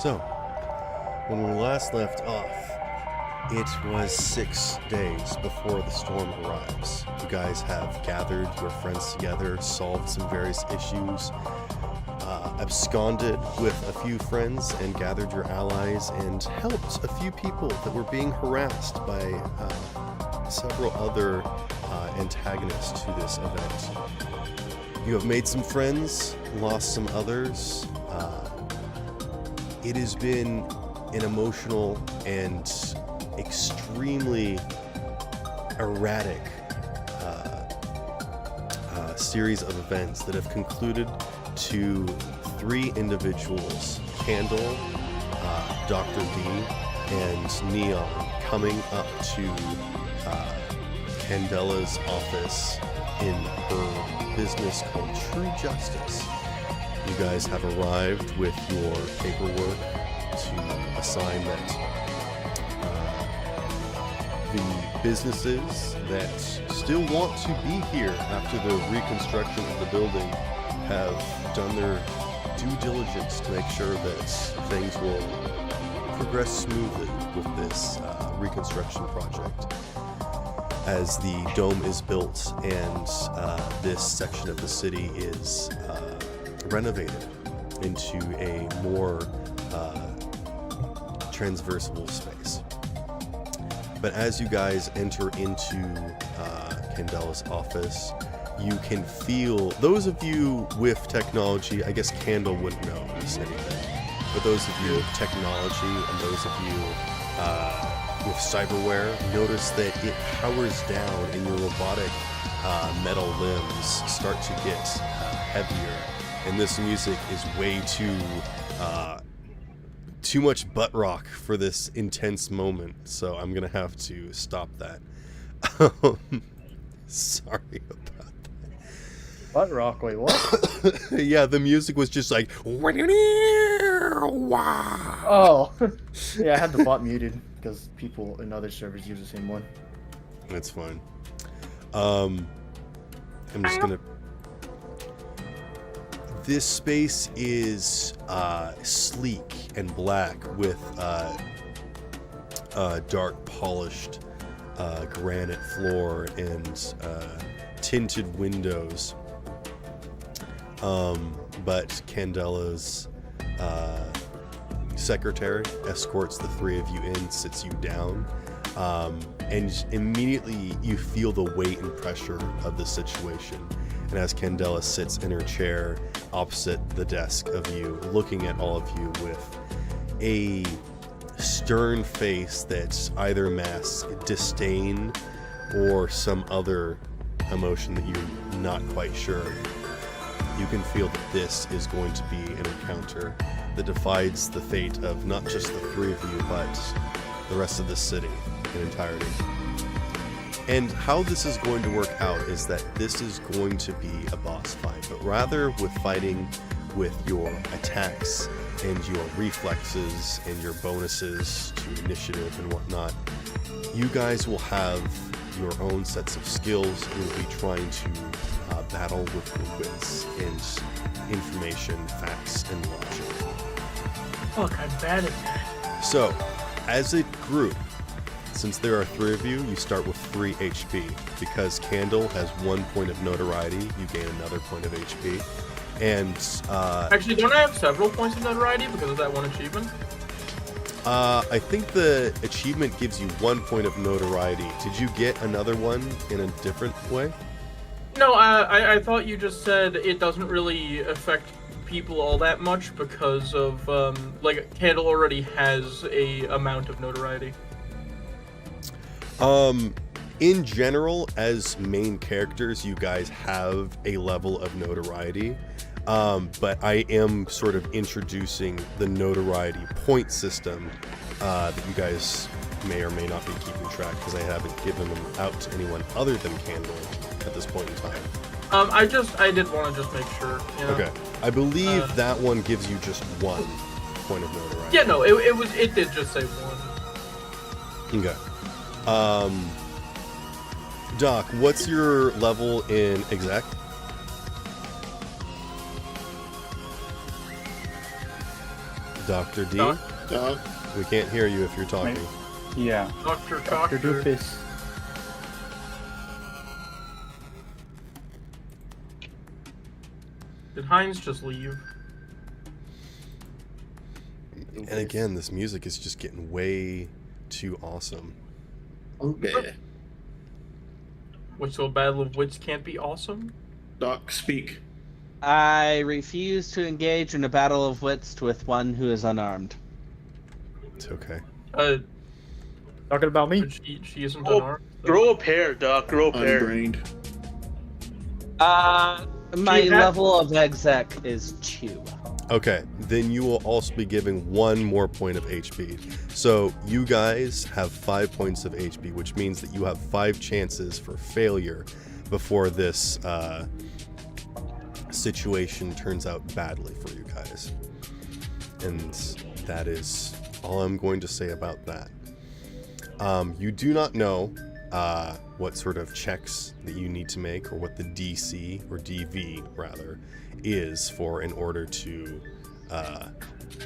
So, when we last left off, it was 6 days before the storm arrives. You guys have gathered your friends together, solved some various issues, absconded with a few friends, and gathered your allies, and helped a few people that were being harassed by several other antagonists to this event. You have made some friends, lost some others. It has been an emotional and extremely erratic series of events that have concluded to 3 individuals, Candle, Dr. V, and Neon, coming up to Candella's office in her business called True Justice. You guys have arrived with your paperwork to assign that the businesses that still want to be here after the reconstruction of the building have done their due diligence to make sure that things will progress smoothly with this reconstruction project. As the dome is built and this section of the city is renovated into a more transversal space. But as you guys enter into Candella's office, you can feel, those of you with technology, I guess Candle wouldn't notice anything, but those of you with technology and those of you with cyberware, notice that it powers down and your robotic metal limbs start to get heavier. And this music is way too much butt rock for this intense moment, so I'm gonna have to stop that. Sorry about that. Butt rock? Wait, what? Yeah, the music was just like. Oh, yeah, I had the bot muted because people in other servers use the same one. That's fine. I'm just gonna. This space is sleek and black with dark polished granite floor and tinted windows. But Candella's secretary escorts the 3 of you in, sits you down, and immediately you feel the weight and pressure of the situation. And as Candella sits in her chair opposite the desk of you, looking at all of you with a stern face that either masks disdain or some other emotion that you're not quite sure. You can feel that this is going to be an encounter that defies the fate of not just the 3 of you, but the rest of the city in entirety. And how this is going to work out is that this is going to be a boss fight, but rather with fighting with your attacks and your reflexes and your bonuses to initiative and whatnot, you guys will have your own sets of skills and will be trying to battle with your wits and information, facts, and logic. Fuck, I'm bad at that. So, as a group, since there are 3 of you, you start with 3 HP. Because Candle has 1 point of notoriety, you gain another point of HP. And, Actually, don't I have several points of notoriety because of that one achievement? I think the achievement gives you 1 point of notoriety. Did you get another one in a different way? No, I thought you just said it doesn't really affect people all that much because of, like, Candle already has a amount of notoriety. In general, as main characters, you guys have a level of notoriety, but I am sort of introducing the notoriety point system that you guys may or may not be keeping track, because I haven't given them out to anyone other than Candle at this point in time. I did want to just make sure, you know? Okay. I believe that one gives you just 1 point of notoriety. Yeah, no, it did just say 1. Okay. Doc, what's your level in exec? Dr. D, Doc. we can't hear you if you're talking. Yeah. Dr. Dr. Doofus. Did Heinz just leave? And again, this music is just getting way too awesome. Okay. Wait, so a battle of wits can't be awesome? Doc, speak. I refuse to engage in a battle of wits with one who is unarmed. It's okay. Talking about me? But she isn't Oh, unarmed. so- Grow a pair, Doc. Grow a pair. Unbrained. My She ha- level of exec is 2. Okay, then you will also be giving 1 more point of HP. So you guys have 5 points of HP, which means that you have 5 chances for failure before this situation turns out badly for you guys. And that is all I'm going to say about that. You do not know what sort of checks that you need to make, or what the DC, or DV rather, is for in order to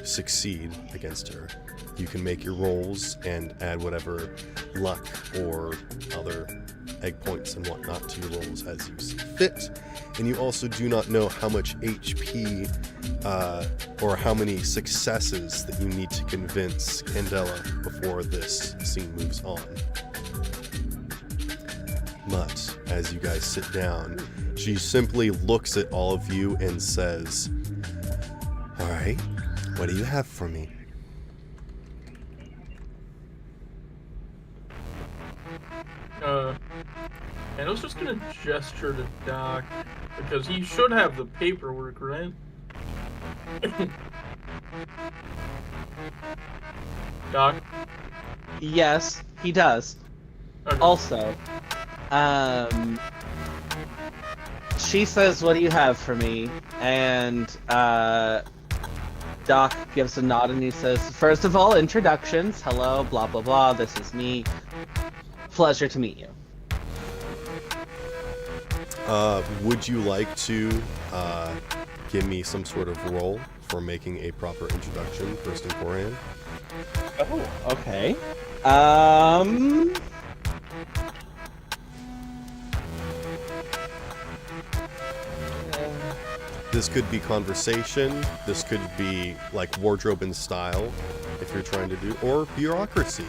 succeed against her. You can make your rolls and add whatever luck or other egg points and whatnot to your rolls as you see fit. And you also do not know how much HP or how many successes that you need to convince Candella before this scene moves on. But as you guys sit down, she simply looks at all of you and says, "All right, what do you have for me?" And I was just gonna gesture to Doc, because he should have the paperwork, right? Doc? Yes, he does. Okay. Also, she says, "What do you have for me?" And Doc gives a nod and he says, "First of all, introductions. Hello, blah blah blah. This is me. Pleasure to meet you." Would you like to give me some sort of roll for making a proper introduction first and forehand? Oh, okay. This could be conversation. This could be like wardrobe and style, if you're trying to do, or bureaucracy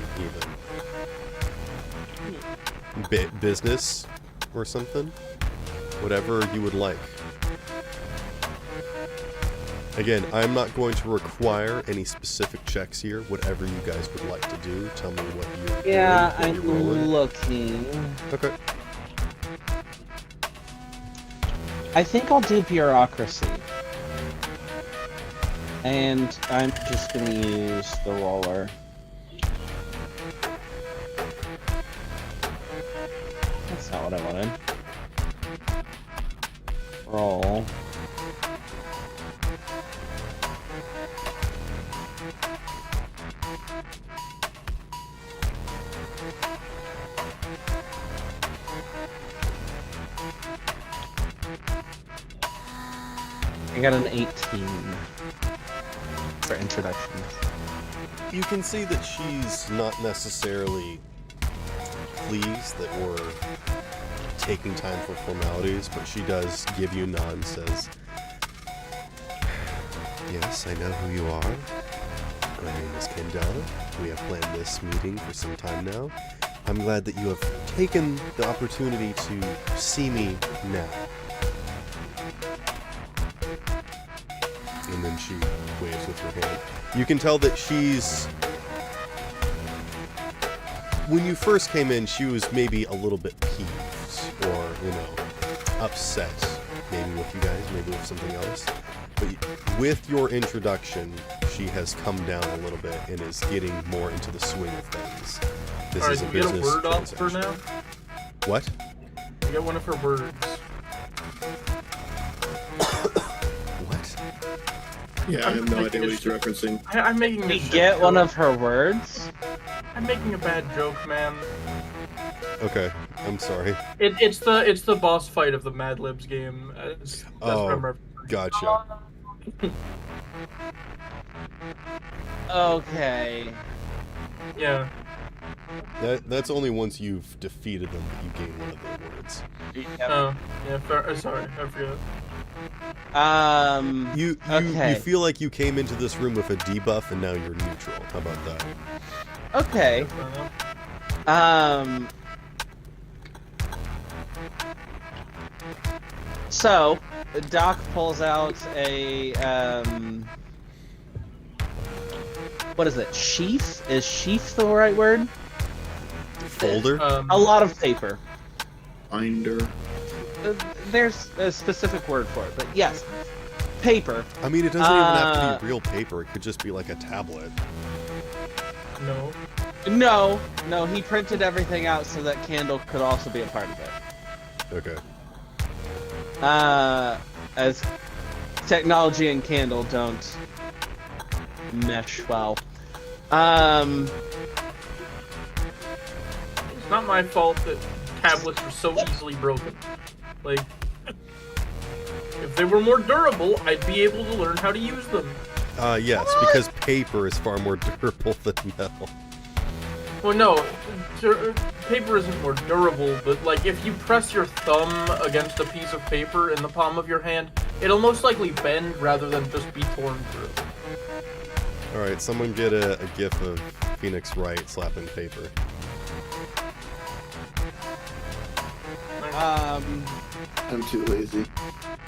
even. Business or something. Whatever you would like. Again, I'm not going to require any specific checks here. Whatever you guys would like to do, tell me what you're Yeah, doing, what you're I'm rolling. looking. Okay. I think I'll do bureaucracy. And I'm just gonna use the roller. That's not what I wanted. Roll. I got an 18 for introductions. You can see that she's not necessarily pleased that we're taking time for formalities, but she does give you a nod and says, "Yes, I know who you are. My name is Candella. We have planned this meeting for some time now. I'm glad that you have taken the opportunity to see me now." And then she waves with her hand. You can tell that she's... When you first came in, she was maybe a little bit peeved or, upset. Maybe with you guys, maybe with something else. But with your introduction, she has come down a little bit and is getting more into the swing of things. This Alright, is a do we get a business word off for transaction. now? What? We get one of her words. What? Yeah, I have no idea what he's referencing. I'm making We a shit get one joke. of her words? I'm making a bad joke, man. Okay, I'm sorry. It's the boss fight of the Mad Libs game. That's what I'm referencing. Gotcha. Okay. Yeah. That's only once you've defeated them that you gain one of the awards. Oh, yeah. Fair. Sorry, I forget. You Okay. feel like you came into this room with a debuff and now you're neutral. How about that? Okay. Fair enough. So, Doc pulls out a, what is it? Sheath? Is sheath the right word? Folder? A lot of paper. Binder. There's a specific word for it, but yes. Paper. I mean, it doesn't even have to be real paper. It could just be like a tablet. No. No, he printed everything out so that Candle could also be a part of it. Okay. As technology and Candle don't mesh well. It's not my fault that tablets are so easily broken. Like, if they were more durable, I'd be able to learn how to use them. Yes, because paper is far more durable than metal. Well, no, paper isn't more durable, but like if you press your thumb against a piece of paper in the palm of your hand, it'll most likely bend rather than just be torn through. Alright, someone get a gif of Phoenix Wright slapping paper. I'm too lazy.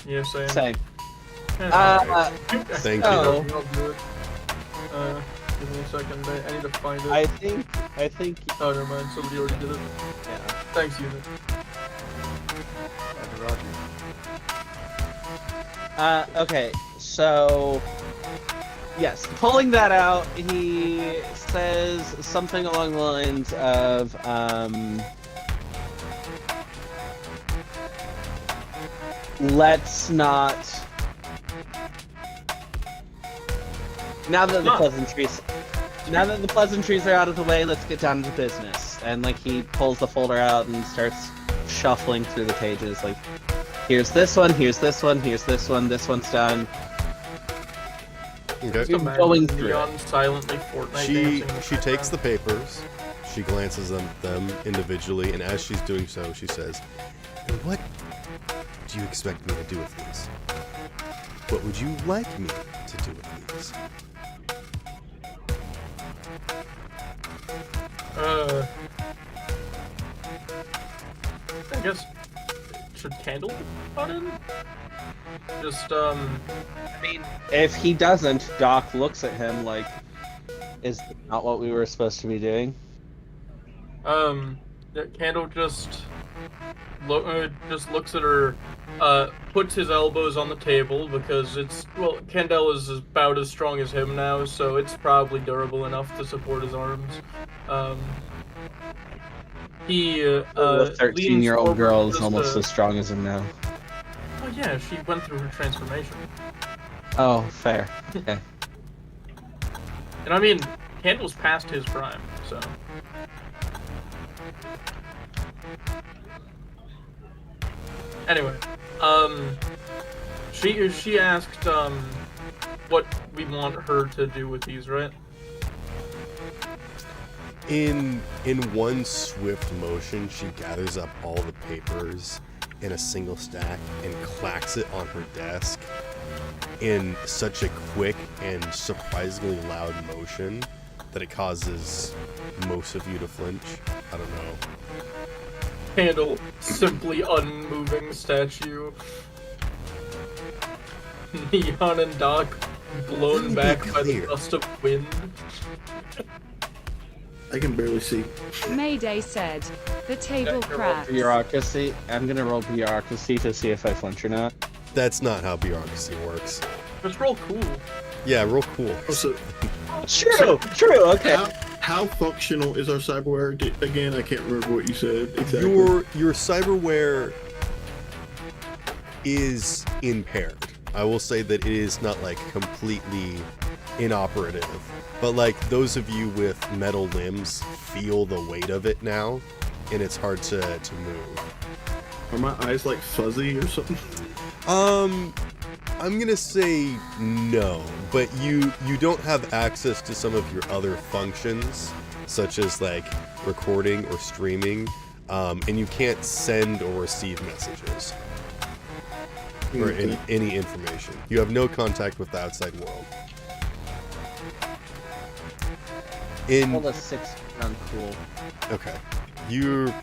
Yeah, same. Same. Thank so, you. I'll do it. Give me a second. I need to find it. I think. Oh, never mind. Somebody already did it. Yeah. Thanks, Unit. Okay, so yes, pulling that out, he says something along the lines of, let's not. Now that the pleasantries are out of the way, let's get down to business. And like he pulls the folder out and starts shuffling through the pages. Like, here's this one, here's this one, here's this one. This one's done. Okay. You're going through Neon silently Fortnite She takes the papers, she glances at them individually, and as she's doing so, she says, "And what do you expect me to do with these? What would you like me to do with these?" I guess should Candle put in? Just I mean, if he doesn't, Doc looks at him like, is this not what we were supposed to be doing? Candle just looks at her, puts his elbows on the table because Candella's is about as strong as him now, so it's probably durable enough to support his arms. He The 13-year-old girl is almost as strong as him now. Oh yeah, she went through her transformation. Oh, fair. Okay. And I mean, Candle's past his prime, so. Anyway, she asked what we want her to do with these, right? In one swift motion, she gathers up all the papers in a single stack and clacks it on her desk in such a quick and surprisingly loud motion that it causes most of you to flinch. I don't know. Candle, simply unmoving statue. Neon and Doc blown back by the gust of wind. I can barely see. Mayday said, the table cracks. Bureaucracy. I'm gonna roll bureaucracy to see if I flinch or not. That's not how bureaucracy works. It's real cool. Yeah, real cool. Also, True, okay. how functional is our cyberware? Again, I can't remember what you said exactly. Your cyberware is impaired. I will say that it is not like completely inoperative, but like those of you with metal limbs feel the weight of it now, and it's hard to move. Are my eyes like fuzzy or something? I'm gonna say no, but you don't have access to some of your other functions, such as like recording or streaming, and you can't send or receive messages or any information. You have no contact with the outside world. Hold a 6 on cool. Okay. You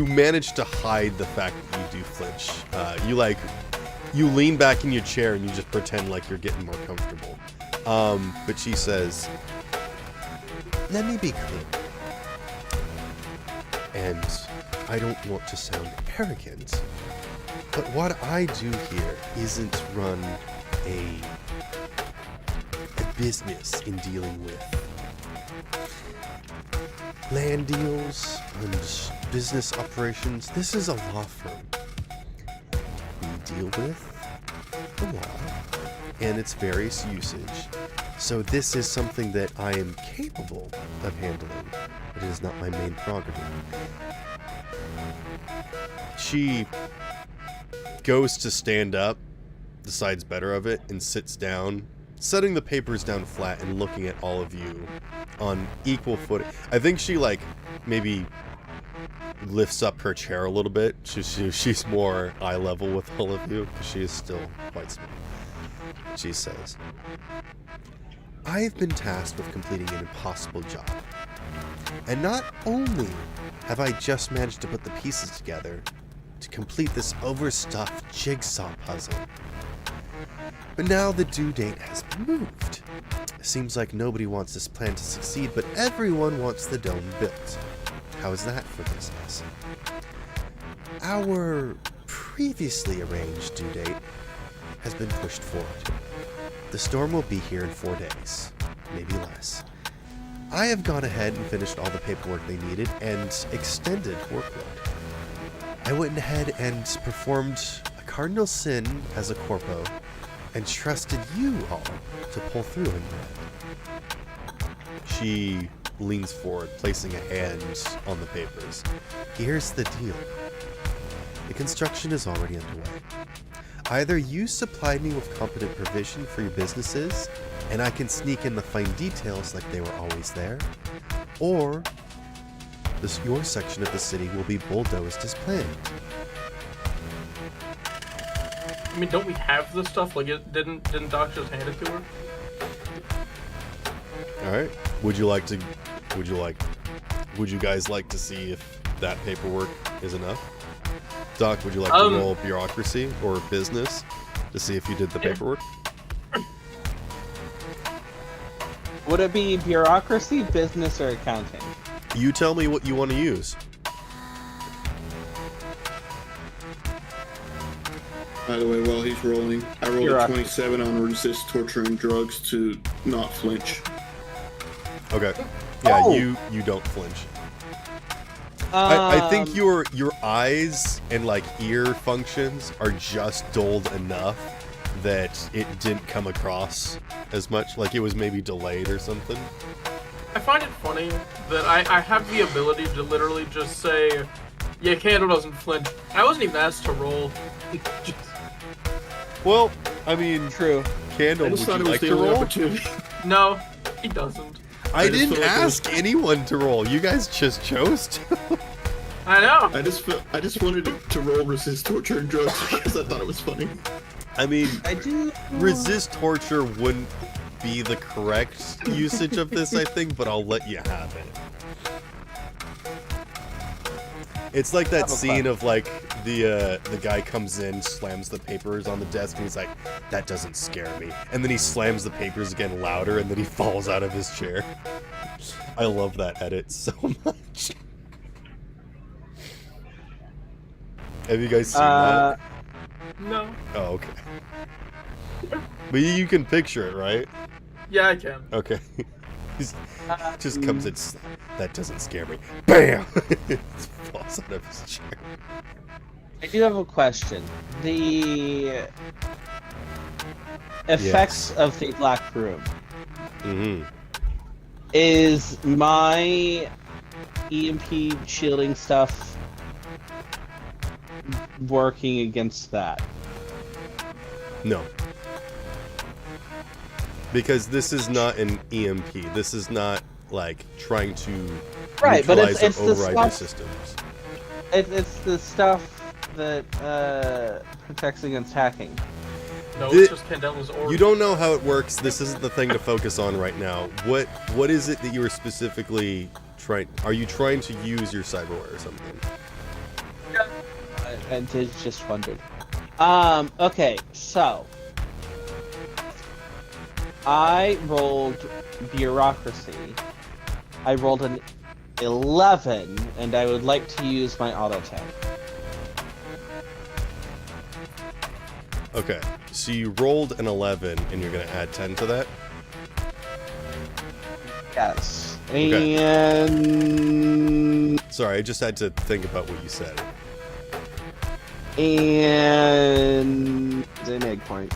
manage to hide the fact that you do flinch. You lean back in your chair and you just pretend like you're getting more comfortable. But she says, "Let me be clear. And I don't want to sound arrogant, but what I do here isn't run a business in dealing with land deals and business operations. This is a law firm. We deal with the law and its various usage. So this is something that I am capable of handling, but it is not my main prerogative." She goes to stand up, decides better of it, and sits down, setting the papers down flat and looking at all of you on equal footing. I think she maybe lifts up her chair a little bit. She's more eye level with all of you because she is still quite small. She says, "I have been tasked with completing an impossible job. And not only have I just managed to put the pieces together to complete this overstuffed jigsaw puzzle, but now the due date has been moved. It seems like nobody wants this plan to succeed, but everyone wants the dome built. How is that for business? Our previously arranged due date has been pushed forward. The storm will be here in 4 days, maybe less. I have gone ahead and finished all the paperwork they needed and extended workload. I went ahead and performed a cardinal sin as a corpo and trusted you all to pull through in that." She leans forward, placing a hand on the papers. "Here's the deal. The construction is already underway. Either you supply me with competent provision for your businesses, and I can sneak in the fine details like they were always there, or your section of the city will be bulldozed as planned." I mean, don't we have this stuff? Like, didn't Doc just hand it to her? All right. Would you guys like to see if that paperwork is enough? Doc, would you like to roll bureaucracy or business to see if you did the paperwork? Would it be bureaucracy, business, or accounting? You tell me what you want to use. By the way, while he's rolling, I rolled a 27 on resist torture and drugs to not flinch. Okay. Yeah, you don't flinch. I think your eyes and ear functions are just dulled enough that it didn't come across as much. Like it was maybe delayed or something. I find it funny that I have the ability to literally just say, "Yeah, Candle doesn't flinch." I wasn't even asked to roll. Well, I mean, true. Candle, would you like to roll? No, he doesn't. I didn't ask anyone to roll. You guys just chose to. I know. I just wanted to roll resist torture and drugs because I thought it was funny. I mean, I do resist torture wouldn't be the correct usage of this, I think, but I'll let you have it. It's like that scene of the guy comes in, slams the papers on the desk, and he's like, "That doesn't scare me." And then he slams the papers again louder, and then he falls out of his chair. I love that edit so much. Have you guys seen that? No. Oh, okay. But you can picture it, right? Yeah, I can. Okay. He just comes in, "That doesn't scare me." BAM! Falls out of his chair. I do have a question. The effects of the Black Room. Mm-hmm. Is my EMP shielding stuff No. Because this is not an EMP. This is not like trying to Right, but neutralize it's or the override your stuff- systems. It's the stuff that protects against hacking. No, it's just Candella's aura. You don't know how it works. This isn't the thing to focus on right now. What is it that you are specifically trying? Are you trying to use your cyberware or something? I just wondered. Okay, so I rolled bureaucracy. I rolled an 11, and I would like to use my auto tag. Okay, so you rolled an 11, and you're going to add 10 to that? Yes. Okay. And Sorry, I just had to think about what you said. an egg point.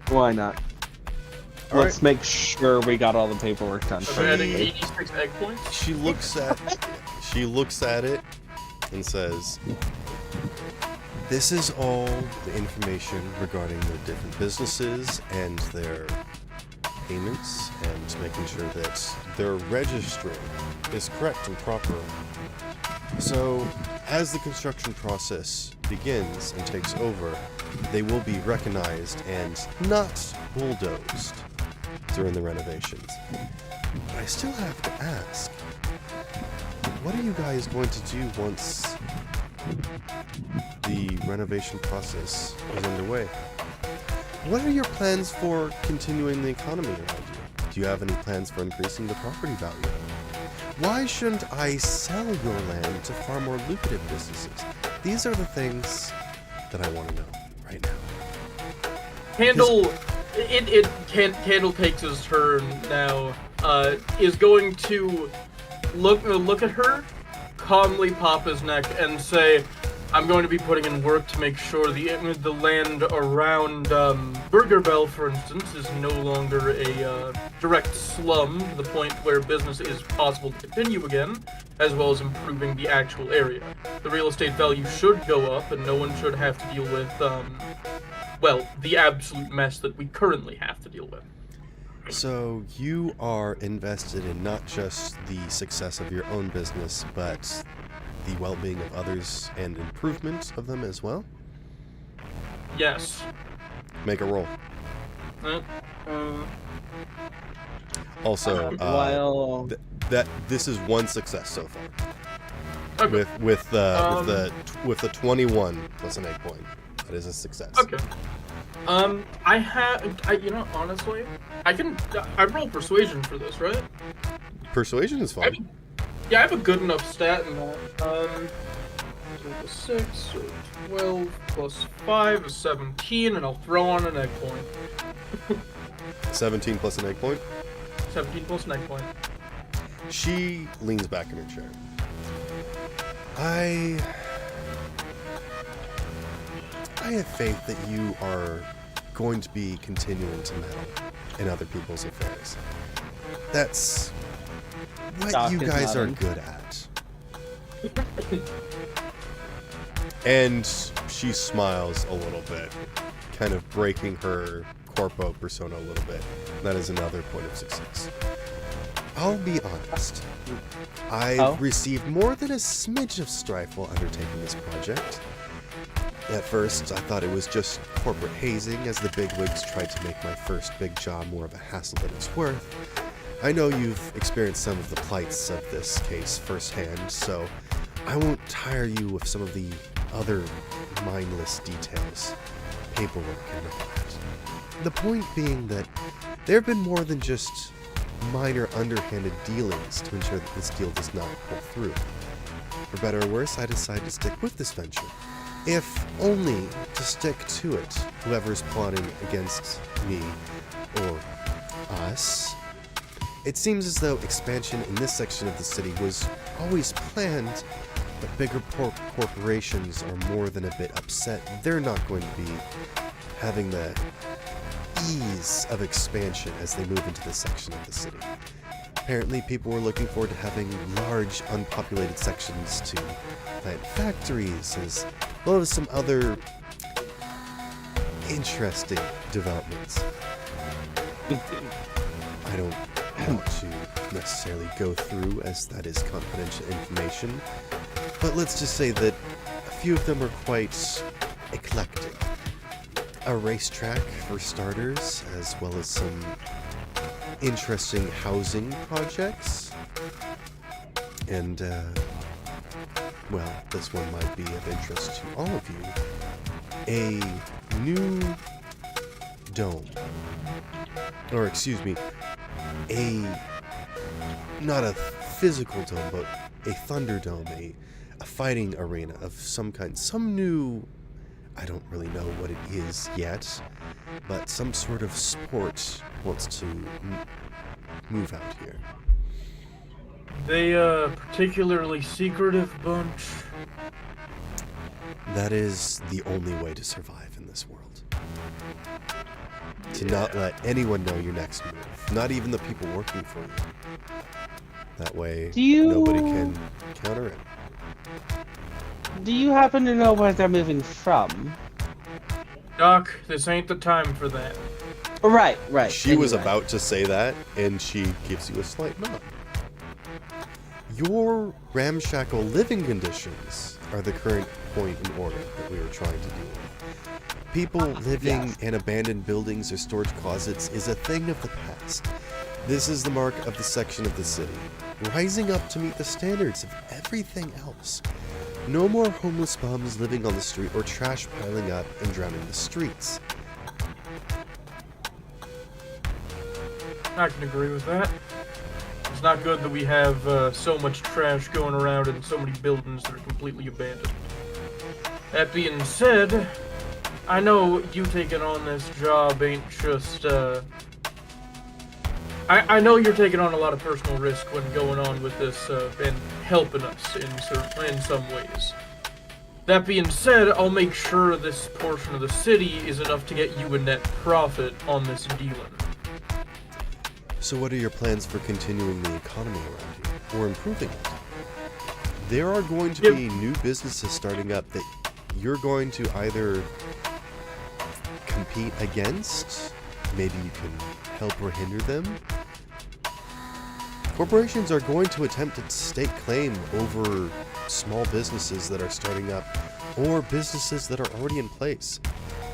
Why not? All Let's make sure we got all the paperwork done. So we're adding 86 egg points? She looks at it and says, "This is all the information regarding the different businesses and their payments and making sure that their registry is correct and proper. So, as the construction process begins and takes over, they will be recognized and not bulldozed during the renovations. But I still have to ask, what are you guys going to do once the renovation process is underway? What are your plans for continuing the economy around you? Do you have any plans for increasing the property value? Why shouldn't I sell your land to far more lucrative businesses? These are the things that I want to know right now." Candle, Candle takes his turn now. Is going to look at her, calmly pop his neck, and say, "I'm going to be putting in work to make sure the land around Burgerbell, for instance, is no longer a direct slum to the point where business is possible to continue again, as well as improving the actual area. The real estate value should go up, and no one should have to deal with, well, the absolute mess that we currently have to deal with." So you are invested in not just the success of your own business, but the well-being of others and improvement of them as well? Yes. Make a roll. Also, While this is one success so far. Okay. With the 21 plus an egg point, that is a success. Okay. Honestly, I roll persuasion for this, right? Persuasion is fine. I have a good enough stat in that. 6 or 12 plus 5 is 17, and I'll throw on an egg point. 17 plus an egg point. 17 plus an egg point. She leans back in her chair. I have faith that you are going to be continuing to meddle in other people's affairs. That's what Doc you is guys are nodding. good at. And she smiles a little bit, kind of breaking her corpo persona a little bit. That is another point of success. I'll be honest. I've received more than a smidge of strife while undertaking this project. At first, I thought it was just corporate hazing, as the bigwigs tried to make my first big job more of a hassle than it's worth. I know you've experienced some of the plights of this case firsthand, so I won't tire you with some of the other mindless details, paperwork and all that. The point being that there have been more than just minor underhanded dealings to ensure that this deal does not pull through. For better or worse, I decided to stick with this venture. If only to stick to it, whoever's plotting against me or us. It seems as though expansion in this section of the city was always planned, but bigger corporations are more than a bit upset they're not going to be having the ease of expansion as they move into this section of the city. Apparently, people were looking forward to having large, unpopulated sections to plant factories, as well as some other interesting developments. I don't want to necessarily go through, as that is confidential information, but let's just say that a few of them are quite eclectic. A racetrack, for starters, as well as some interesting housing projects. And, well, this one might be of interest to all of you. A new dome. Or, excuse me, not a physical dome, but a Thunderdome, a fighting arena of some kind. Some new, I don't really know what it is yet, but some sort of sport wants to move out here. They a particularly secretive bunch. That is the only way to survive in this world. To not let anyone know your next move. Not even the people working for you. That way, nobody can counter it. Do you happen to know where they're moving from? Doc, this ain't the time for that. Right. She was about to say that, and she gives you a slight nod. Your ramshackle living conditions are the current point in order that we are trying to deal with. People living in abandoned buildings or storage closets is a thing of the past. This is the mark of the section of the city, rising up to meet the standards of everything else. No more homeless bums living on the street or trash piling up and drowning the streets. I can agree with that. It's not good that we have so much trash going around in so many buildings that are completely abandoned. That being said, I know you taking on this job ain't just, I know you're taking on a lot of personal risk when going on with this, and helping us in some ways. That being said, I'll make sure this portion of the city is enough to get you a net profit on this dealing. So what are your plans for continuing the economy around here, or improving it? There are going to be new businesses starting up that you're going to either compete against, maybe you can help or hinder them. Corporations are going to attempt to stake claim over small businesses that are starting up, or businesses that are already in place,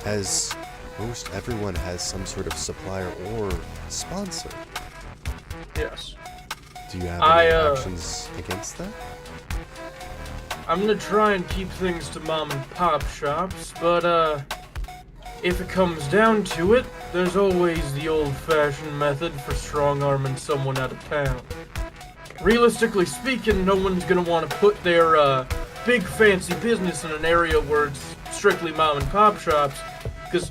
as most everyone has some sort of supplier or sponsor. Yes. Do you have any actions against that? I'm gonna try and keep things to mom and pop shops, but if it comes down to it, there's always the old-fashioned method for strong-arming someone out of town. Realistically speaking, no one's gonna want to put their big fancy business in an area where it's strictly mom and pop shops, because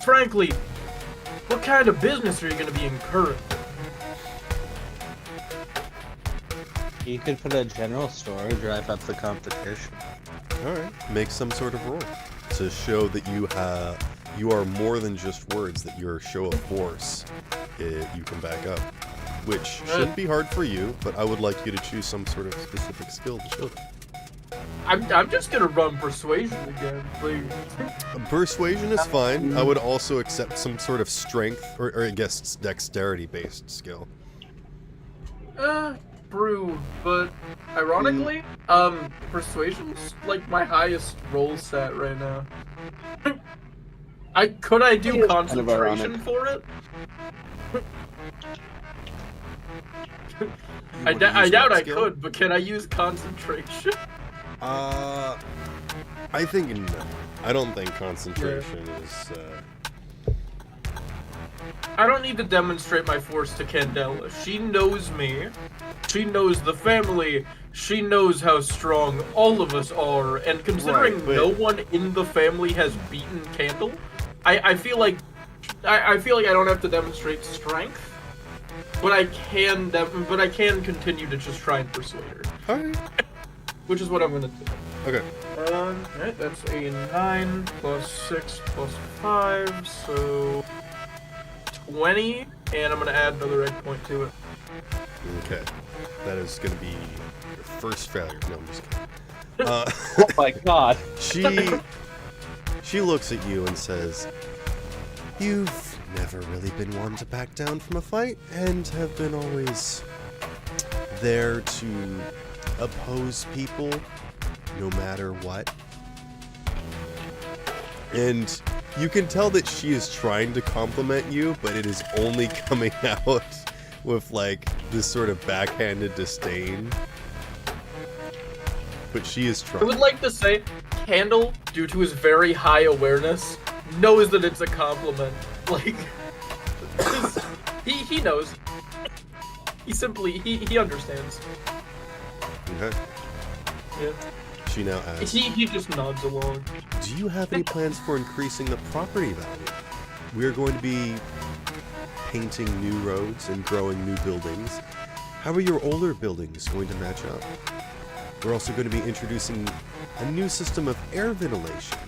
frankly, what kind of business are you gonna be encouraging? You could put a general store and drive up the competition. Alright, make some sort of roll to show that you are more than just words, that you're a show of force you can back up. Which shouldn't be hard for you, but I would like you to choose some sort of specific skill to show them. I'm just gonna run persuasion again, please. Persuasion is fine. I would also accept some sort of strength, or I guess dexterity-based skill. Brew, but ironically, persuasion's like my highest roll stat right now. Could I do concentration for it? I doubt I could, but can I use concentration? I think no. I don't think concentration is, I don't need to demonstrate my force to Candella. She knows me. She knows the family. She knows how strong all of us are. And considering no one in the family has beaten Candle, I feel like I don't have to demonstrate strength. But I can continue to just try and persuade her. Alright. Which is what I'm gonna do. Okay. Alright, that's a 9 plus 6 plus 5, so 20, and I'm gonna add another egg point to it. Okay. That is gonna be your first failure. No, I'm just kidding. Oh my god. She looks at you and says, "You've never really been one to back down from a fight and have been always there to oppose people no matter what. And you can tell that she is trying to compliment you, but it is only coming out with like this sort of backhanded disdain. But she is trying. I would like to say, Candle, due to his very high awareness, knows that it's a compliment. Like, he knows. He understands. Okay. Yeah. She now asks, He just nods along. do you have any plans for increasing the property value? We are going to be painting new roads and growing new buildings. How are your older buildings going to match up? We're also going to be introducing a new system of air ventilation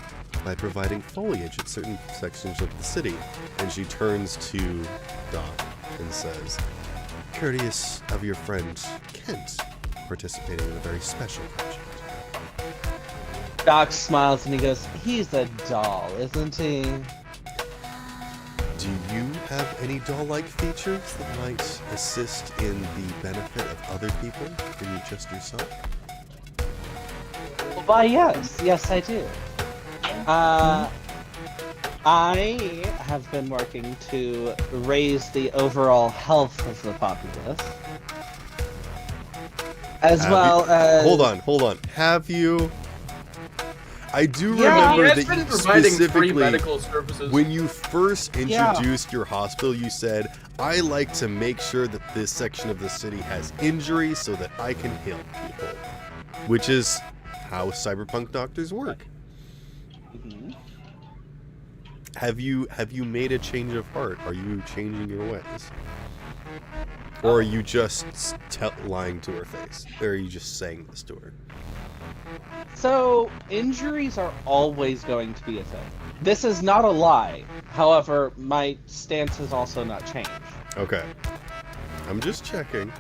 by providing foliage at certain sections of the city. And she turns to Doc and says, courteous of your friend Kent, participating in a very special project. Doc smiles and he goes, he's a doll, isn't he? Do you have any doll-like features that might assist in the benefit of other people than just yourself? Why, yes, I do. I have been working to raise the overall health of the populace. As well as... Hold on. Have you... I do Yeah, remember He has that been you providing free specifically, medical services. when you first Yeah. introduced your hospital, you said, I like to make sure that this section of the city has injuries so that I can heal people. Which is how cyberpunk doctors work. Mhm. Have you made a change of heart? Are you changing your ways? Or are you just lying to her face? Or are you just saying this to her? So, injuries are always going to be a thing. This is not a lie. However, my stance has also not changed. Okay. I'm just checking.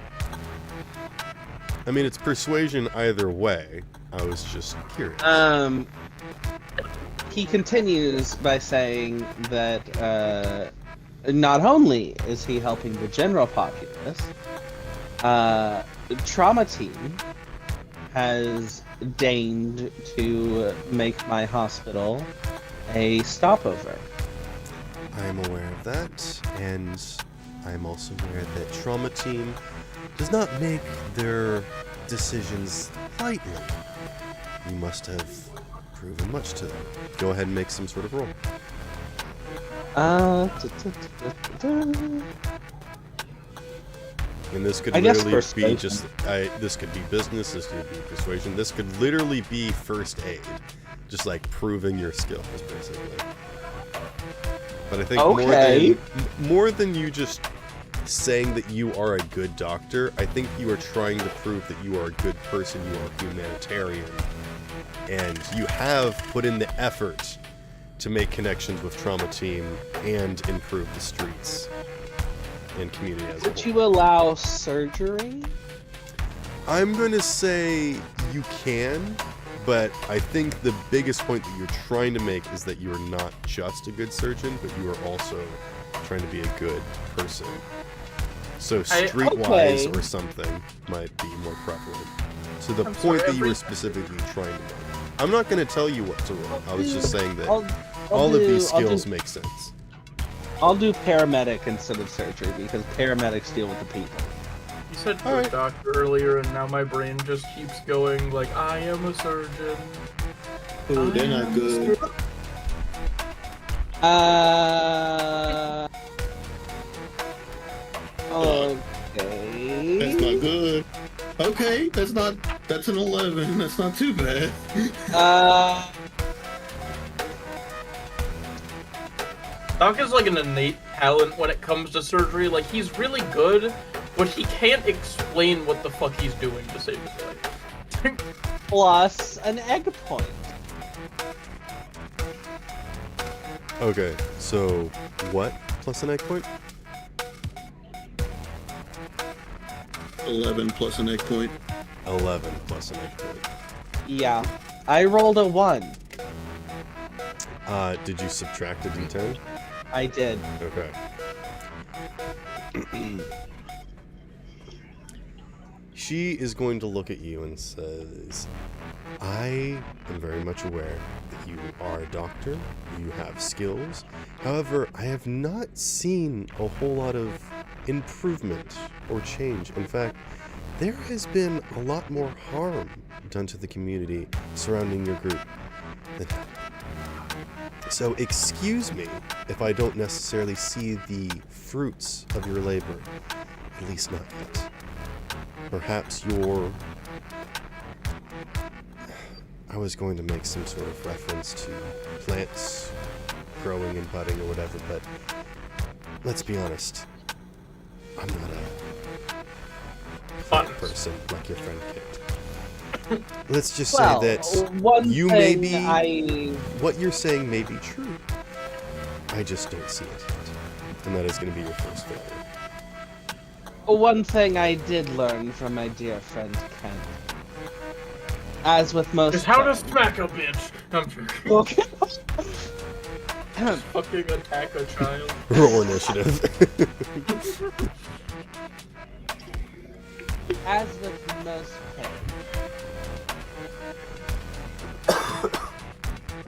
I mean, it's persuasion either way. I was just curious. He continues by saying that not only is he helping the general populace, the trauma team has deigned to make my hospital a stopover. I am aware of that, and I am also aware that trauma team does not make their decisions lightly. You must have proven much to them. Go ahead and make some sort of roll. And this could I guess literally be persuasion. just, this could be business, this could be persuasion, this could literally be first aid. Just like proving your skills, basically. But I think Okay. more than you just saying that you are a good doctor, I think you are trying to prove that you are a good person, you are a humanitarian. And you have put in the effort to make connections with trauma team and improve the streets and community as a Would whole. you allow surgery? I'm gonna say you can, but I think the biggest point that you're trying to make is that you are not just a good surgeon, but you are also trying to be a good person. So streetwise okay. or something might be more prevalent. To the I'm point sorry, that you were specifically trying to make. I'm not gonna tell you what to roll. I was just saying that I'll all of do- these I'll do- skills make sense. I'll do paramedic instead of surgery because paramedics deal with the people. You said All right. doctor earlier, and now my brain just keeps going like, I am a surgeon. Ooh, they're not good. Okay. That's not good. Okay, that's an 11. That's not too bad. Doc is like an innate talent when it comes to surgery. Like, he's really good, but he can't explain what the fuck he's doing to save his life. Plus an egg point. Okay, so what plus an egg point? 11 plus an egg point. 11 plus an egg point. Yeah. I rolled a 1. Did you subtract a d10? I did. Okay. She is going to look at you and says, I am very much aware that you are a doctor, you have skills. However, I have not seen a whole lot of improvement or change. In fact, there has been a lot more harm done to the community surrounding your group than help. So excuse me if I don't necessarily see the fruits of your labor, at least not yet. Perhaps I was going to make some sort of reference to plants growing and budding or whatever, but let's be honest, I'm not a plant person like your friend Kit. Let's just say that you may be... What you're saying may be true. I just don't see it yet. And that is going to be your first failure. One thing I did learn from my dear friend Ken, as with most, is how to smack a bitch. I'm joking. Fucking attack a child. Roll initiative. As with most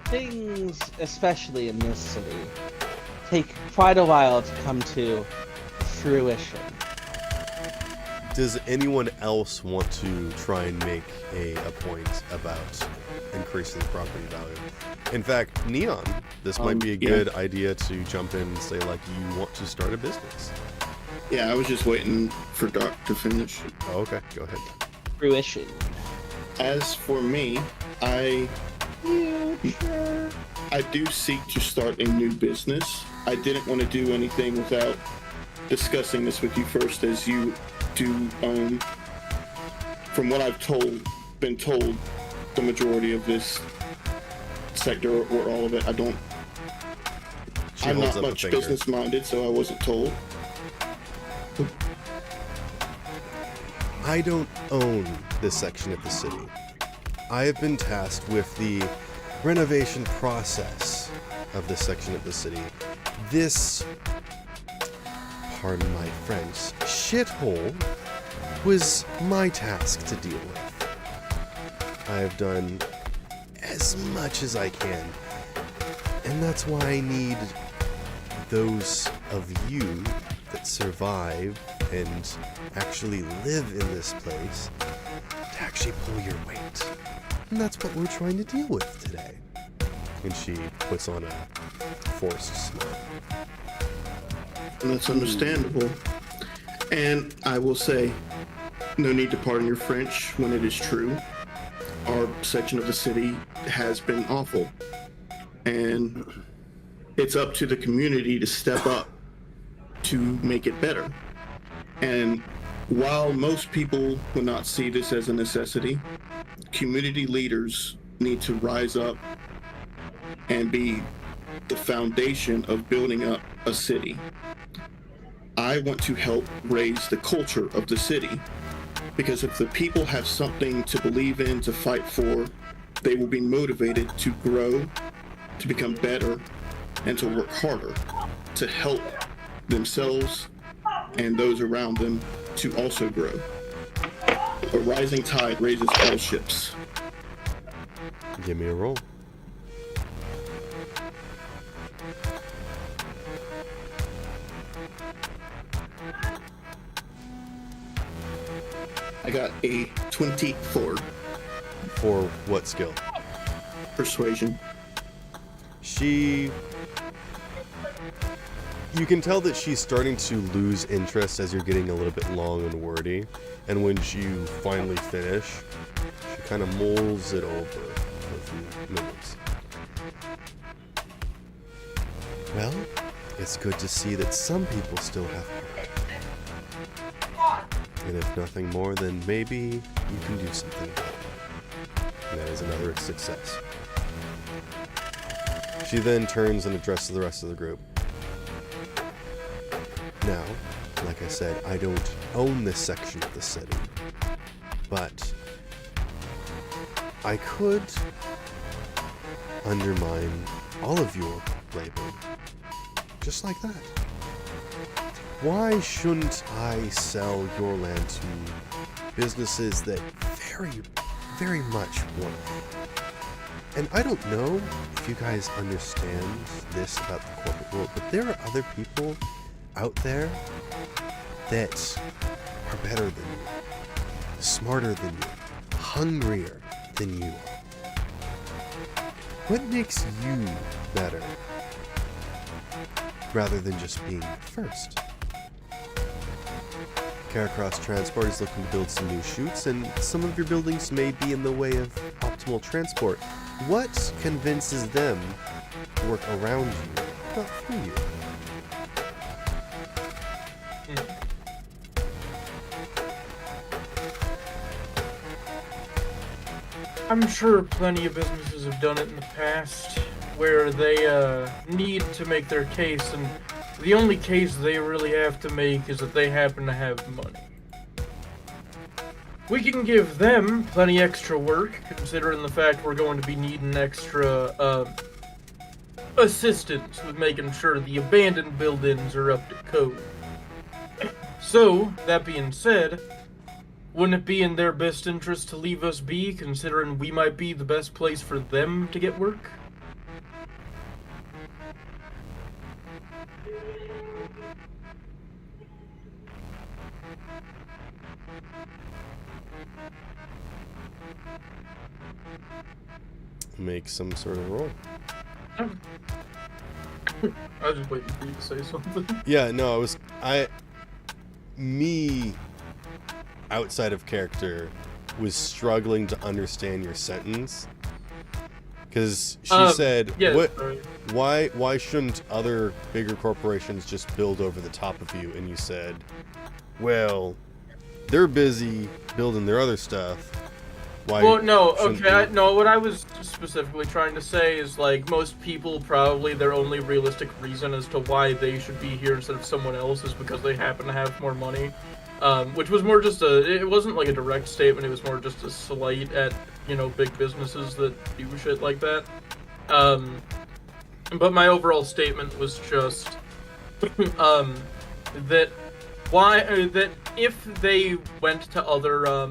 things, especially in this city, take quite a while to come to fruition. Does anyone else want to try and make a point about increasing the property value? In fact, Neon, this might be a good idea to jump in and say, like, you want to start a business. Yeah, I was just waiting for Doc to finish. Oh, okay, go ahead. Fruition. As for me, I do seek to start a new business. I didn't want to do anything without discussing this with you first, as you do own, from what I've been told, the majority of this sector, or all of it. I'm not much business minded, so I wasn't told. I don't own this section of the city. I have been tasked with the renovation process of this section of the city. This, pardon my French, shithole was my task to deal with. I have done as much as I can, and that's why I need those of you that survive and actually live in this place to actually pull your weight. And that's what we're trying to deal with today. And she puts on a forced smile. And that's understandable. And I will say, no need to pardon your French when it is true. Our section of the city has been awful. And it's up to the community to step up to make it better. And while most people would not see this as a necessity, community leaders need to rise up and be the foundation of building up a city. I want to help raise the culture of the city, because if the people have something to believe in, to fight for, they will be motivated to grow, to become better, and to work harder to help themselves and those around them to also grow. A rising tide raises all ships. Give me a roll. I got a 24. For what skill? Persuasion. You can tell that she's starting to lose interest as you're getting a little bit long and wordy. And when you finally finish, she kind of mulls it over for a few minutes. Well, it's good to see that some people still have heart. And if nothing more, then maybe you can do something about it. And that is another success. She then turns and addresses the rest of the group. Now, like I said, I don't own this section of the city, but I could undermine all of your labor just like that. Why shouldn't I sell your land to businesses that very, very much want it? And I don't know if you guys understand this about the corporate world, but there are other people out there that are better than you, smarter than you, hungrier than you are. What makes you better rather than just being first? Caracross Transport is looking to build some new chutes, and some of your buildings may be in the way of optimal transport. What convinces them to work around you, not through you? I'm sure plenty of businesses have done it in the past, where they need to make their case, and the only case they really have to make is that they happen to have money. We can give them plenty extra work, considering the fact we're going to be needing extra assistance with making sure the abandoned buildings are up to code. So, that being said, wouldn't it be in their best interest to leave us be, considering we might be the best place for them to get work? Make some sort of roll. I was just waiting for you to say something. Yeah, no, me, outside of character, was struggling to understand your sentence. Because she said, yeah, "What? sorry. Why shouldn't other bigger corporations just build over the top of you?" And you said, "Well, they're busy building their other stuff. Why?" Well, no, shouldn't okay, you?" no, what I was specifically trying to say is, like, most people, probably their only realistic reason as to why they should be here instead of someone else is because they happen to have more money. Which was more just it wasn't like a direct statement, it was more just a slight at, big businesses that do shit like that. But my overall statement was just, that if they went to other,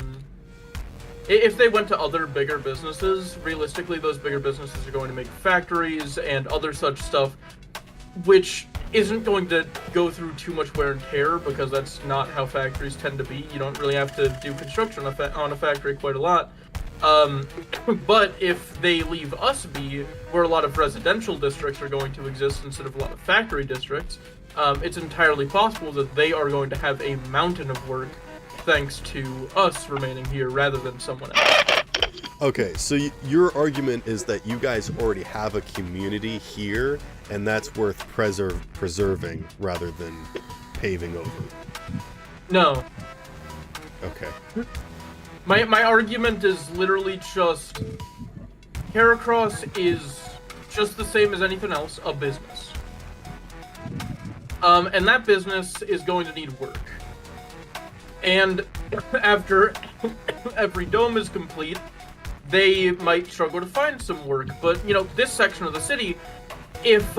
if they went to other bigger businesses, realistically, those bigger businesses are going to make factories and other such stuff, which isn't going to go through too much wear and tear, because that's not how factories tend to be. You don't really have to do construction on a factory quite a lot. But if they leave us be, where a lot of residential districts are going to exist instead of a lot of factory districts, it's entirely possible that they are going to have a mountain of work thanks to us remaining here rather than someone else. Okay, so your argument is that you guys already have a community here, and that's worth preserving rather than paving over. No. Okay. My argument is literally just, Caracross is just the same as anything else, a business. And that business is going to need work. And after every dome is complete, they might struggle to find some work. But, this section of the city, if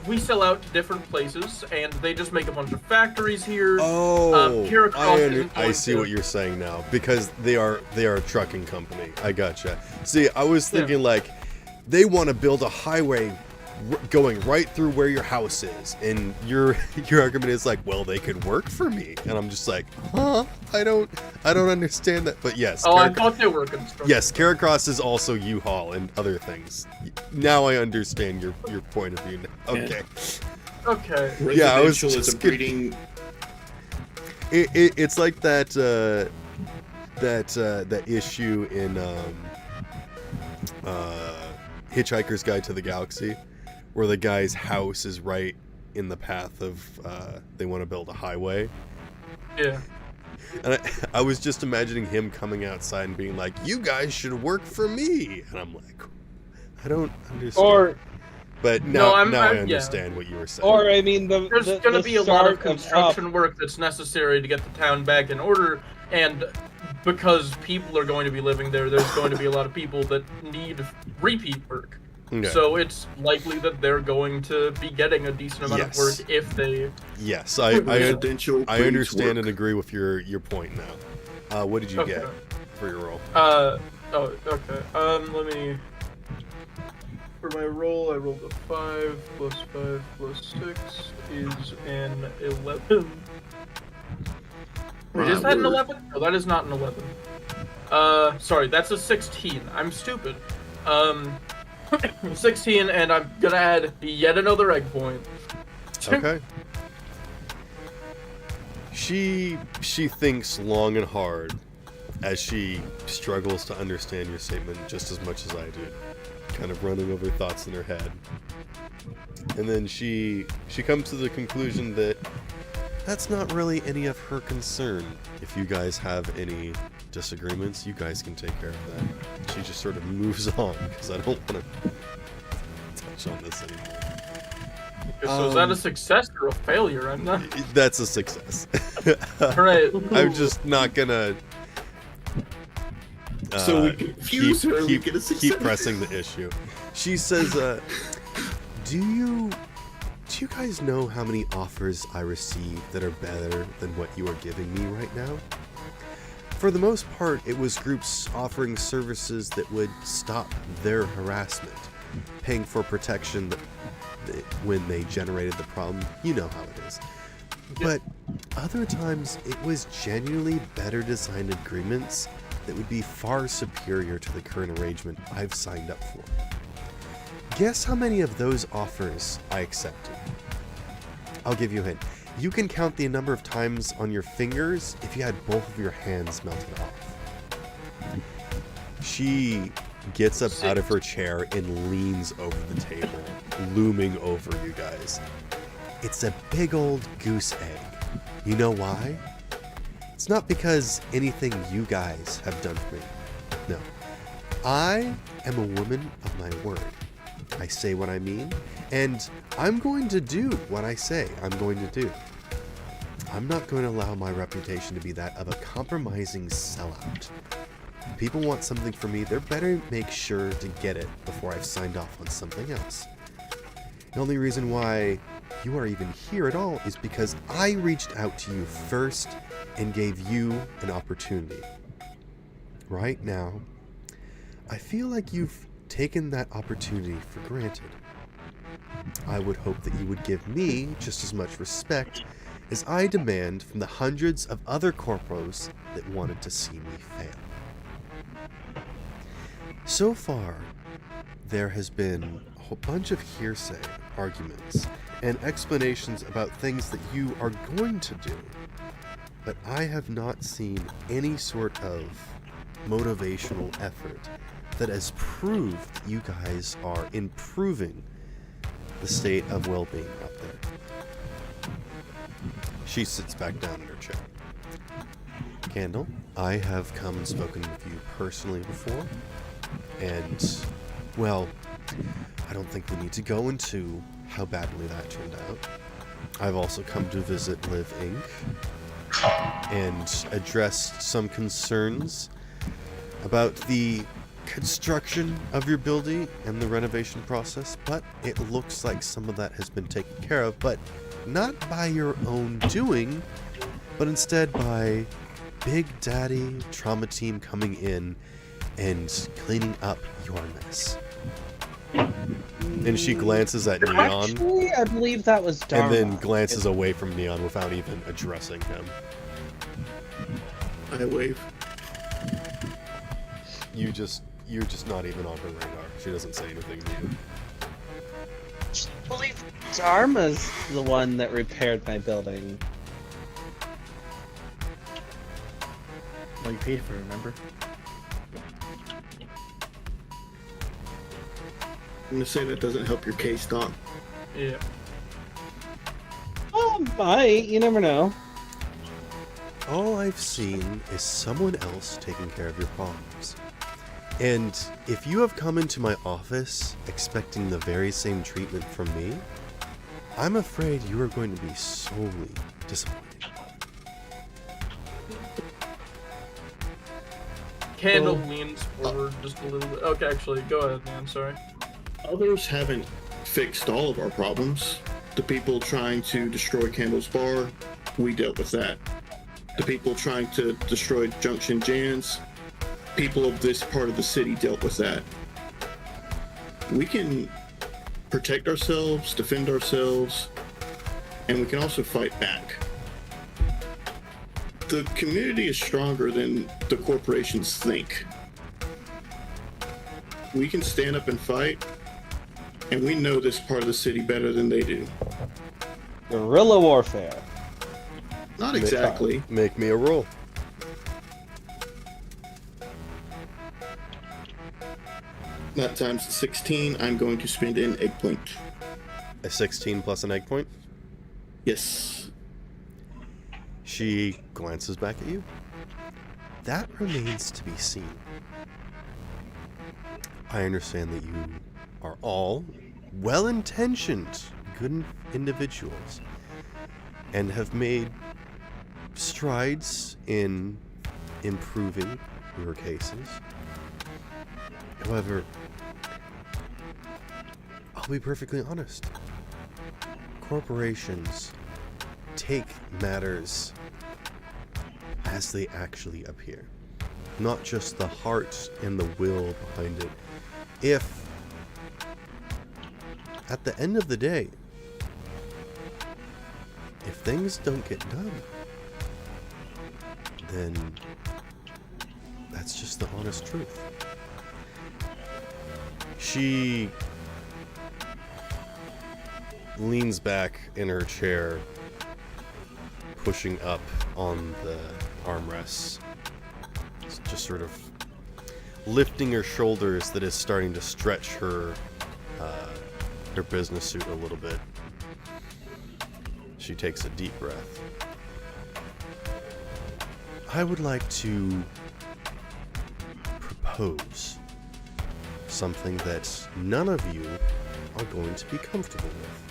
we sell out to different places and they just make a bunch of factories here, I see what you're saying now, because they are a trucking company. I gotcha. See, I was thinking they want to build a highway going right through where your house is, and your argument is well, they could work for me, and I'm just like, huh? I don't understand that, but yes. I thought they were construction. Yes, Caracross is also U-Haul and other things. Now I understand your point of view. Okay. Okay. Yeah, I was Residential is a breeding. It's like that issue in Hitchhiker's Guide to the Galaxy, where the guy's house is right in the path of they want to build a highway. Yeah. And I was just imagining him coming outside and being like, "You guys should work for me," and I'm like, I don't understand. But now I understand what you were saying. Or I mean, there's going to be a lot of construction work that's necessary to get the town back in order, and because people are going to be living there, there's going to be a lot of people that need repeat work. Okay. So it's likely that they're going to be getting a decent amount of Yes. work if they. Yes, I Residential I breeds understand work. and agree with your point now. What did you Okay. get for your roll? Oh, okay. Let me. For my roll, I rolled a 5 plus 5 plus 6 is an 11. Wait, is My that an word. 11? No, that is not an 11. Sorry, that's a 16. I'm stupid. 16, and I'm gonna add yet another egg point. Okay. She thinks long and hard as she struggles to understand your statement just as much as I do, kind of running over thoughts in her head. And then she comes to the conclusion that that's not really any of her concern. If you guys have any disagreements, you guys can take care of that. She just sort of moves on because I don't want to touch on this anymore. So is that a success or a failure? I'm not. That's a success. Alright. I'm just not gonna. So we confuse her, we get a success. Keep pressing the issue. She says, "Do you guys know how many offers I receive that are better than what you are giving me right now? For the most part, it was groups offering services that would stop their harassment, paying for protection when they generated the problem. You know how it is. But other times, it was genuinely better designed agreements that would be far superior to the current arrangement I've signed up for. Guess how many of those offers I accepted? I'll give you a hint. You can count the number of times on your fingers if you had both of your hands melted off." She gets up out of her chair and leans over the table, looming over you guys. It's a big old goose egg. You know why? It's not because anything you guys have done for me. No. I am a woman of my word. I say what I mean, and I'm going to do what I say I'm going to do. I'm not going to allow my reputation to be that of a compromising sellout. If people want something from me, they're better make sure to get it before I've signed off on something else. The only reason why you are even here at all is because I reached out to you first and gave you an opportunity. Right now, I feel like you've taken that opportunity for granted. I would hope that you would give me just as much respect as I demand from the hundreds of other corporos that wanted to see me fail. So far, there has been a whole bunch of hearsay arguments and explanations about things that you are going to do, but I have not seen any sort of motivational effort that has proved that you guys are improving the state of well-being out there. She sits back down in her chair. Candle, I have come and spoken with you personally before, and, well, I don't think we need to go into how badly that turned out. I've also come to visit Live Inc. and addressed some concerns about the construction of your building and the renovation process, but it looks like some of that has been taken care of, but not by your own doing, but instead by Big Daddy Trauma Team coming in and cleaning up your mess. And she glances at Neon, Actually, I believe that was Dharma. and then glances away from Neon without even addressing him. I wave. You're just not even on her radar. She doesn't say anything to you. I believe Dharma's the one that repaired my building. Well, you paid for it, remember? I'm gonna say that doesn't help your case, Doc. Yeah. Oh, might. You never know. All I've seen is someone else taking care of your problems. And if you have come into my office expecting the very same treatment from me, I'm afraid you are going to be sorely disappointed. Candle leans forward just a little bit. Okay, actually, go ahead, man. Sorry. Others haven't fixed all of our problems. The people trying to destroy Candle's Bar, we dealt with that. The people trying to destroy Junction Jan's, people of this part of the city dealt with that. We can protect ourselves, defend ourselves, and we can also fight back. The community is stronger than the corporations think. We can stand up and fight, and we know this part of the city better than they do. Guerrilla warfare. Not exactly. Make me a roll. Not times 16, I'm going to spend an egg point. A 16 plus an egg point. Yes. She glances back at you. That remains to be seen. I understand that you are all well-intentioned, good individuals, and have made strides in improving your cases. However, I'll be perfectly honest. Corporations take matters as they actually appear, not just the heart and the will behind it. If, at the end of the day, if things don't get done, then that's just the honest truth. She leans back in her chair, pushing up on the armrests, just sort of lifting her shoulders that is starting to stretch her business suit a little bit. She takes a deep breath. I would like to propose something that none of you are going to be comfortable with.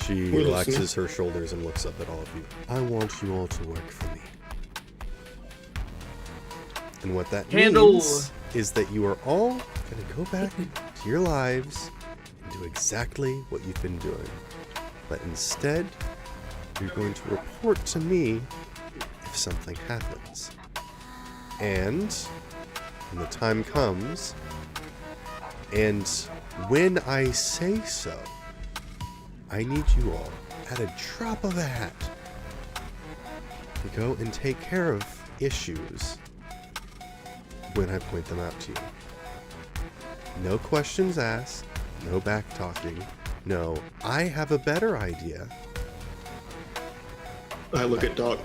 She relaxes her shoulders and looks up at all of you. I want you all to work for me. And what that means is that you are all going to go back to your lives and do exactly what you've been doing. But instead, you're going to report to me if something happens. And when the time comes, and when I say so, I need you all, at a drop of a hat, to go and take care of issues when I point them out to you. No questions asked, no back talking. No, I have a better idea. I look at Doc.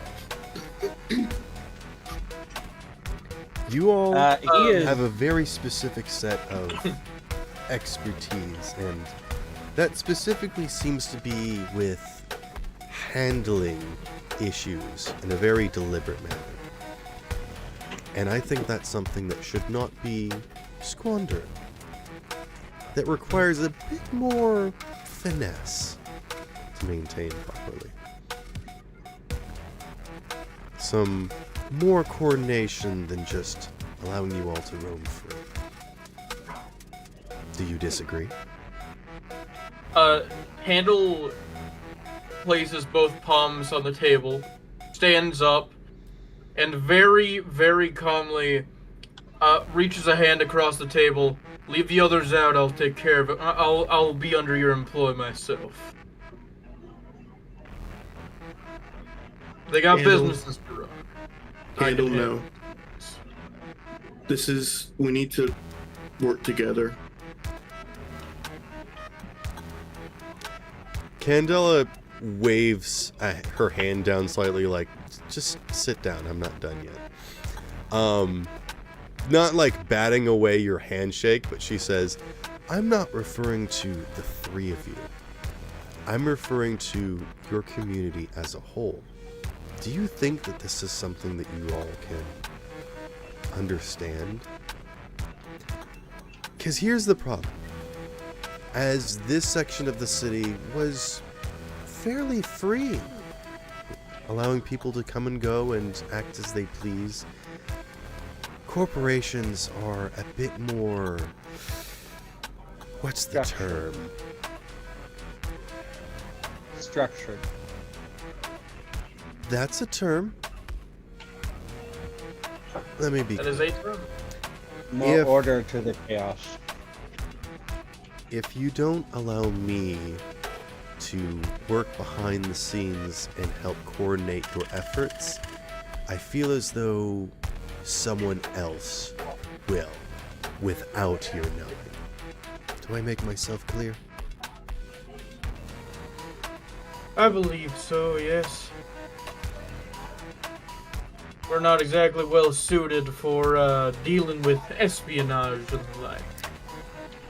You all He have a very specific set of expertise, and that specifically seems to be with handling issues in a very deliberate manner. And I think that's something that should not be squandered. That requires a bit more finesse to maintain properly. Some more coordination than just allowing you all to roam free. Do you disagree? Handle places both palms on the table, stands up, and very, very calmly reaches a hand across the table. Leave the others out, I'll take care of it. I'll be under your employ myself. They got businesses to run. Handle no. We need to work together. Candella waves her hand down slightly, like, just sit down, I'm not done yet. Not like batting away your handshake, but she says, I'm not referring to the three of you. I'm referring to your community as a whole. Do you think that this is something that you all can understand? Because here's the problem. As this section of the city was fairly free, allowing people to come and go and act as they please, corporations are a bit more... What's the Structured. term? Structured. That's a term. Let me be That is a term. More If- order to the chaos. If you don't allow me to work behind the scenes and help coordinate your efforts, I feel as though someone else will, without your knowing. Do I make myself clear? I believe so, yes. We're not exactly well suited for dealing with espionage and the like.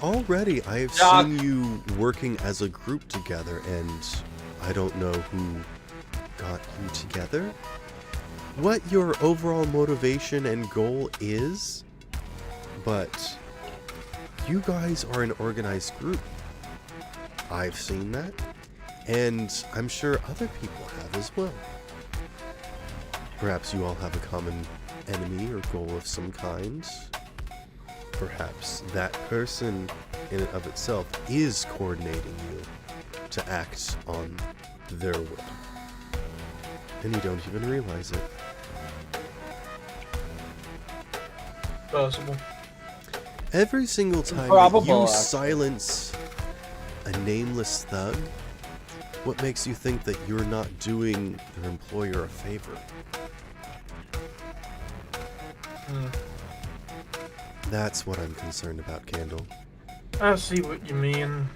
Already, I have Doc. seen you working as a group together, and I don't know who got you together. What your overall motivation and goal is, but you guys are an organized group. I've seen that, and I'm sure other people have as well. Perhaps you all have a common enemy or goal of some kind. Perhaps that person in and of itself is coordinating you to act on their will. And you don't even realize it. Possible. Every single time that Probable, you actually. silence a nameless thug, what makes you think that you're not doing your employer a favor? That's what I'm concerned about, Candle. I see what you mean.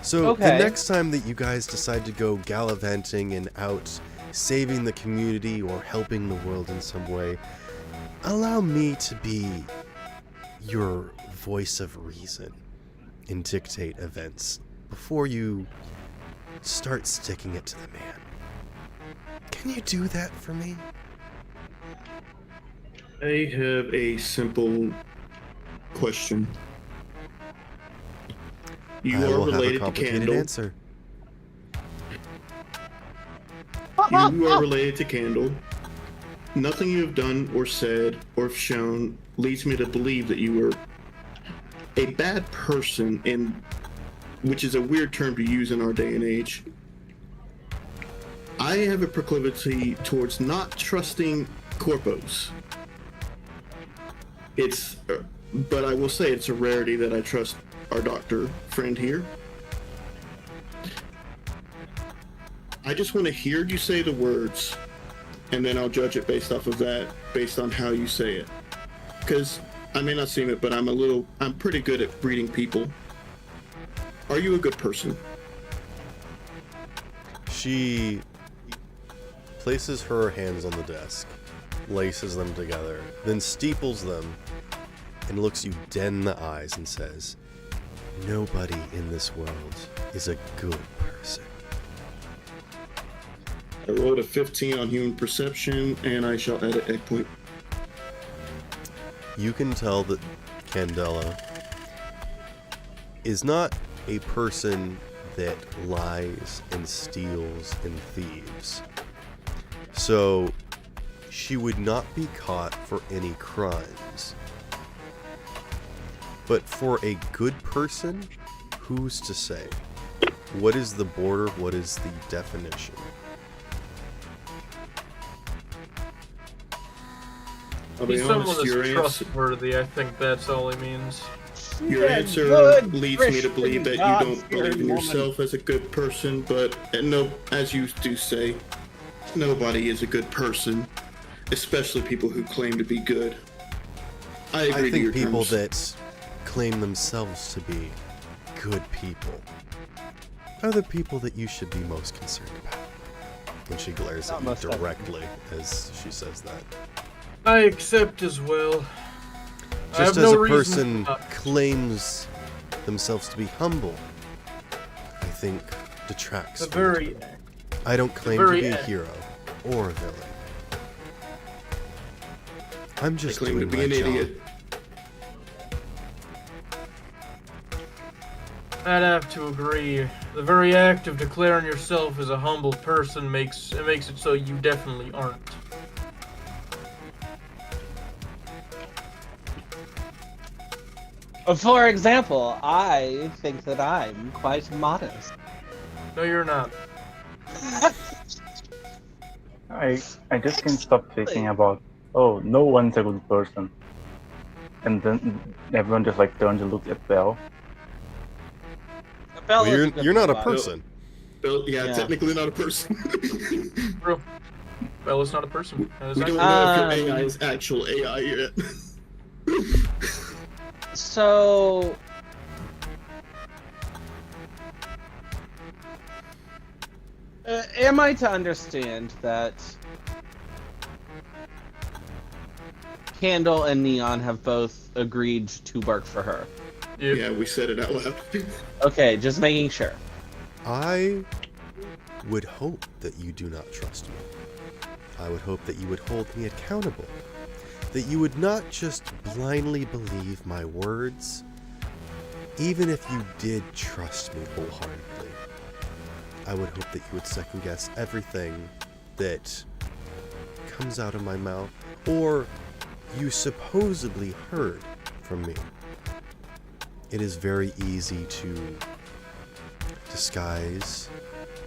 So the Okay. next time that you guys decide to go gallivanting and out saving the community or helping the world in some way, allow me to be your voice of reason and dictate events before you start sticking it to the man. Can you do that for me? I have a simple question. You I are will have a related to complicated Candle. answer. You are related to Candle. Nothing you have done or said or shown leads me to believe that you were a bad person, and which is a weird term to use in our day and age. I have a proclivity towards not trusting corpos. But I will say it's a rarity that I trust our doctor friend here. I just want to hear you say the words, and then I'll judge it based off of that, based on how you say it. Because I may not seem it, but I'm pretty good at reading people. Are you a good person? She places her hands on the desk, laces them together, then steeples them, and looks you dead in the eyes and says, "Nobody in this world is a good person." I rolled a 15 on human perception, and I shall add an egg point. You can tell that Candella is not a person that lies and steals and thieves. So she would not be caught for any crimes. But for a good person, who's to say? What is the border? What is the definition? I'll be He's someone honest, that's your answer, trustworthy. I think that's all he means. your Yeah, answer good leads me to believe that you Christian, don't believe in God-fearing woman. yourself as a good person, but no, as you do say, nobody is a good person, especially people who claim to be good. I agree I to your think people terms. that claim themselves to be good people are the people that you should be most concerned about. And she glares at you Almost directly as she says that. I accept as well. I Just have as no a reason person not. claims themselves to be humble, I think detracts. The from it. very I don't claim to very be a end. hero or a villain. I'm I just claim to doing be my an job. idiot. I'd have to agree. The very act of declaring yourself as a humble person makes it so you definitely aren't. For example, I think that I'm quite modest. No, you're not. I just can't stop thinking about, oh, no one's a good person. And then everyone just like turns and looks at Belle. Belle Well, is a good you're not a robot. person. Bill, yeah, Yeah. technically not a person. True. Bella's not a person. That is We don't actually- know if your AI is actual AI yet. So, am I to understand that Candle and Neon have both agreed to work for her? Yep. Yeah, we said it out loud. Okay, just making sure. I would hope that you do not trust me. I would hope that you would hold me accountable. That you would not just blindly believe my words, even if you did trust me wholeheartedly. I would hope that you would second guess everything that comes out of my mouth, or you supposedly heard from me. It is very easy to disguise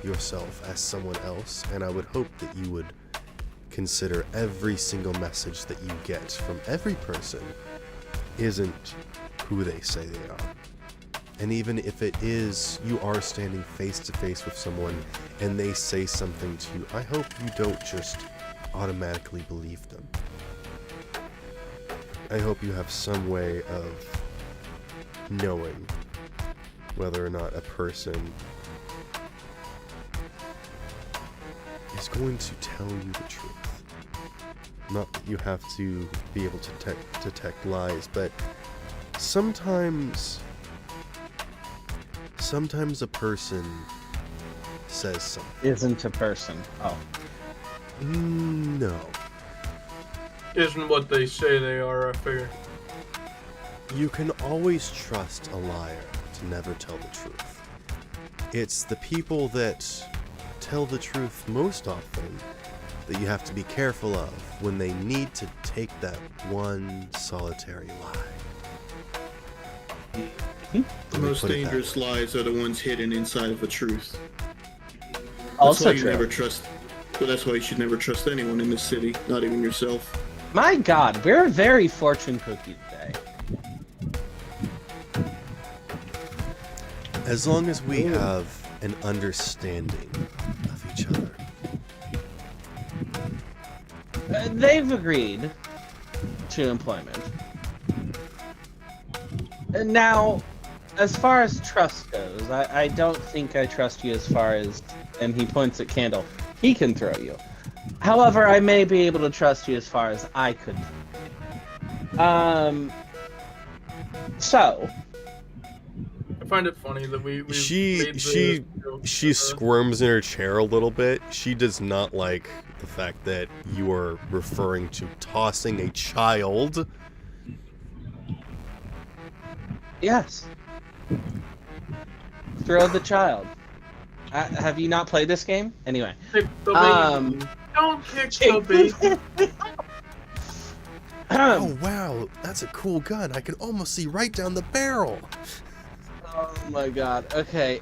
yourself as someone else, and I would hope that you would consider every single message that you get from every person isn't who they say they are. And even if it is, you are standing face to face with someone and they say something to you, I hope you don't just automatically believe them. I hope you have some way of knowing whether or not a person is going to tell you the truth. Not that you have to be able to detect lies, but sometimes a person says something. Isn't a person. Oh. No. Isn't what they say they are, I figure. You can always trust a liar to never tell the truth. It's the people that tell the truth most often that you have to be careful of when they need to take that one solitary lie. The most dangerous lies are the ones hidden inside of a truth. That's Also why you true. never trust. Well, that's why you should never trust anyone in this city, not even yourself. My God, we're a very fortune cookie today. As long as we have an understanding of each other. They've agreed to employment. Now, as far as trust goes, I don't think I trust you as far as, and he points at Candle, he can throw you. However, I may be able to trust you as far as I could. So. I find it funny that we She made squirms in her chair a little bit. She does not like the fact that you are referring to tossing a child. Yes. Throw the child. Have you not played this game? Anyway. Kick the baby. Don't kick the baby. Oh wow, that's a cool gun. I can almost see right down the barrel. Oh my God. Okay.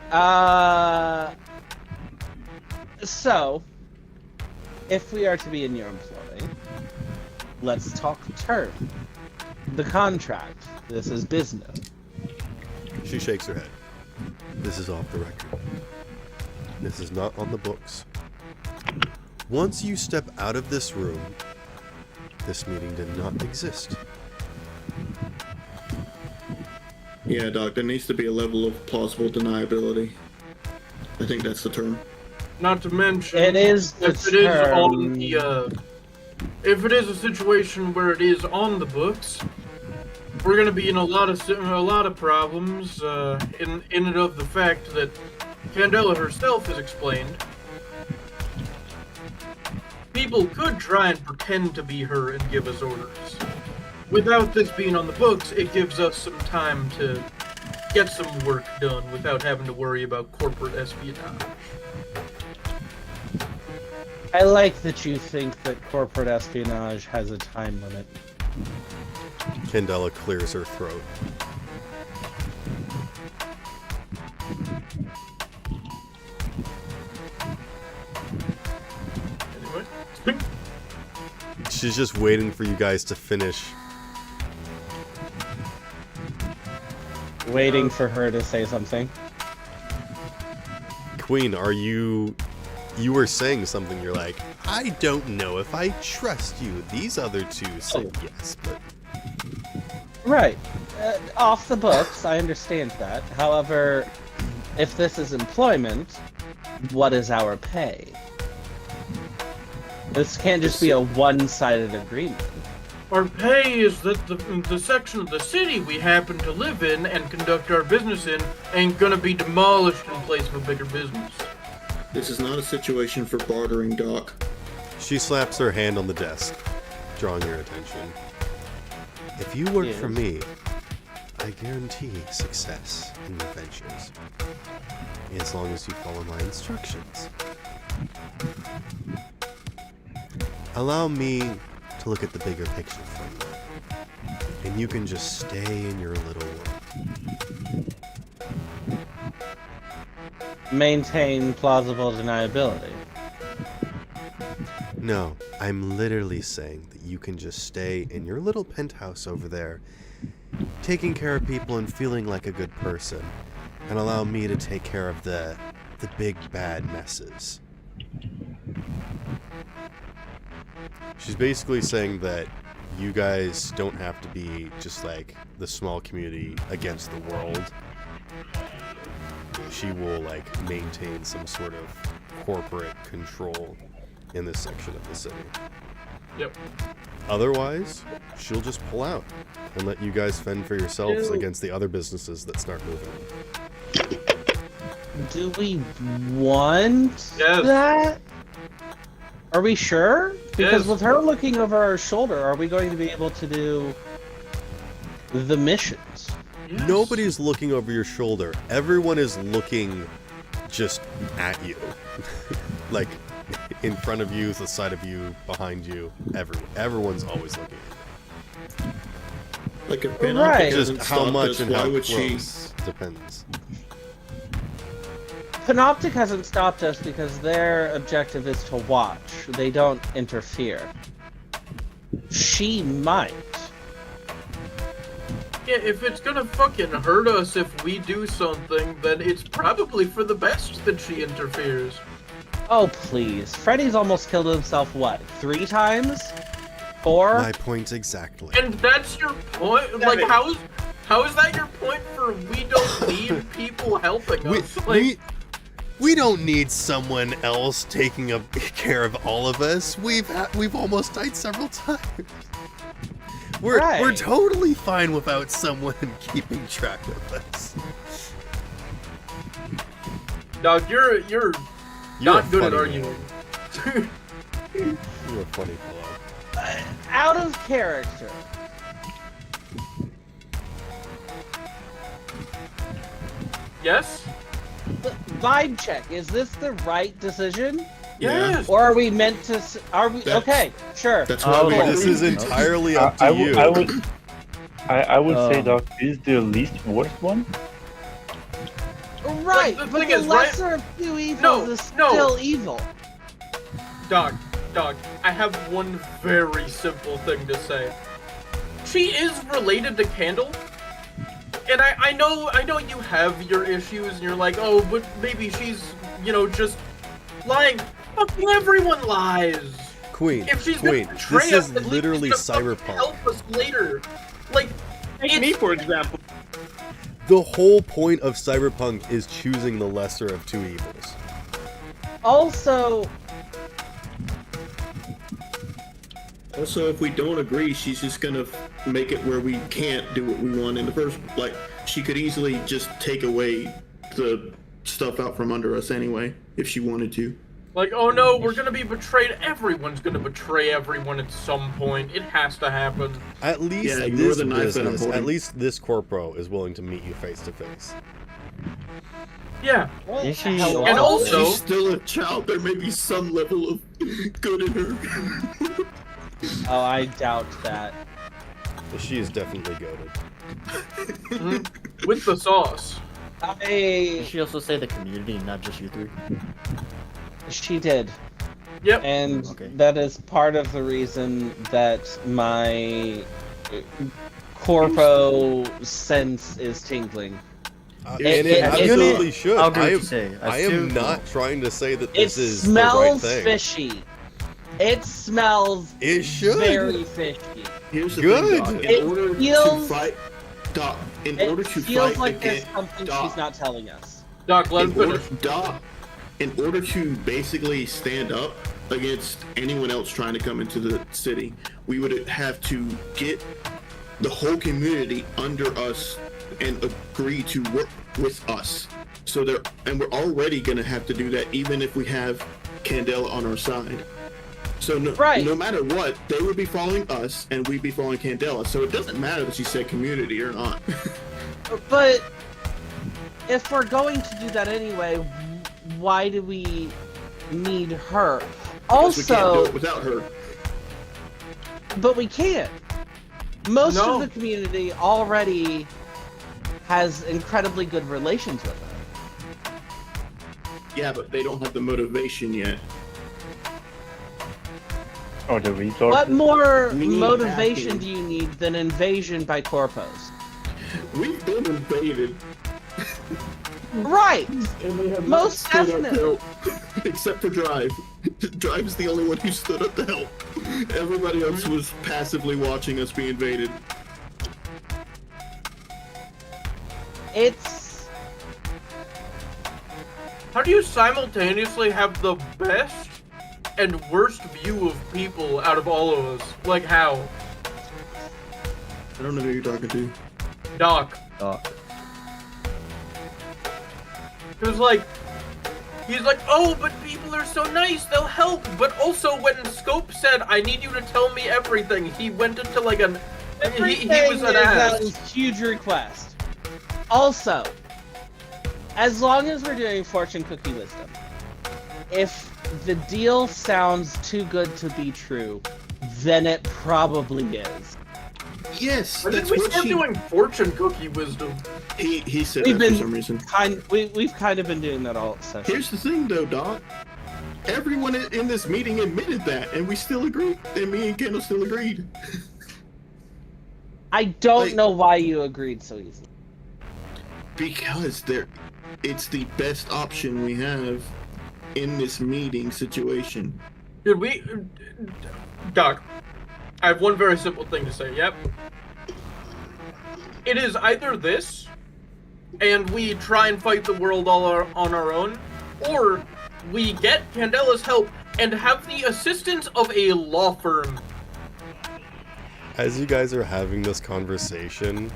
So, if we are to be in your employ, let's talk term. The contract. This is business. She shakes her head. This is off the record. This is not on the books. Once you step out of this room, this meeting did not exist. Yeah, Doc, there needs to be a level of plausible deniability. I think that's the term. Not to mention, It is the if it is on term. the, if it is a situation where it is on the books, we're gonna be in a lot of problems. In and of the fact that Candella herself has explained, people could try and pretend to be her and give us orders. Without this being on the books, it gives us some time to get some work done without having to worry about corporate espionage. I like that you think that corporate espionage has a time limit. Candella clears her throat. She's just waiting for you guys to finish. Waiting for her to say something. Queen, are you... You were saying something, you're like, I don't know if I trust you. These other two said yes, but... Right. Off the books, I understand that. However, if this is employment, what is our pay? This can't just be a one-sided agreement. Our pay is that the section of the city we happen to live in and conduct our business in ain't gonna be demolished in place of a bigger business. This is not a situation for bartering, Doc. She slaps her hand on the desk, drawing your attention. If you work for me, I guarantee success in your ventures. As long as you follow my instructions. Allow me to look at the bigger picture for you. And you can just stay in your little world. Maintain plausible deniability. No, I'm literally saying that you can just stay in your little penthouse over there, taking care of people and feeling like a good person, and allow me to take care of the big bad messes. She's basically saying that you guys don't have to be just like the small community against the world. She will like maintain some sort of corporate control in this section of the city. Yep. Otherwise, she'll just pull out and let you guys fend for yourselves against the other businesses that start moving. Do we want Yes. that? Are we sure? Because Yes. with her looking over our shoulder, are we going to be able to do the missions? Yes. Nobody's looking over your shoulder. Everyone is looking just at you. Like, in front of you, the side of you, behind you. Everyone's always looking at you. Like if Ben Right. doesn't Just how stop much us, and why how would she? close depends. Panoptic hasn't stopped us because their objective is to watch. They don't interfere. She might. Yeah, if it's gonna fucking hurt us if we do something, then it's probably for the best that she interferes. Oh, please. Freddy's almost killed himself, what, 3 times? 4? My point exactly. And that's your point? Like, how is that your point for we don't need people helping us? We don't need someone else taking care of all of us. We've almost died several times. We're Right. totally fine without someone keeping track of us. Dog, you're You're not a good at funny arguing. You're a funny fellow. Out of character. Yes? Vibe check. Is this the right decision? Yes. Or are we meant to... Are we... That's- Okay, sure. That's why we This is entirely up to you. I would say, Doc, this is the least worst one. Right, the but thing the is, right- lesser of two evils No, is no. still evil. Dog, I have one very simple thing to say. She is related to Candle. And I know you have your issues and you're like, oh, but maybe she's, just lying. Fucking everyone lies. Queen, If she's Queen, gonna betray this us, is at least literally she's gonna fucking cyberpunk. help us later. Like, Take me, for example. The whole point of cyberpunk is choosing the lesser of two evils. Also, Also, if we don't agree, she's just gonna make it where we can't do what we want in the first. Like, she could easily just take away the stuff out from under us anyway, if she wanted to. Like, oh no, we're gonna be betrayed. Everyone's gonna betray everyone at some point. It has to happen. At least Yeah, ignore this the knife that I'm business, holding. at least this corpro is willing to meet you face to face. Yeah. Is she- hello? And also- She's still a child. There may be some level of good in her. oh, I doubt that. But she is definitely goated. With the sauce. Did I... she also say the community, not just you three? She did. Yep. And Okay. that is part of the reason that my corpo sense is tingling. And It- it it- absolutely it- should. I'll agree I with am, you say. I am not trying to say that It this is the right smells thing. fishy. It smells It should. very fishy. Here's the Good. thing, Doc. It In order to feels- fight, Doc. In It order to feels fight like there's against something Doc, she's not telling us. Doc, let him in order, finish. Doc, in order to basically stand up against anyone else trying to come into the city, we would have to get the whole community under us and agree to work with us. So there, and we're already going to have to do that, even if we have Candella on our side. So no matter what, they would be following us, and we'd be following Candella. So it doesn't matter that she said community or not. But if we're going to do that anyway, why do we need her? Because we can't do Also, it without her. but we can't. Most No. of the community already has incredibly good relations with her. Yeah, but they don't have the motivation yet. Or the resources. What more We need motivation backing. do you need than invasion by corpos? We've been invaded. Right! And they have Most not stood up to definitely. help. Except for Drive. Drive is the only one who stood up to help. Everybody else was passively watching us be invaded. It's... How do you simultaneously have the best and worst view of people out of all of us? Like how? I don't know who you're talking to. Doc. It was like, he's like, oh, but people are so nice, they'll help. But also when Scope said, I need you to tell me everything, he went into like an, he was an That ass. is a huge request. Also, as long as we're doing fortune cookie wisdom, if the deal sounds too good to be true, then it probably is. Yes, When did that's we what start she... doing fortune cookie wisdom? He said We've that for been- some reason. We've kind of been doing that all session. Here's the thing, though, Doc. Everyone in this meeting admitted that, and we still agreed. And me and Kendall still agreed. I don't like- know why you agreed so easily. Because it's the best option we have in this meeting situation. Dude, Doc, I have one very simple thing to say, yep. It is either this, and we try and fight the world on our own, or we get Candella's help and have the assistance of a law firm. As you guys are having this conversation,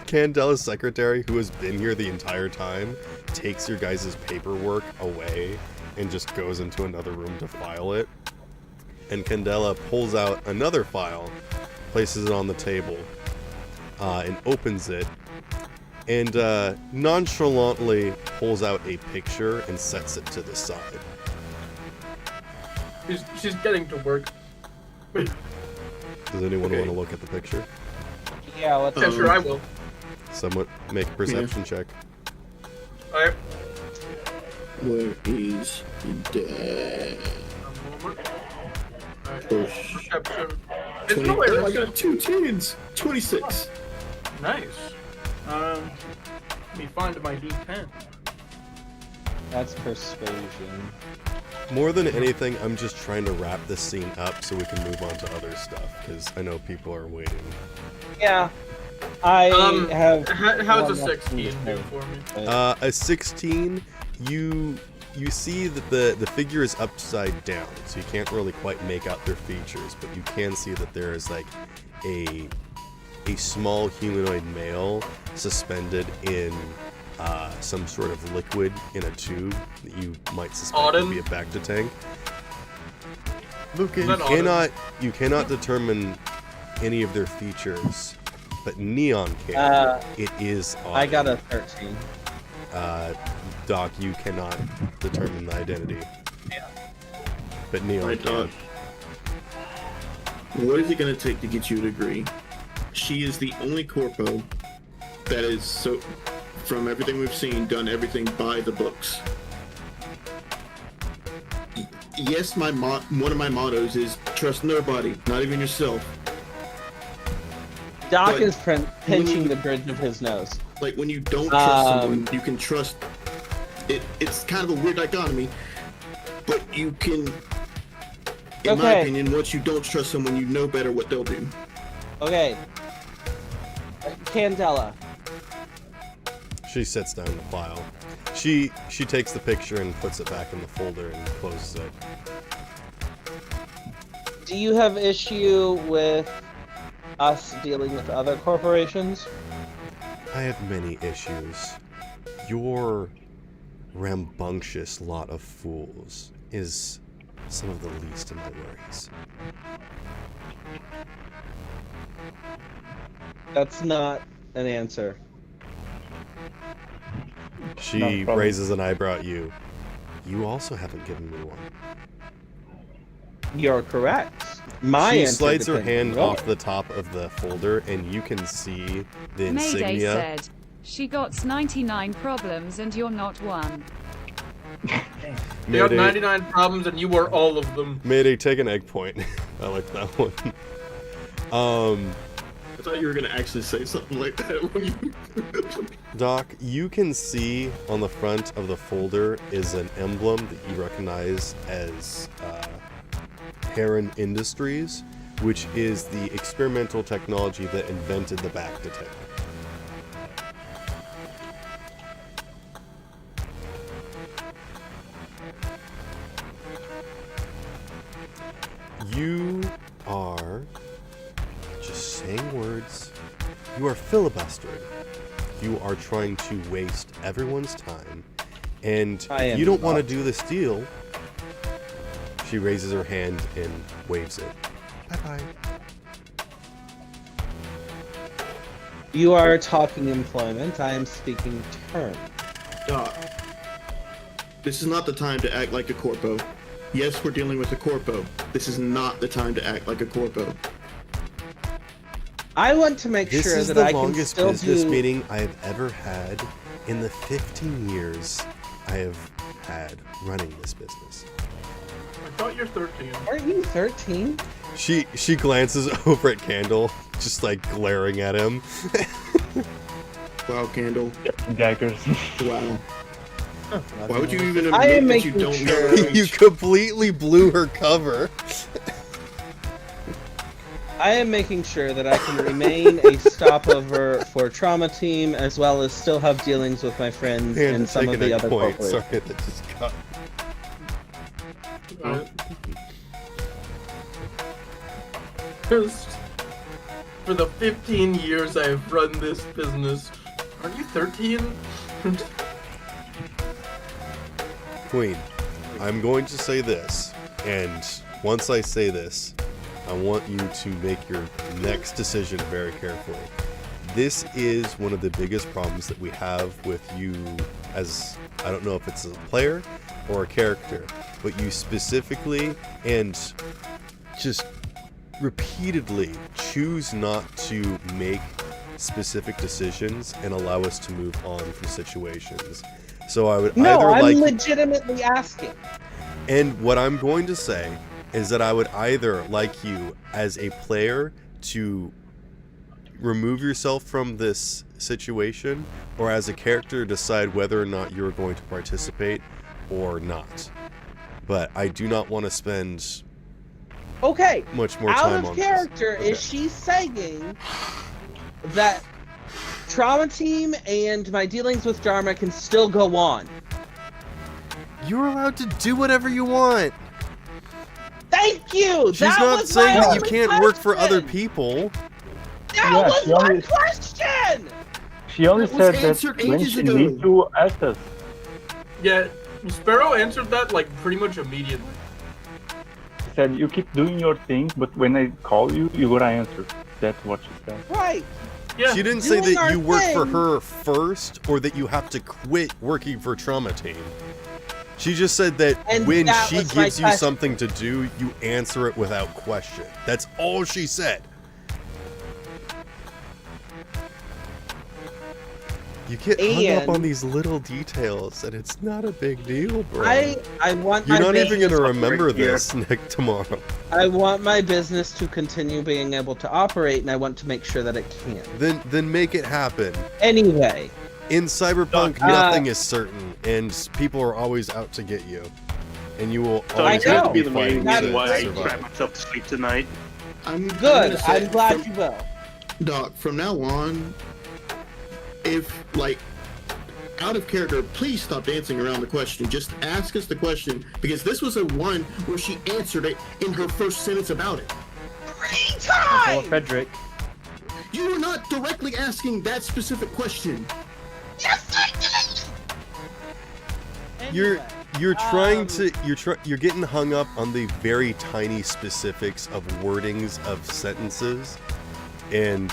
Candella's secretary, who has been here the entire time, takes your guys' paperwork away and just goes into another room to file it. And Candella pulls out another file, places it on the table, and opens it, and nonchalantly pulls out a picture and sets it to the side. She's getting to work. Does anyone Okay. want to look at the picture? Yeah, let's Yeah, sure, I will. Someone make a perception check. Alright, Where is Dad? a moment. Alright, Push. perception. It's 20. nowhere. Oh, I got 2 tens. 26. Nice. Let me find my D10. That's persuasion. More than anything, I'm just trying to wrap this scene up so we can move on to other stuff, because I know people are waiting. Yeah. I have. How's a one 16 left do to for me? say. A 16, you see that the figure is upside down, so you can't really quite make out their features, but you can see that there is like a small humanoid male suspended in some sort of liquid in a tube that you might suspect Auden? would be a Bacta tank. Lucas. Is that Auden? You cannot determine any of their features, but Neon can. It is Auden. I got a 13. Doc, you cannot determine the identity. Yeah. But Neon Right, can. Doc. What is it going to take to get you to agree? She is the only corpo that is, so from everything we've seen, done everything by the books. yes, one of my mottos is trust nobody, not even yourself. Doc But is pinching the bridge of his nose. Like when you don't trust someone, you can trust. It's kind of a weird dichotomy, but you can. In my opinion, once you don't trust someone, you know better what they'll do. Okay. Candella. She sits down the file. She takes the picture and puts it back in the folder and closes it. Do you have issue with us dealing with other corporations? I have many issues. Your rambunctious lot of fools is some of the least of my worries. That's not an answer. She raises an eyebrow at you. You also haven't given me one. You're correct. She slides her hand off the top of the folder, and you can see the insignia. Mayday said, she got 99 problems and you're not one. You have 99 problems and you were all of them. Mayday, take an egg point. I like that one. I thought you were gonna actually say something like that when you... Doc, you can see on the front of the folder is an emblem that you recognize as Heron Industries, which is the experimental technology that invented the back detector. You are just saying words. You are filibustering. You are trying to waste everyone's time. And you don't want to do this deal. She raises her hand and waves it. Bye-bye. You are talking employment. I am speaking terms. Doc, this is not the time to act like a corpo. Yes, we're dealing with a corpo. This is not the time to act like a corpo. I want to make sure that I can still do... This is the longest business meeting I have ever had in the 15 years I have had running this business. I thought you're 13. Aren't you 13? She glances over at Candle, just like glaring at him. Wow, Candle. Daggers. Wow. Why would you even admit that you don't know? You completely blew her cover. I am making sure that I can remain a stopover for Trauma Team, as well as still have dealings with my friends and some of the other corporations. Sorry, that just cut. Just for the 15 years I've run this business. Are you 13? Queen, I'm going to say this, and once I say this, I want you to make your next decision very carefully. This is one of the biggest problems that we have with you as, I don't know if it's a player or a character, but you specifically and just repeatedly choose not to make specific decisions and allow us to move on from situations. So I would I'm legitimately asking. And what I'm going to say is that I would either like you as a player to remove yourself from this situation, or as a character decide whether or not you're going to participate or not. But I do not want to spend much more time on this. Out of character, is she saying that Trauma Team and my dealings with Dharma can still go on? You're allowed to do whatever you want. Thank you! She's not saying that you can't work for other people. That was my question! She only said that when she needs to ask us. Yeah, Sparrow answered that like pretty much immediately. She said, you keep doing your thing, but when I call you, you gotta answer. That's what she said. Right. Yeah. She didn't say that you work for her first, or that you have to quit working for Trauma Team. She just said that when she gives you something to do, you answer it without question. That's all she said. You get hung up on And- these little details, and it's not a big deal, bro. I want You're my not even business gonna remember here. this tomorrow. I want my business to continue being able to operate, and I want to make sure that it can. Then make it happen. Anyway, In Cyberpunk, Uh, nothing is certain, and people are always out to get you, and you will So always I have know. to be be the main fighting reason why I to cried survive. myself to sleep tonight. I'm good. gonna say I'm glad from- you will. Doc, from now on, if, like, out of character, please stop dancing around the question. Just ask us the question, because this was a one where she answered it in her first sentence about it. Oh, Frederick. You were not directly asking that specific question. You're Anyway, trying to you're getting hung up on the very tiny specifics of wordings of sentences, and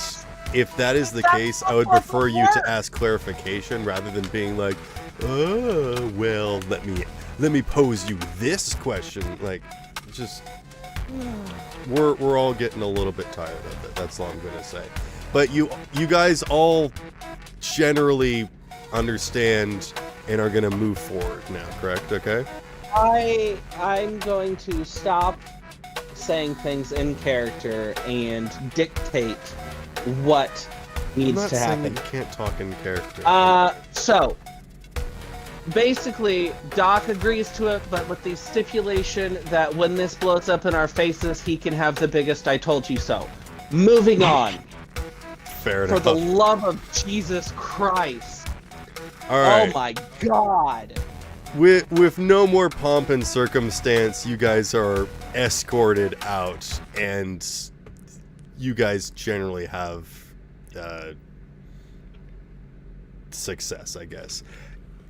if that is the case, I would prefer you to ask clarification rather than being like, oh well, let me pose you this question. Like, just we're all getting a little bit tired of it. That's all I'm gonna say. But you guys all generally understand and are gonna move forward now, correct? Okay. I'm going to stop saying things in character and dictate what I'm needs not to saying happen. that you can't talk in character. So basically, Doc agrees to it, but with the stipulation that when this blows up in our faces, he can have the biggest "I told you so." Moving on. Fair For enough. the love of Jesus Christ! All right. Oh my God! With no more pomp and circumstance, you guys are escorted out, and you guys generally have success, I guess.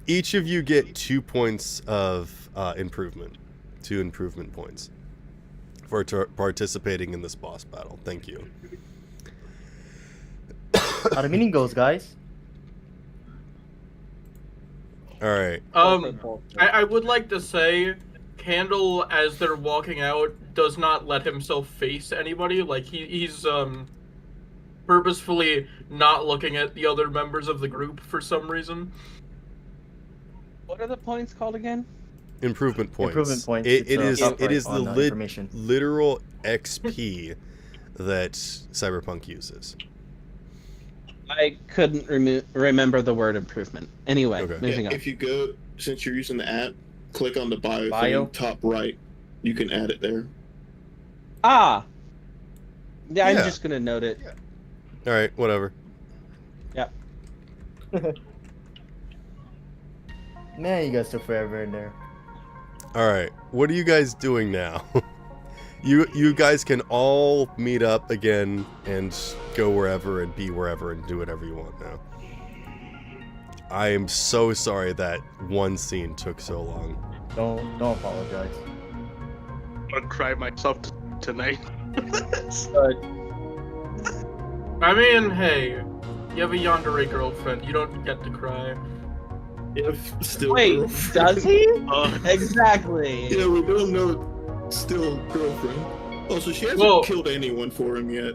Each of you get 2 points of improvement, 2 improvement points for participating in this boss battle. Thank you. How the meeting goes, guys. All right. I would like to say, Candle, as they're walking out, does not let himself face anybody. Like, he's purposefully not looking at the other members of the group for some reason. What are the points called again? Improvement points. Improvement points. It It's, is top right the on, information. literal XP that Cyberpunk uses. I couldn't remember the word improvement. Anyway, Okay. moving on. If you go, since you're using the app, click on the bio, Bio? thing, top right. You can add it there. Yeah, I'm Yeah. just gonna note it. All right, whatever. Yep. Man, you guys took forever in there. All right, what are you guys doing now? you guys can all meet up again and go wherever and be wherever and do whatever you want now. I am so sorry that one scene took so long. Don't apologize. I cried myself tonight. I mean, hey, you have a yandere girlfriend. You don't get to cry. If still Wait, girlfriend. does he? Uh, Exactly. Yeah, we don't know. Still girlfriend. Also, she hasn't Well- killed anyone for him yet.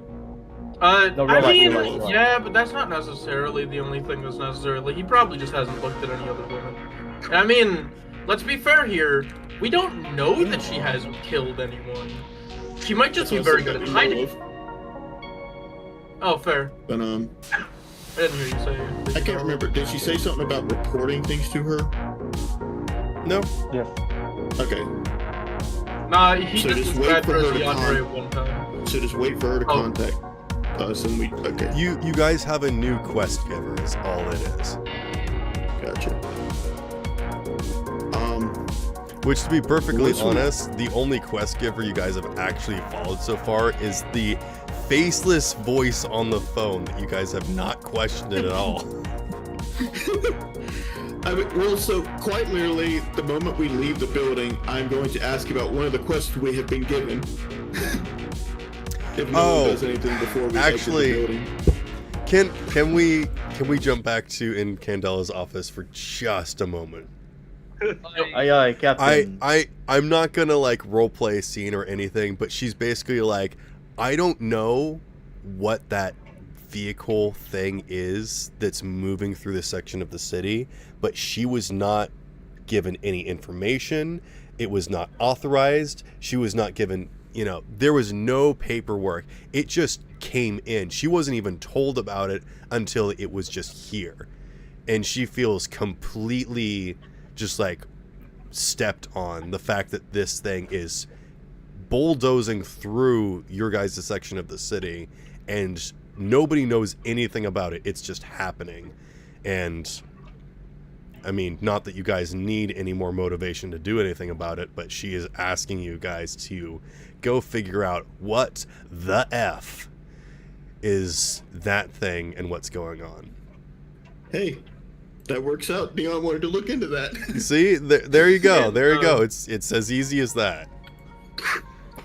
No, I real mean, life, real life. yeah, but that's not necessarily the only thing that's necessary. Like, he probably just hasn't looked at any other women. I mean, let's be fair here. We don't know that she hasn't killed anyone. She might just be That's very also good at that we know hiding. of. Oh, fair. But I didn't hear you say. I can't remember. Did she say something about reporting things to her? No. Yes. Okay, Nah, he So just just described wait her for as her to yandere one time. so just wait for her to Oh. contact us, and we. Okay, You guys have a new quest giver is all it is. gotcha. Which, to be perfectly Which one? honest, the only quest giver you guys have actually followed so far is the faceless voice on the phone that you guys have not questioned it at all. I mean, well, so quite literally, the moment we leave the building, I'm going to ask about one of the quests we have been given. If no Oh, one does anything before we actually- exit the building. Can we jump back to in Candella's office for just a moment? Aye, Captain. I'm not gonna like roleplay a scene or anything, but she's basically like, I don't know what that vehicle thing is that's moving through this section of the city, but she was not given any information. It was not authorized. She was not given, there was no paperwork. It just came in. She wasn't even told about it until it was just here. And she feels completely just like stepped on. The fact that this thing is bulldozing through your guys' section of the city and nobody knows anything about it. It's just happening. And I mean, not that you guys need any more motivation to do anything about it, but she is asking you guys to go figure out what the F is that thing and what's going on. Hey, that works out. Dion wanted to look into that. See, there you go. There you go. It's as easy as that.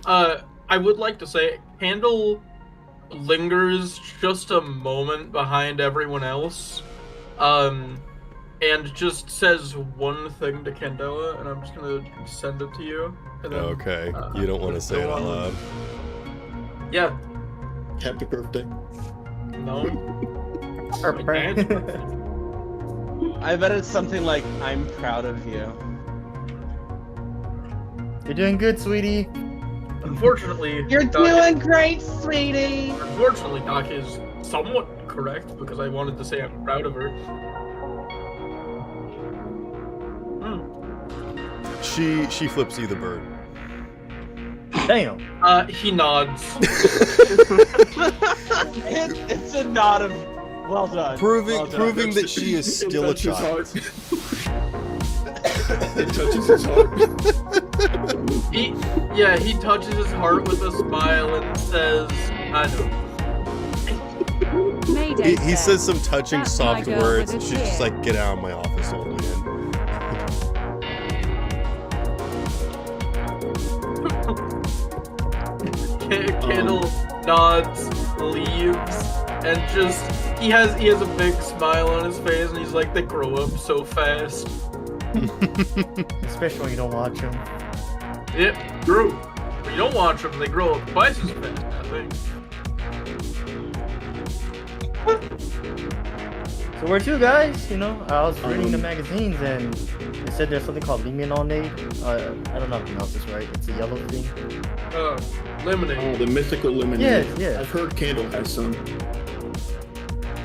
I would like to say, Candle lingers just a moment behind everyone else, and just says one thing to Candela, and I'm just gonna send it to you. And then, Okay, you don't want to say it out loud. Yeah. Happy birthday. No. Her prank. I bet it's something like, I'm proud of you. You're doing good, sweetie. Unfortunately, You're Doc, doing great, sweetie! Unfortunately, Doc is somewhat correct, because I wanted to say I'm proud of her. She flips you the bird. Damn. He nods. It's a nod of, well done. Proving that she is still a child. It touches his heart. He touches his heart with a smile and says, I know. Mayday He says some touching "That's soft my girl words, with and a she's just tear." like, get out of my office, old man. Candle nods, leaves, and just he has a big smile on his face, and he's like, they grow up so fast. Especially when you don't watch them. Yep, true. When you don't watch them, they grow up twice as fast, I think. So where to, guys? I was reading the magazines and it said there's something called lemonade. I don't know if I pronounced this right. It's a yellow thing. Lemonade. Oh, the mythical lemonade. Yeah. I've heard Candle has some.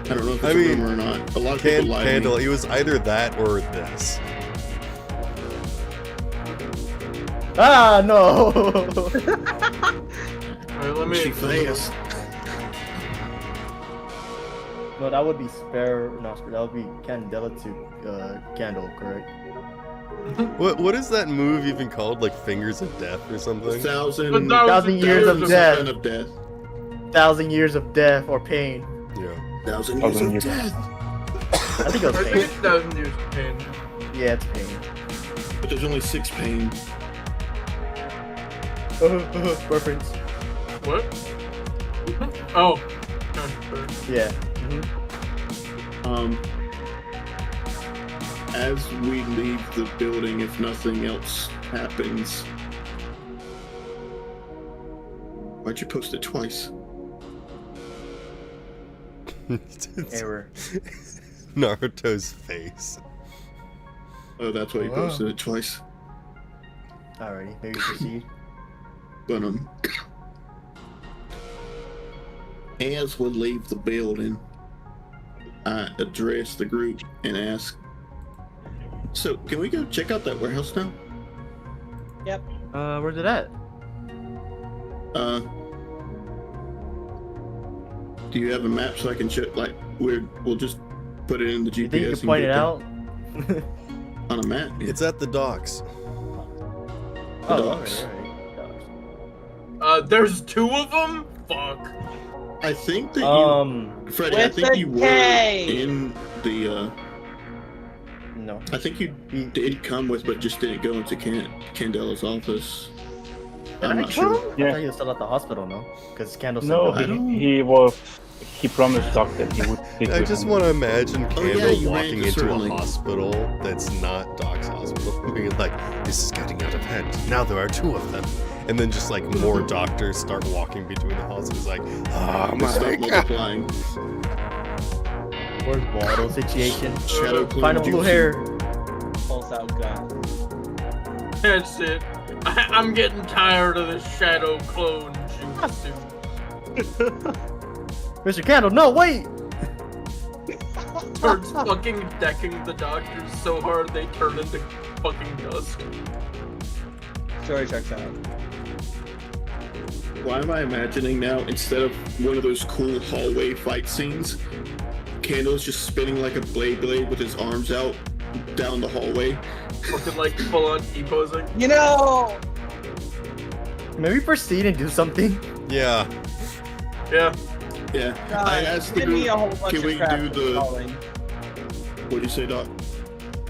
I don't know if it's I a mean, rumor or not. A lot of people lie to Candle, me. it was either that or this. Ah, no! Alright, let me. She fast. No, that would be that would be Candela to Candle, correct? What is that move even called? Like Fingers of Death or something? 1,000 years of death. 1,000 years of death or pain. Yeah. 1,000 years of death. I think it was I think pain. it's 1,000 years of pain. Yeah, it's pain. But there's only 6 pain. Reference. What? Oh. Yeah. As we leave the building, if nothing else happens, why'd you post it twice? Error. Naruto's face. Oh, that's why you posted it twice. Alrighty, maybe proceed. But as we leave the building, I address the group and ask, so can we go check out that warehouse now? Yep. Where's it at? Do you have a map so I can check? Like, we'll just put it in the GPS. You think you can and point get it there out? on a map? Yeah. It's at the docks. The Oh, docks. alright. There's 2 of them? Fuck. I think that Freddie, I with think a you were K. in the. No. I think you did come with, but just didn't go into Candela's office. I'm not sure. I thought he was still at the hospital, no? Because Candle's No, still he was he promised Doc that he would stick I with just him. want to imagine Oh, yeah, Candle you ran walking to into certainly. a hospital that's not Doc's hospital, being like, "This is getting out of hand. Now there are 2 of them," and then just like more doctors start walking between the halls. It's like, oh They start my god! multiplying. Where's Waldo situation? Shadow clone Find a blue jutsu. hair. Pulls out gun. That's it. I'm getting tired of this shadow clone jutsu. Mr. Candle, no, wait! Starts fucking decking the doctors so hard they turn into fucking dust. Story checks out. Why am I imagining now, instead of one of those cool hallway fight scenes, Candle's just spinning like a blade with his arms out down the hallway? Fucking like full on T-posing. You know! Maybe proceed and do something. Yeah, Yeah. Yeah. I asked the give me a whole group, bunch can of we crap do for the... stalling. What'd you say, Doc?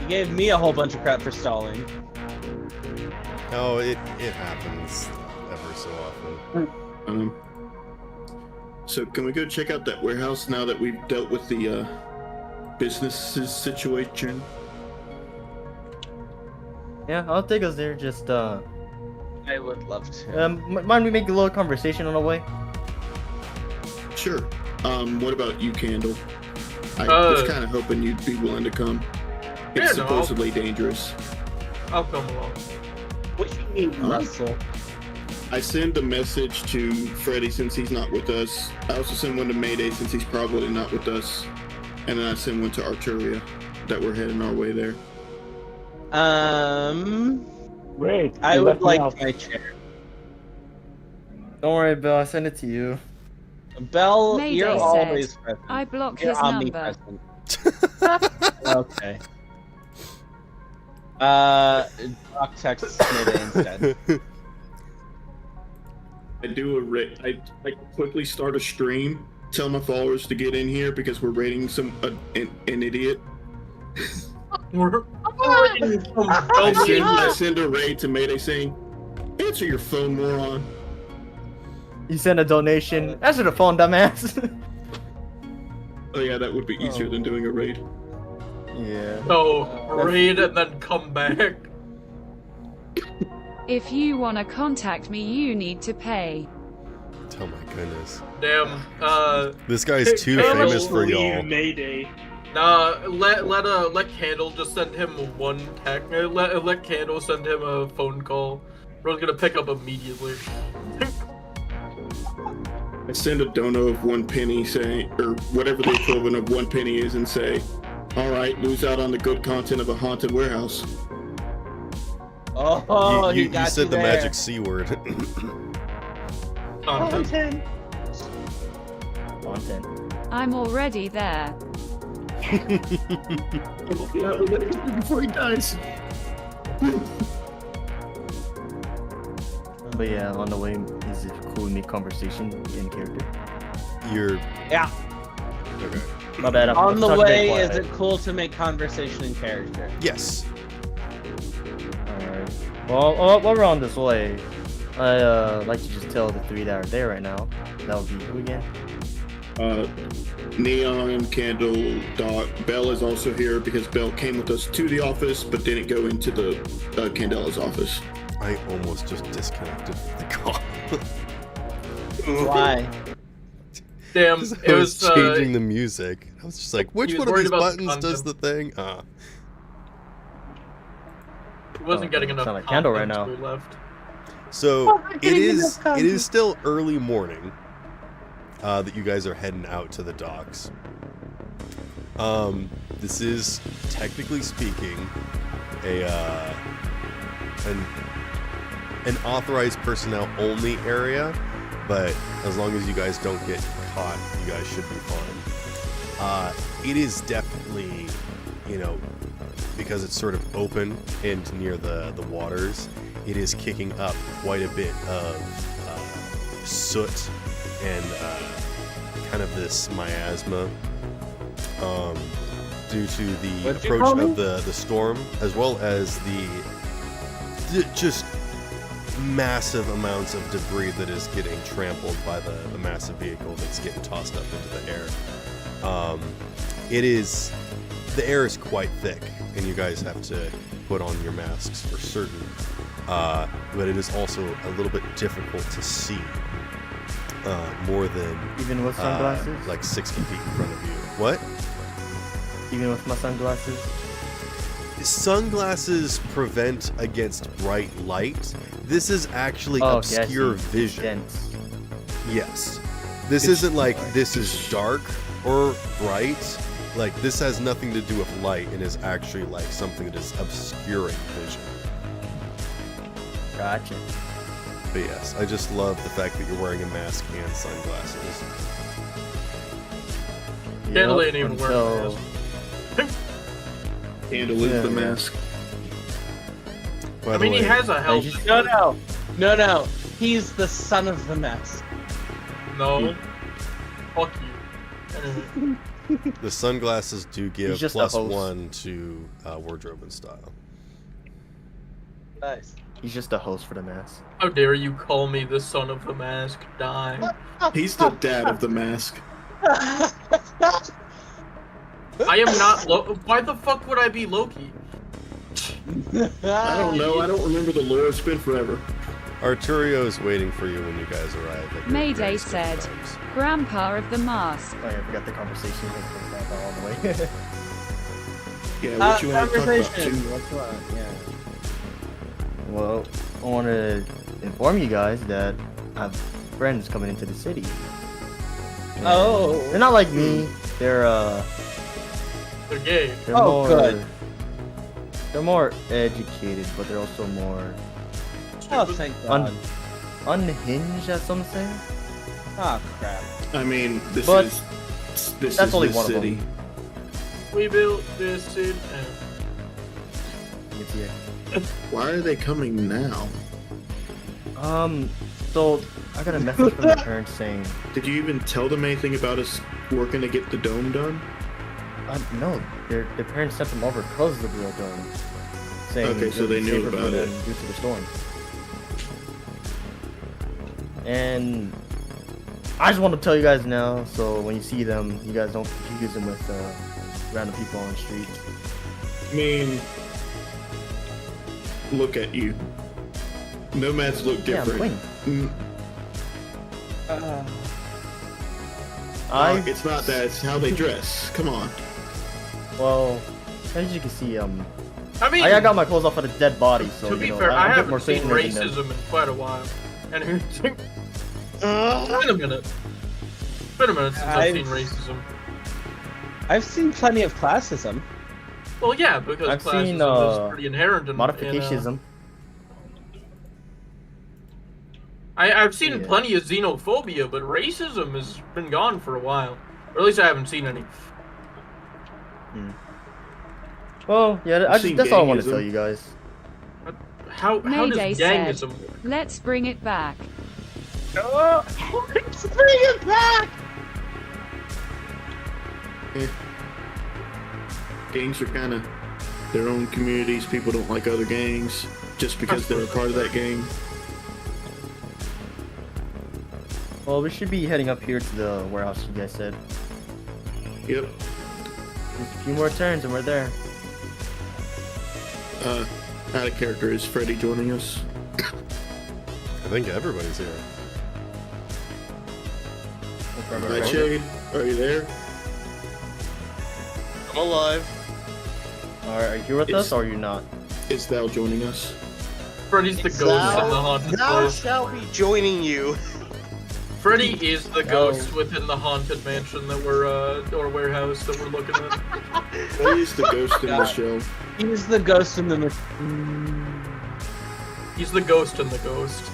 You gave me a whole bunch of crap for stalling. oh, it happens ever so often. So can we go check out that warehouse now that we've dealt with the businesses situation? Yeah, I'll take us there. Just I would love to. mind we make a little conversation on the way? Sure. What about you, Candle? I Uh, was kind of hoping you'd be willing to come. It's Yeah, no, supposedly dangerous. I'll come along. What you need, Russell? I send a message to Freddy since he's not with us. I also send one to Mayday since he's probably not with us. And then I send one to Arturia that we're heading our way there. Wait, I you would left me like out. my chair. Don't worry, Bill. I send it to you. Belle, Mayday you're said, always present. I block You're his number. omnipresent. Okay. Doc texts Mayday instead. I do I quickly start a stream, tell my followers to get in here because we're rating an idiot. We're I send a raid to Mayday saying, "Answer your phone, moron." You send a donation. Answer the phone, dumbass. Oh yeah, that would be easier than doing a raid. yeah. So raid and then come back. If you wanna contact me, you need to pay. Oh my goodness, Damn. this guy's too Candle famous for y'all. Mayday. Nah. Let Candle just send him one text. Let Candle send him a phone call. Bro's gonna pick up immediately. I send a dono of 1 penny saying, or whatever the equivalent of 1 penny is, and say, "Alright, lose out on the good content of a haunted warehouse." Oh, you got said the there. magic C word. Content. Content. I'm already there. Before he dies. But yeah, on the way, is it cool to make conversation in character? You're Yeah. okay. My bad. I'm On the talking very way, is quiet. it cool to make conversation in character? Yes. Alright. Well, while we're on this way, I like to just tell the 3 that are there right now. That would be who again? Neon, Candle, Doc. Belle is also here because Belle came with us to the office but didn't go into the Candella's office. I almost just disconnected the call. Why? Damn. I was changing the music. I was just like, which he was one of worried these about the buttons does the content. thing? He wasn't getting enough sound like Candle right content, now. so he left. So it is still early morning that you guys are heading out to the docks. This is technically speaking an authorized personnel only area, but as long as you guys don't get caught, you guys should be fine. It is definitely, because it's sort of open and near the waters, it is kicking up quite a bit of soot and kind of this miasma due to the What'd you approach call me? of the storm, as well as the just massive amounts of debris that is getting trampled by the massive vehicle that's getting tossed up into the air. The air is quite thick, and you guys have to put on your masks for certain. But it is also a little bit difficult to see more than Even with sunglasses? like 60 feet in front of you. What? Even with my sunglasses? Sunglasses prevent against bright light. This is actually Okay, I obscure see. vision. Dense. Yes. This isn't like this is dark or bright. Like this has nothing to do with light and is actually like something that is obscuring vision. Gotcha. But yes, I just love the fact that you're wearing a mask and sunglasses. Candella Yup, ain't even wearing a until- mask. Handle is Yeah, the yeah. mask. By I the mean, he way, has a health. just- No. He's the son of the mask. No. Fuck you. Anyway. the sunglasses do give He's just a host. +1 to wardrobe and style. Nice. He's just a host for the mask. How dare you call me the son of the mask? Die. He's the dad of the mask. I am not Why the fuck would I be Loki? I don't know. I don't remember the lore. It's been forever. Arturio is waiting for you when you guys arrive. at your Mayday various said, different times. Grandpa of the mask. Oh, yeah, I forgot the conversation. All the way. Yeah, what you want to talk about? Conversation. Jim? What's going on? Yeah. Well, I want to inform you guys that I have friends coming into the city. And Oh. They're not like me. They're They're gay. they're Oh, more good. they're more educated, but they're also more Oh, thank God. unhinged, as some say. Oh, crap. I mean, this But is that's this only the one of city. them. We built this city. It's here. Why are they coming now? So I got a message from their parents saying, Did you even tell them anything about us working to get the dome done? no, their parents sent them over because of the dome. Saying Okay, so it would they be knew safer for about them it. due to the storm. And I just want to tell you guys now, so when you see them, you guys don't confuse them with random people on the street. I mean, look at you. Nomads look Yeah, I'm different. clean. Mm, I it's not that. It's how they dress. Come on. well, as you can see, I mean, I got my clothes off of a dead body, so to you be know, fair, I I'm a bit more haven't seen Satan than them. racism in quite a while. And it's been a minute. It's been a minute since I've seen racism. I've seen plenty of classism. Well, yeah, because I've classism seen, is pretty inherent in Modificationism. I've seen Yeah. plenty of xenophobia, but racism has been gone for a while. Or at least I haven't seen any. Well, yeah, seen that's all I want to gangism. tell you guys. How does Mayday said, gangism work? let's bring it back. Let's bring it back! Gangs are kind of their own communities. People don't like other gangs just because they're a part of that gang. Well, we should be heading up here to the warehouse you guys said. Yep. Just a few more turns and we're there. Out of character, is Freddy joining us? I think everybody's here. Nightshade, are you there? I'm alive. Are you here with us or are you not? Is thou joining us? Freddy's the ghost in the haunted Thou place. shall be joining you. Freddy is the ghost within the haunted mansion that we're, or warehouse that we're looking at. Freddy is the ghost in the show. He's the ghost in the... He's the ghost in the ghost.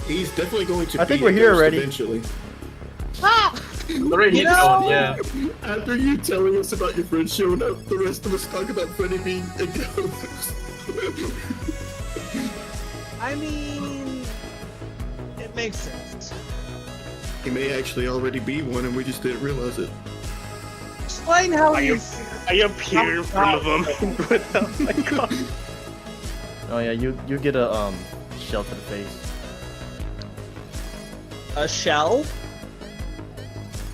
He's definitely going to I be think we're a here ghost already. eventually. The rate he's going, yeah. After you telling us about your friend showing up, the rest of us talk about Freddy being a ghost. I mean... It makes sense. He may actually already be one and we just didn't realize it. Explain how I you... appear in front of them. Oh my god. Oh yeah, you get a shell to the face. A shell?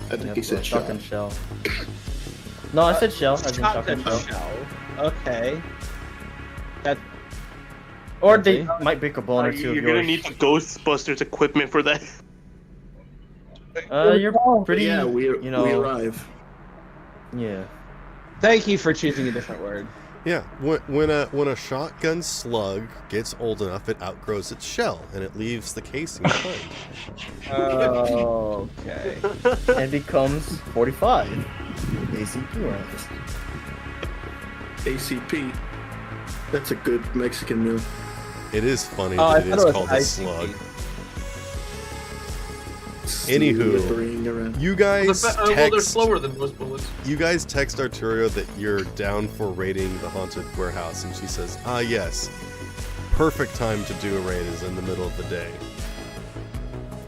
I think Yep, he said a shot. shotgun shell. No, I said shell. As in Shotgun shotgun shell. shell. Okay. That. Or they Okay. might break a bone or two You're of gonna yours. need the Ghostbusters equipment for that. You're pretty. Yeah, we know. arrive. Yeah. Thank you for choosing a different word. Yeah, when a shotgun slug gets old enough, it outgrows its shell and it leaves the casing behind. Okay. And becomes 45 ACP rounds. ACP. That's a good Mexican meal. It is funny Oh, I that it thought is it was called a ICP. slug. Anywho, Slithering around. you guys well, they're text. slower than most bullets. You guys text Arturo that you're down for raiding the haunted warehouse, and she says, "Ah, yes, perfect time to do a raid is in the middle of the day."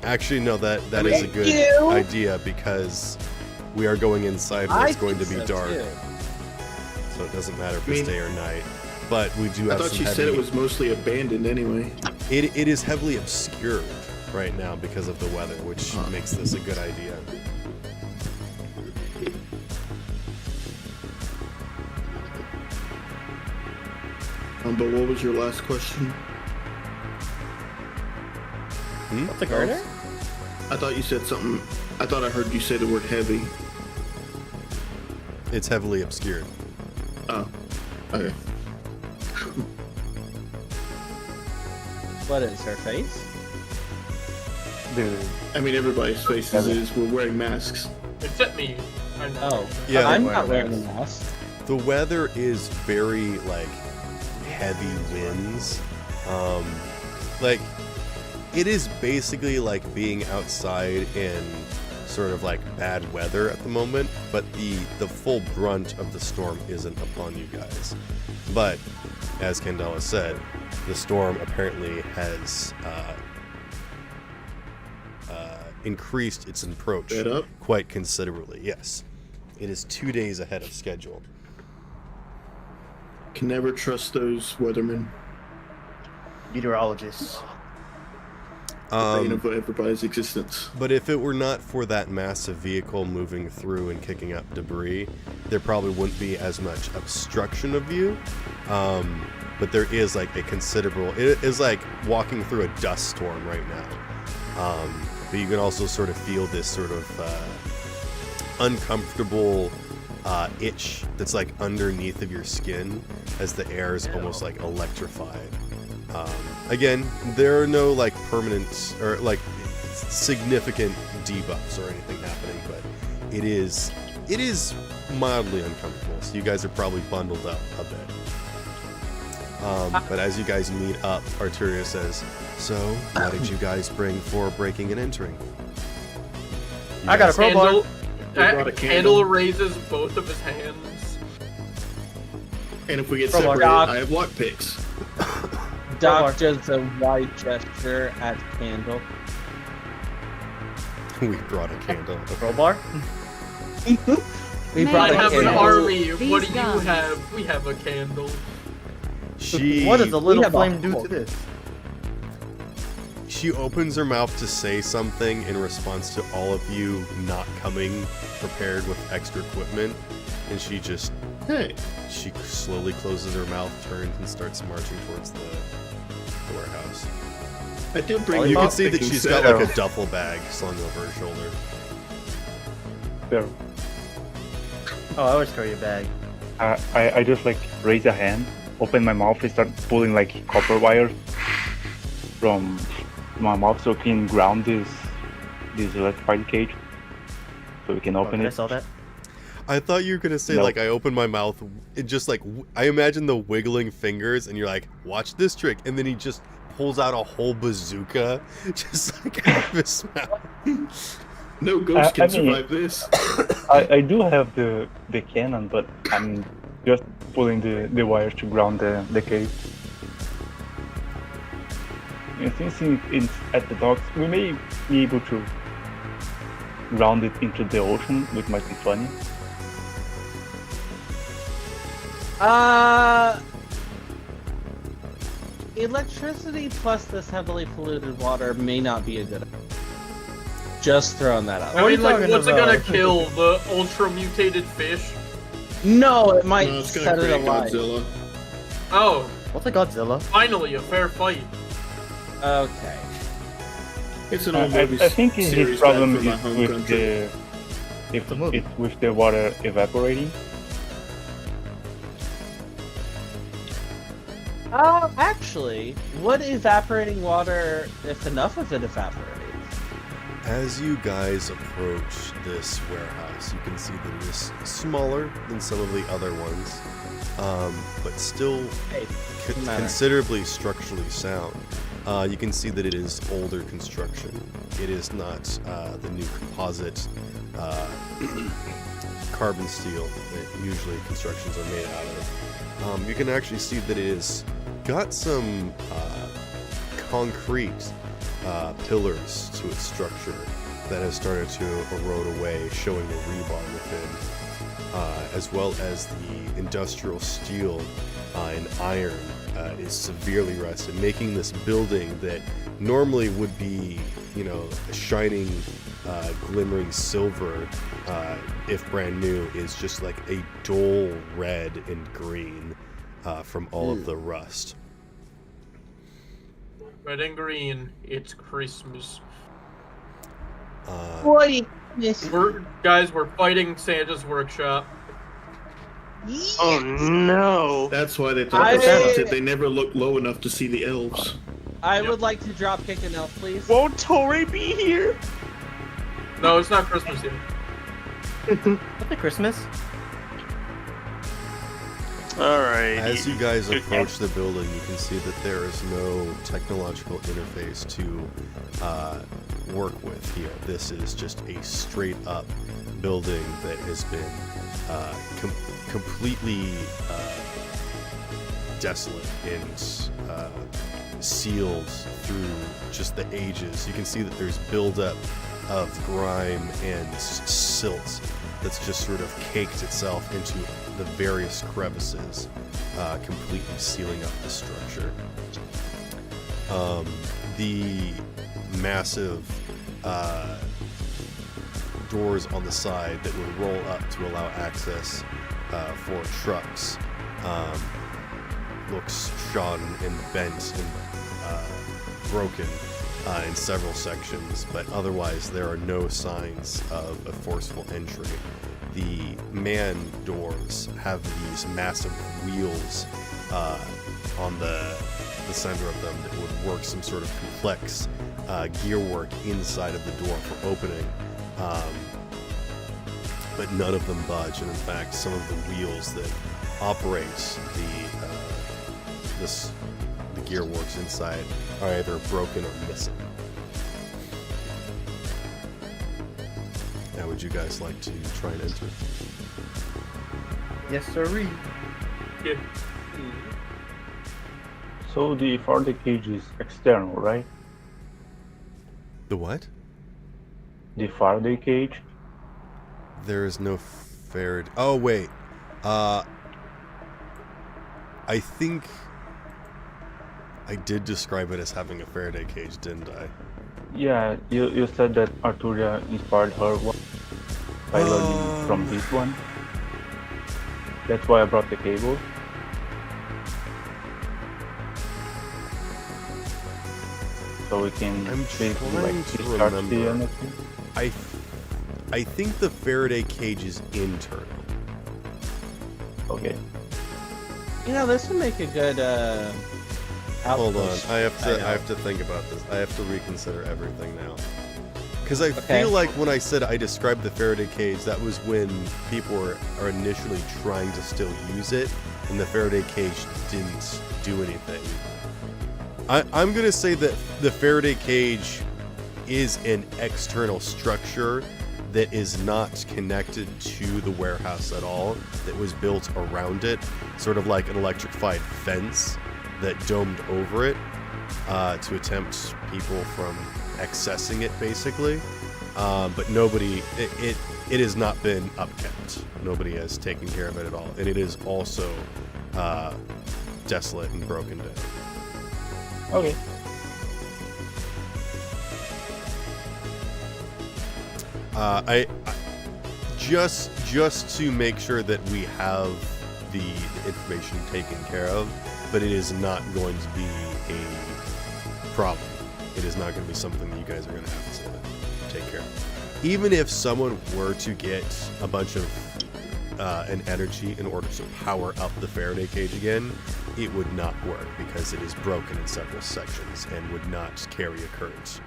Actually, no, that is a good you. idea because we are going inside where it's going to be think so, dark, too. so it doesn't matter if I it's mean, day or night. But we do I have thought some you heavy. said it was mostly abandoned anyway. It is heavily obscured right now because of the weather, which makes this a good idea. But what was your last question? What's a garter? I thought you said something. I thought I heard you say the word heavy. It's heavily obscured. Oh. Okay. What is her face? The I mean, everybody's faces is. We're wearing masks. Except me. I know. Oh, Yeah. I'm not wearing a mask. The weather is very like heavy winds. Like it is basically like being outside in sort of like bad weather at the moment, but the full brunt of the storm isn't upon you guys. But as Candella said, the storm apparently has increased its approach Sped up? quite considerably. Yes, it is 2 days ahead of schedule. Can never trust those weathermen. Meteorologists. Bane of everybody's existence. But if it were not for that massive vehicle moving through and kicking up debris, there probably wouldn't be as much obstruction of view. But there is like a considerable. It is like walking through a dust storm right now. But you can also sort of feel this sort of uncomfortable itch that's like underneath of your skin as the air is almost like electrified. Again, there are no like permanent or like significant debuffs or anything happening, but it is mildly uncomfortable. So you guys are probably bundled up a bit. But as you guys meet up, Arturia says, "So, what did you guys bring for breaking and entering?" You I got a guys- crowbar. Candle, brought a Candle candle. raises both of his hands. And if we get Crowbar. separated, Doc. I have lock picks. Doc does a wide gesture at Candle. We brought a candle. Crowbar? We May brought I a have an candle. army. These What do you guns. have? We have a candle. She What does a little have a flame do hole. to this? She opens her mouth to say something in response to all of you not coming prepared with extra equipment, and she Hey, slowly closes her mouth, turns, and starts marching towards the warehouse. I did bring Oh, You lock can see that picking she's set. got like a duffel bag slung over her shoulder. there. Oh, I always carry a bag. I just like raise a hand, open my mouth, and start pulling like copper wires from my mouth so we can ground this electrified cage so we can open I it. saw that. I thought you were gonna say No. like I open my mouth, it just like I imagine the wiggling fingers, and you're like, watch this trick, and then he just pulls out a whole bazooka, just like out of his mouth. No ghost can I mean- survive this. I do have the cannon, but I'm just pulling the wires to ground the cage. And since it's at the docks, we may be able to ground it into the ocean, which might be funny. electricity plus this heavily polluted water may not be a good idea. Just throwing that out. I mean, like, what's it about? gonna kill? The ultra mutated fish? No, it might No, it's set gonna it create alight. Godzilla. Oh, What's a Godzilla? finally, a fair fight. Okay. It's an I, old movie. I think his series problem back from my is home with country. a movie. it's with the water evaporating. Actually, would evaporating water, if enough of it evaporates? As you guys approach this warehouse, you can see that it is smaller than some of the other ones, but still Hey, doesn't matter. considerably structurally sound. You can see that it is older construction. It is not the new composite carbon steel that usually constructions are made out of. You can actually see that it has got some concrete pillars to its structure that has started to erode away, showing the rebar within, as well as the industrial steel and iron is severely rusted, making this building that normally would be, you know, shining, glimmering silver if brand new, is just like a dull red and green from all of the rust. Red and green, it's Christmas. Boy, We're fighting Santa's workshop. Oh no! That's why they thought I- the haunted. They never looked low enough to see the elves. I would like to drop kick an elf, please. Won't Tori be here? No, it's not Christmas yet. What's it, Christmas? Alright. As you guys approach the building, you can see that there is no technological interface to work with here. This is just a straight up building that has been completely desolate and sealed through just the ages. You can see that there's buildup of grime and silt that's just sort of caked itself into the various crevices, completely sealing up the structure. The massive doors on the side that would roll up to allow access for trucks looks shot and bent and broken in several sections, but otherwise there are no signs of a forceful entry. The man doors have these massive wheels on the center of them that would work some sort of complex gear work inside of the door for opening, but none of them budge. And in fact, some of the wheels that operate the gear works inside are either broken or missing. Now, would you guys like to try and enter? Yes, sirree. Yeah. So the Faraday cage is external, right? The what? The Faraday cage. There is no Faraday. Oh wait, I think I did describe it as having a Faraday cage, didn't I? Yeah, you said that Arturia inspired her one by learning from this one. That's why I brought the cable. So we can I'm basically trying like to discharge the remember. energy. I think the Faraday cage is internal. Okay. You know, this would make a good Hold on, outpost. I have know. to think about this. I have to reconsider everything now. Because I Okay. feel like when I said I described the Faraday cage, that was when people are initially trying to still use it, and the Faraday cage didn't do anything. I'm going to say that the Faraday cage is an external structure that is not connected to the warehouse at all, that was built around it, sort of like an electrified fence that domed over it to attempt people from accessing it, basically. But nobody, it has not been upkept. Nobody has taken care of it at all, and it is also desolate and broken down. Okay. I just to make sure that we have the information taken care of, but it is not going to be a problem. It is not going to be something that you guys are going to have to take care of. Even if someone were to get a bunch of an energy in order to power up the Faraday cage again, it would not work because it is broken in several sections and would not carry a current.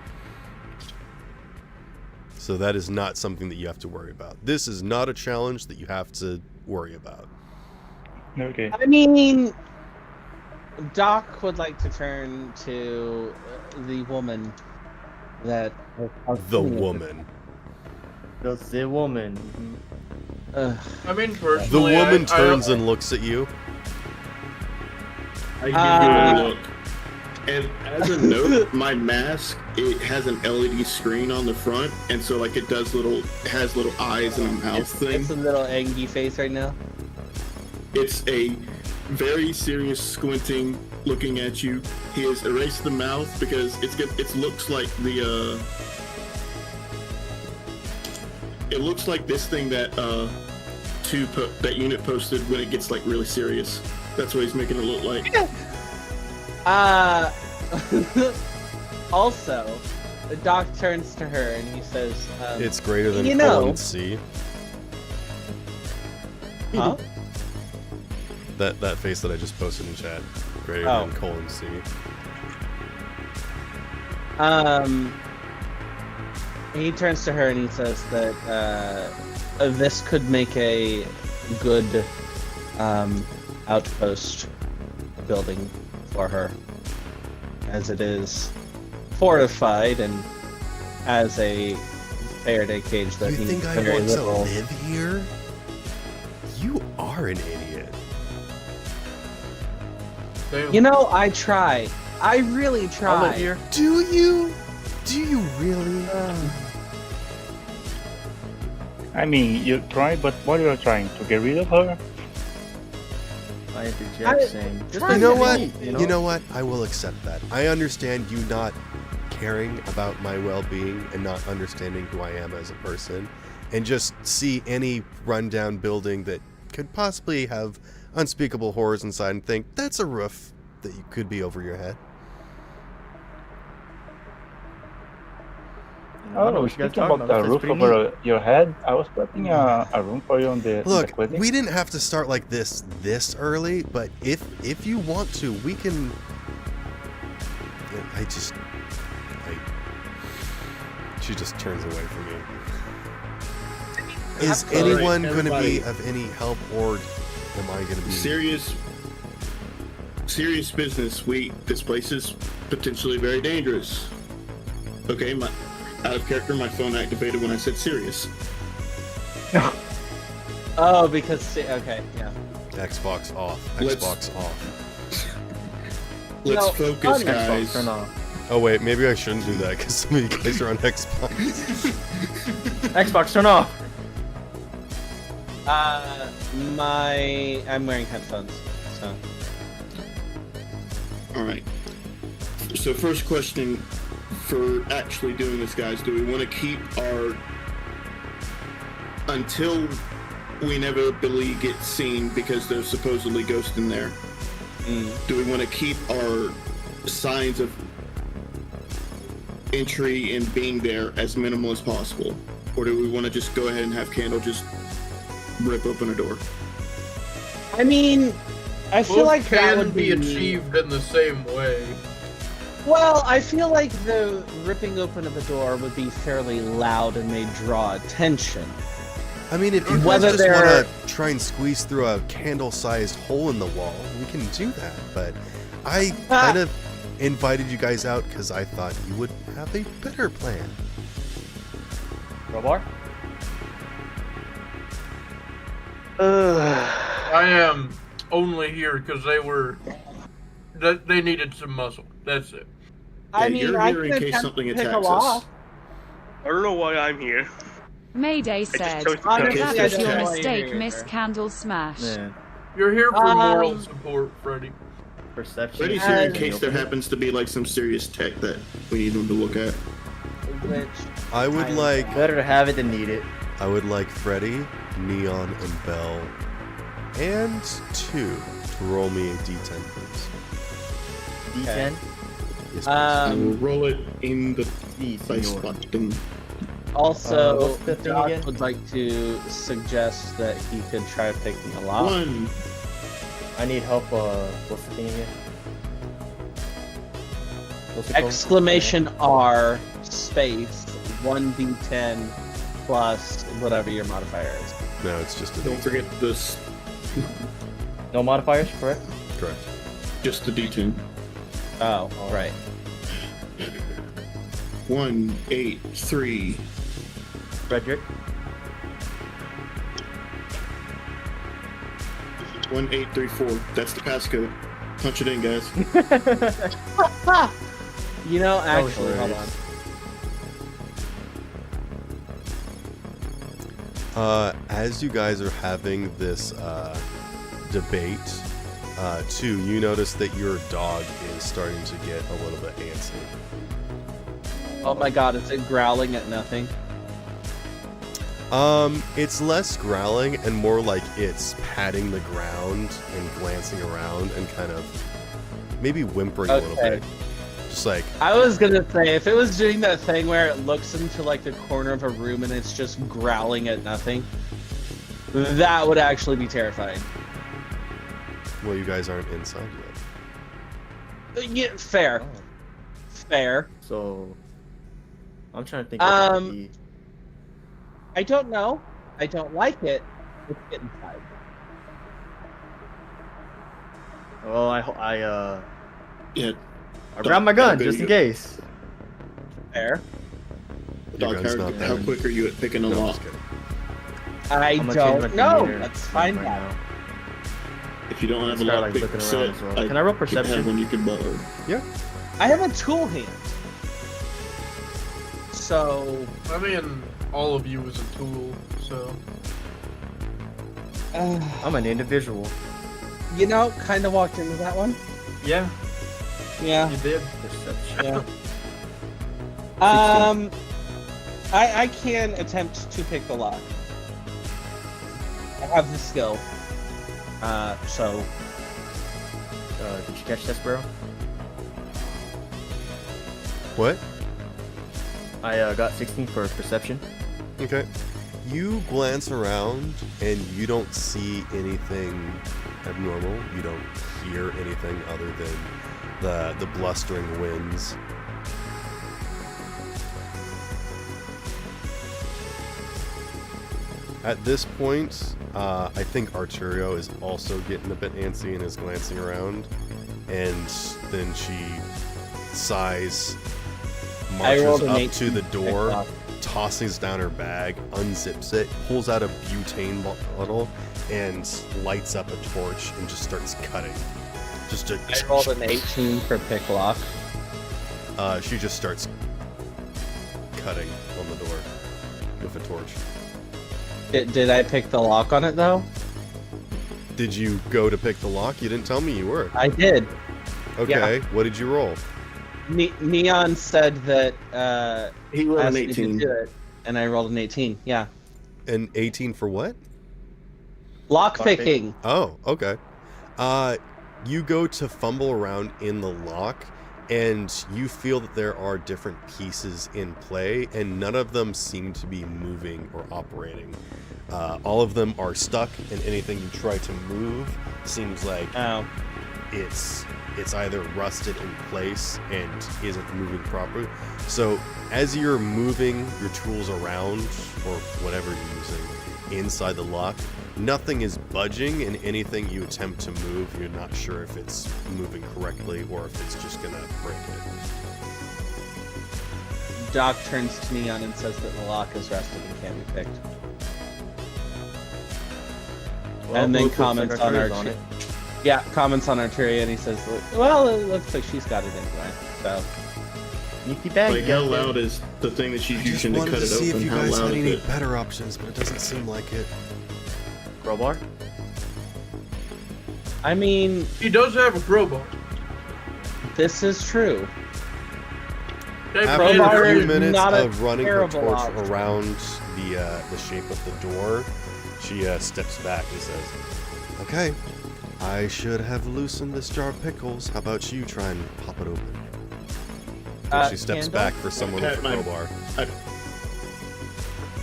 So that is not something that you have to worry about. This is not a challenge that you have to worry about. Okay. I mean, Doc would like to turn to the woman that... The woman. The woman. I mean, The personally, woman turns and looks at you. I give you a look. And as a note, my mask, it has an LED screen on the front, and so like it has little eyes and a mouth thing. It's a little angry face right now. It's a very serious squinting, looking at you. He has erased the mouth because it looks like the it looks like this thing that that unit posted when it gets like really serious. That's what he's making it look like. Also, the Doc turns to her and he says, It's greater than you know- colon C. huh? That face that I just posted in chat. Greater Oh. than colon C. He turns to her and he says that this could make a good outpost building for her, as it is fortified and has a Faraday cage that You needs think I very want to little. live here? You are an idiot. You know, I try. I really I'll try. live here. Do you? Do you really? I mean, you try, but what are you trying to get rid of her? I interject saying, just You know let what? me eat, You know what? I will accept that. I understand you not caring about my well-being and not understanding who I am as a person, and just see any rundown building that could possibly have unspeakable horrors inside and think that's a roof that you could be over your head. I don't know Oh, what you guys speaking talking about the That's roof pretty over neat. your head, I was prepping a room for you on the Look, clinic. we didn't have to start like this early, but if you want to, we can. She just turns away from me. Is All right, anyone going to everybody. be of any help, or am I going to be? Serious business. This place is potentially very dangerous. Okay, out of character, my phone activated when I said serious. Oh, because okay, yeah. Xbox off. Let's- Xbox off. Let's No, focus, Xbox, guys. Turn off. Oh wait, maybe I shouldn't do that because some of you guys are on Xbox. Xbox, turn off. I'm wearing headphones, so. All right. So first question for actually doing this, guys, do we want to keep our, until we inevitably get seen because there's supposedly ghosts in there, do we want to keep our signs of entry and being there as minimal as possible? Or do we want to just go ahead and have Candle just rip open a door? I mean, I feel Both like that can would be achieved in the same way. Well, I feel like the ripping open of the door would be fairly loud and may draw attention. I mean, if you guys Whether just they're- want to try and squeeze through a candle-sized hole in the wall, we can do that. But I kind of invited you guys out because I thought you would have a better plan. Robar? I am only here because they needed some muscle. That's it. I Yeah, mean, you're I here in could case attempt something to pick a attacks lock. us. I don't know why I'm here. Mayday just said, chose to Honestly, that I was don't your know why you're mistake, here. Miss Candle Smash. Yeah. You're here for moral support, Freddy. Perception. Ready, sir, in case there happens to be like some serious tech that we need them to look at. Which I would like Better to have it than need it. I would like Freddy, Neon, and Bell, and 2 to roll me a D10, please. D10. Yes, please. I will roll it in the D, dice senor. button. Also, what's the thing Doc again? would like to suggest that he could try picking a lock. 1. I need help. What's the thing again? What's it called? Exclamation R space 1d10 plus whatever your modifier is. No, it's just a Don't D10. forget this. No modifiers, correct? Correct. Just the D10. Oh, right. 1, 8, 3. Frederick. 1, 8, 3, 4. That's the passcode. Punch it in, guys. You know, That was actually, hold on. hilarious. As you guys are having this debate, 2, you notice that your dog is starting to get a little bit antsy. Oh my god, is it growling at nothing? It's less growling and more like it's patting the ground and glancing around and kind of maybe whimpering a little bit. Just like, I was gonna say, if it was doing that thing where it looks into like the corner of a room and it's just growling at nothing, that would actually be terrifying. well, you guys aren't inside yet. Yeah, fair. Oh. Fair. So, I'm trying to think. What would be. I don't know. I don't like it. Let's get inside. Well, Yeah. I grabbed my gun Good just in you. case. Fair. Your Doc, gun's how, not how bad. quick are you at picking a No, I'm lock? just kidding. I I'm gonna change my don't know. demeanor Let's find right out. now. If you don't have a Start, lock like, pick looking set, around as well. Can I roll perception? have one you can borrow. I have a tool hand. So, I mean, all of you is a tool, so. I'm an individual. you know, kind of walked into that one. Yeah, Yeah. you did. Perception. Yeah. I can attempt to pick the lock. I have the skill. So Did you catch that, bro? What? I got 16 for perception. Okay. You glance around and you don't see anything abnormal. You don't hear anything other than the blustering winds. At this point, I think Arturio is also getting a bit antsy and is glancing around. And then she sighs, I rolled marches an up to 18 the door, pick lock. tosses down her bag, unzips it, pulls out a butane bottle, and lights up a torch and just starts cutting. I rolled an 18 for pick lock. She just starts cutting on the door with a torch. Did I pick the lock on it though? Did you go to pick the lock? You didn't tell me you were. I did. Okay, what did you roll? Neon said that He rolled asked an me to 18. do it, and I rolled an 18. Yeah. An 18 for what? Lock picking. Oh, okay. You go to fumble around in the lock, and you feel that there are different pieces in play, and none of them seem to be moving or operating. All of them are stuck, and anything you try to move seems like it's either rusted in place and isn't moving properly. So as you're moving your tools around, or whatever you're using, inside the lock, nothing is budging, and anything you attempt to move, you're not sure if it's moving correctly or if it's just gonna break it. Doc turns to Neon and says that the lock is rusted and can't be picked. Well, and then both looks comments like on Arturio's our on it. Yeah, comments on Arturia, and he says, well, it looks like she's got it anyway. So Sneaky bag. Like, how loud is the thing that she's using to cut it open? How loud is it? better options, but it doesn't seem like it. Crowbar. I mean, He does have a crowbar. This is true. Okay, After Crowbar a few is minutes not a of running her terrible torch option. around the shape of the door, she steps back and says, "Okay, I should have loosened this jar of pickles. How about you try and pop it open?" So she steps Candle? back for someone with a crowbar.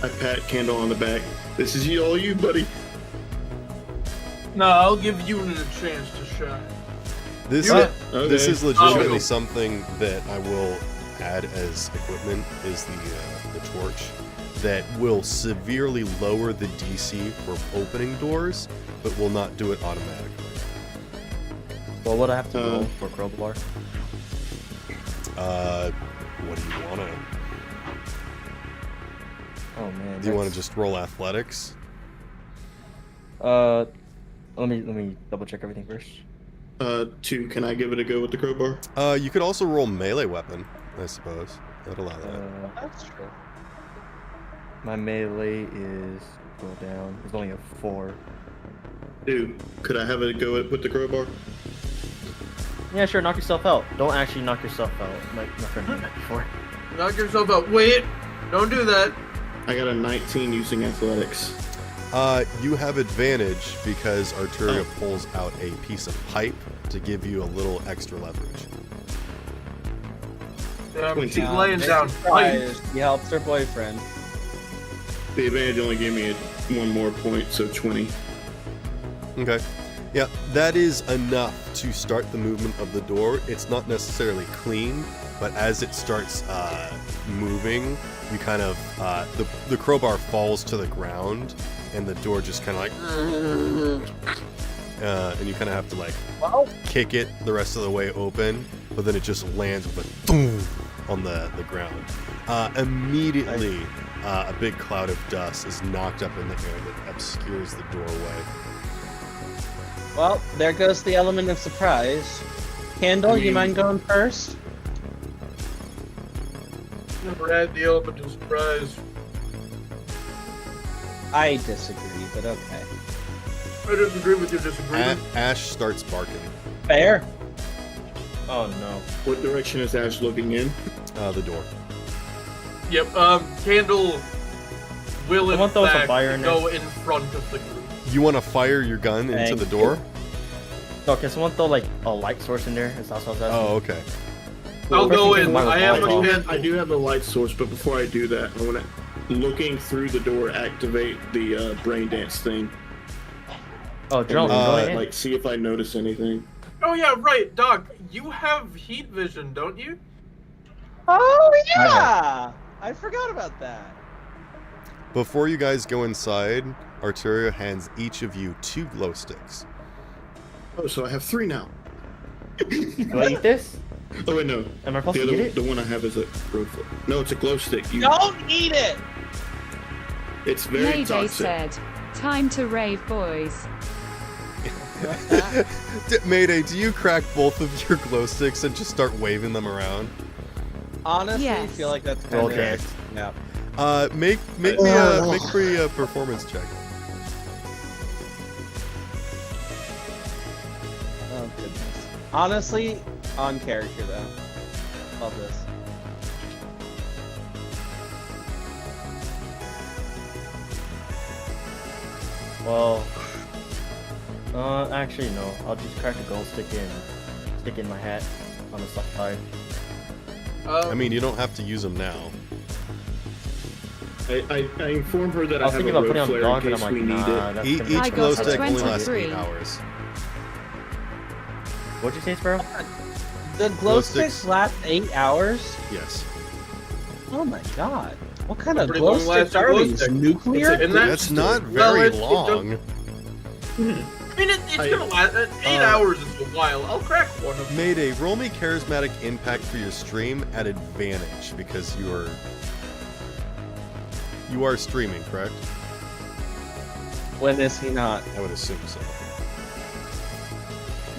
I pat Candle on the back. This is all you, buddy. No, I'll give you a chance to shine. This Okay. this is legitimately Oh. something that I will add as equipment is the torch that will severely lower the DC for opening doors, but will not do it automatically. What would I have to roll for crowbar? What do you want to? Oh man. Do you want to just roll athletics? Let me double check everything first. 2. Can I give it a go with the crowbar? You could also roll melee weapon, I suppose. I'd allow that. That's true. My melee is go down. It's only a 4. 2. Could I have it go with the crowbar? Yeah, sure. Knock yourself out. Don't actually knock yourself out. My friend did that before. Knock yourself out. Wait! Don't do that. I got a 19 using athletics. You have advantage because Arturia pulls out a piece of pipe to give you a little extra leverage. She's laying down. Surprised. He helps her boyfriend. The advantage only gave me 1 more point, so 20. Okay. Yeah, that is enough to start the movement of the door. It's not necessarily clean, but as it starts moving, you kind of the crowbar falls to the ground, and the door just kind of like, and you kind of have to like kick it the rest of the way open, but then it just lands with a boom on the ground. Immediately, a big cloud of dust is knocked up in the air that obscures the doorway. Well, there goes the element of surprise. Candle, you mind going first? Never had the element of surprise. I disagree, but okay. I disagree with your disagreement. Ash starts barking. Fair. Oh no. What direction is Ash looking in? The door. Yep, Candle will in Someone throw some fact fire in there. go in front of the group. You want to fire your gun into Thank the door? No, can someone throw like a light source in there? Is that what I was asking? Oh, okay. I'll First go thing in. is I have my a I do have a light source, but before I do that, I want to, looking through the door, activate the brain dance thing. Oh, drone. Like, see if I notice anything. Oh yeah, right, Doc. You have heat vision, don't you? Oh yeah! I forgot about that. Before you guys go inside, Arturia hands each of you 2 glow sticks. Oh, so I have 3 now. Do I eat this? Oh wait, no. Am I supposed to eat it? The one I have is a glow stick. No, it's a glow stick. Don't eat it! It's very Mayday toxic. said, "Time to rave, boys." Mayday, do you crack both of your glow sticks and just start waving them around? Honestly, I Yes. feel like that's kind Roll of dance. Yeah. Make me a performance check. Oh goodness. Honestly, on character though. Love this. Well, actually no. I'll just crack a gold stick in my hat on the side. I mean, you don't have to use them now. I informed her that I I was have a thinking about road putting on flare the in dog, and case I'm we like, need nah, it. that's Each gonna be- I glow got a stick only lasts 23. 8 hours. What'd you say, Sparrow? The Glow glow sticks. sticks last 8 hours? Yes. Oh my god. What kind of Pretty glow long sticks lasting are glow these? stick. Nuclear? And that's That's not well, very it long. I mean, it's gonna last. 8 hours is a while. I'll crack one of them. Mayday, roll me charismatic impact for your stream at advantage because you are streaming, correct? When is he not? I would assume so.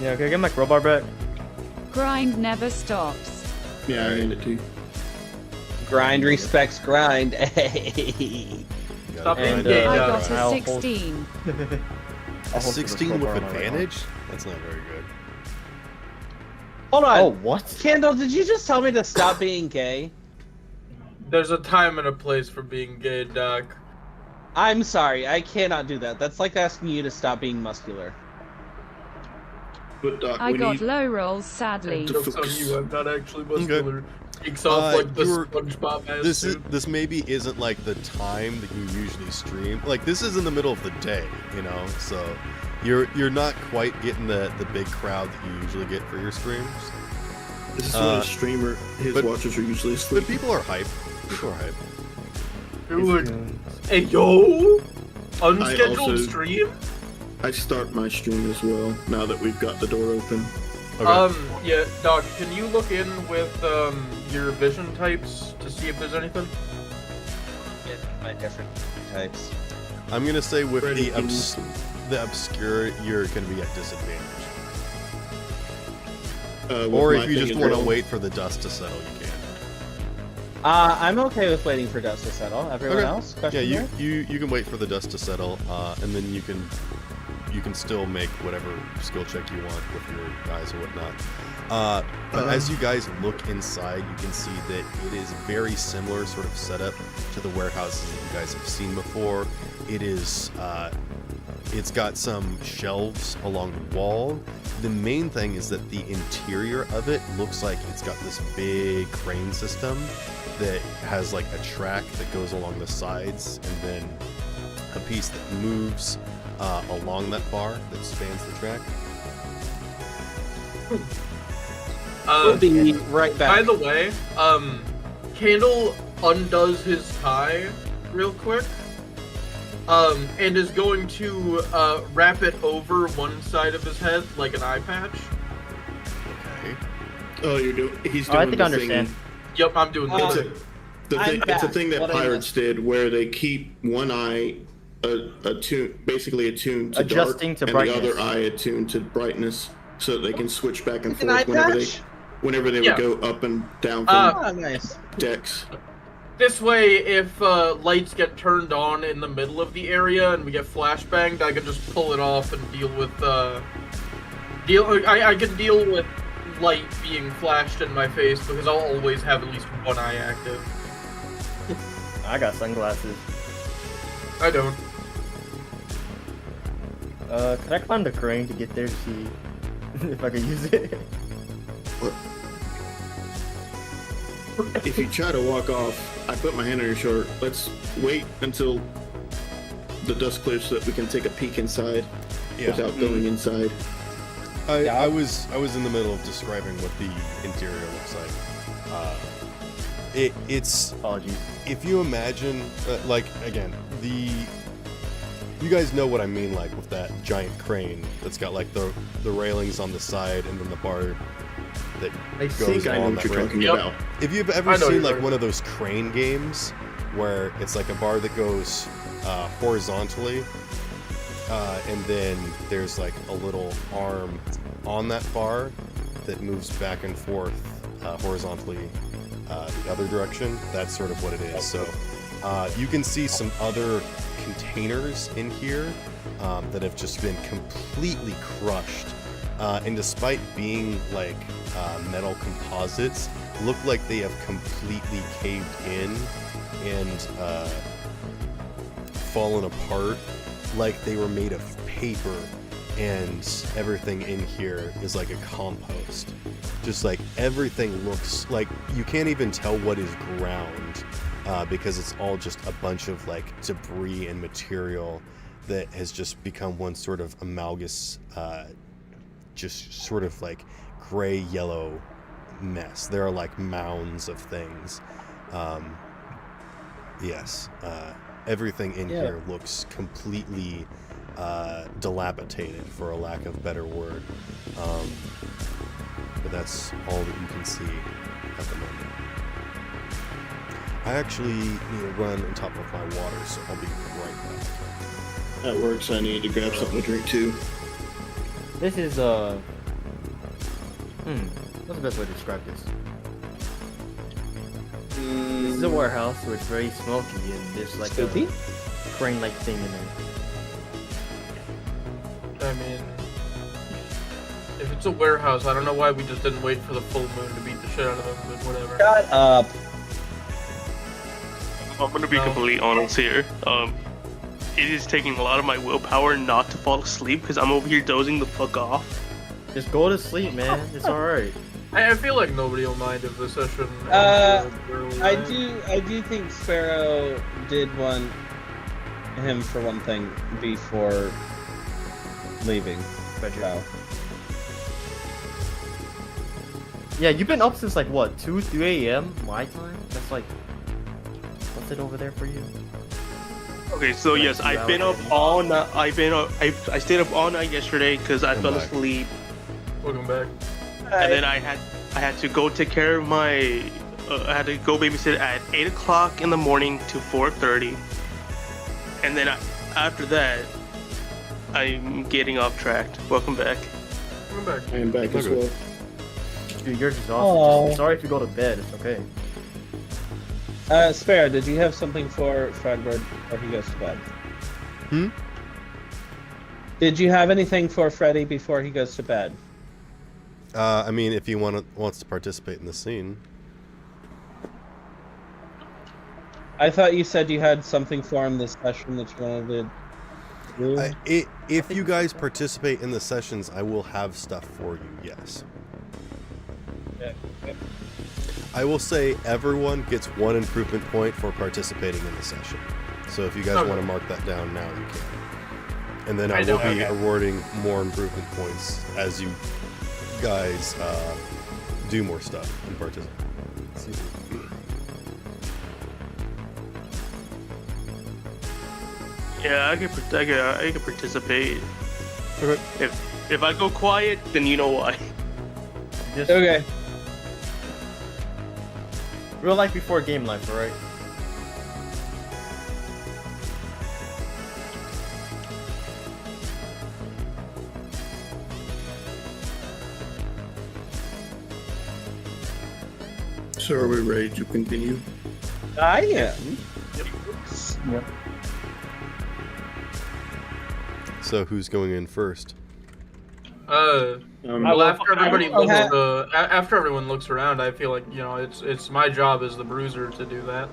Yeah, can I get my crowbar back? Grind never stops. Yeah, I hand it to you. Grind respects grind. Hey. Stop being And, gay, I Doc. got a I'll hold- 16. I'll hold the 16 with crowbar on my way home. advantage? That's not very good. Hold on. Oh, what? Candle, did you just tell me to stop being gay? There's a time and a place for being gay, Doc. I'm sorry, I cannot do that. That's like asking you to stop being muscular. But Doc, I we got need low rolls, sadly. Joke's on you, I'm not actually muscular. Takes off Uh, like the you're- SpongeBob ass suit. This maybe isn't like the time that you usually stream. Like this is in the middle of the day, you know, so you're not quite getting the big crowd that you usually get for your streams. this is when a streamer, his but- watchers are usually But asleep. people are hype. People are hype. You're like, hey yo, unscheduled also- stream. I start my stream as well now that we've got the door open. Okay. Yeah, Doc, can you look in with your vision types to see if there's anything? My different types. I'm gonna say with Freddy, the obscure, you're gonna be at disadvantage. With Or my if you thing just as want to well. wait for the dust to settle, you can. I'm okay with waiting for dust to settle. Everyone Okay. else? Yeah, Question mark? you can wait for the dust to settle, and then you can still make whatever skill check you want with your guys or whatnot. But as you guys look inside, you can see that it is very similar sort of setup to the warehouses that you guys have seen before. It is, it's got some shelves along the wall. The main thing is that the interior of it looks like it's got this big crane system that has like a track that goes along the sides and then a piece that moves along that bar that spans the track. We'll be right back. By the way, Candle undoes his tie real quick, and is going to wrap it over one side of his head like an eye patch. Okay. Oh, he's Oh, doing I think I the understand. thing. Yep, I'm doing Uh, this. It's a thing that What I pirates did where they keep one eye basically attuned to Adjusting dark, to and brightness. the other eye attuned to brightness, so that they can switch back and An eye forth patch? whenever they Yeah. would go up and down from Ah, nice. decks. This way, if lights get turned on in the middle of the area and we get flashbanged, I can just pull it off and deal with I can deal with light being flashed in my face because I'll always have at least one eye active. I got sunglasses. I don't. Could I climb the crane to get there to see if I can use it? If you try to walk off, I put my hand on your shoulder. Let's wait until the dust clears so that we can take a peek inside without going inside. I was in the middle of describing what the interior looks like. It's Apologies. if you imagine like again you guys know what I mean, like with that giant crane that's got like the railings on the side and then the bar that I goes think I know along what that you're rail. talking Yep. about. If you've I ever know seen you're like talking one of those crane games where it's like a bar that goes horizontally and then there's like a little arm on that bar that moves back and forth horizontally the other direction, that's sort of what it is. So you can see some other containers in here that have just been completely crushed. And despite being like metal composites, look like they have completely caved in and fallen apart like they were made of paper, and everything in here is like a compost. Just like everything looks like you can't even tell what is ground because it's all just a bunch of like debris and material that has just become one sort of amalgamous just sort of like gray yellow mess. There are like mounds of things. Yes, everything in here looks completely dilapidated, for a lack of a better word. But that's all that you can see at the moment. I actually need to run on top of my water, so I'll be right back. That works. I need to grab something to drink too. This is what's the best way to describe this? This is a warehouse where it's very smoky and there's like Spoopy? a crane-like thing in there. I mean, If it's a warehouse, I don't know why we just didn't wait for the full moon to beat the shit out of them, but whatever. Shut up. I'm gonna be No. completely honest here. It is taking a lot of my willpower not to fall asleep because I'm over here dozing the fuck off. Just go to sleep, man. It's alright. I feel like nobody will mind if the session ends early, I right? do think Sparrow did want him for one thing before leaving. Wow. Yeah, you've been up since like what, 2, 3 a.m. my time? That's like, what's it over there for you? Okay, so Like yes, 2 I've been hours up maybe? all night. I stayed up all night yesterday because I fell back. asleep, Welcome back. and then I had to go take care of my. I had to go babysit at 8 o'clock in the morning to 4:30, and then after that, I'm getting off track. Welcome back. Welcome back. I am back as Okay. well. Dude, you're exhausted. Aw. Sorry if you go to bed. It's okay. Sparrow, did you have something for Fredward before he goes to bed? Hmm? Did you have anything for Freddy before he goes to bed? I mean, if he wants to participate in the scene. I thought you said you had something for him this session that you wanted to do. If you guys participate in the sessions, I will have stuff for you, yes. Yeah, okay. I will say everyone gets 1 improvement point for participating in the session. So if you guys Okay. want to mark that down now, you can. And then I I will know, be okay. awarding more improvement points as you guys do more stuff and participate. Excuse me. Yeah, I can participate. Okay. If I go quiet, then you know why. Just Okay. real life before game life, alright? So are we ready to continue? I am. So who's going in first? Well, after everybody I'll looks, have- after everyone looks around, I feel like it's my job as the bruiser to do that.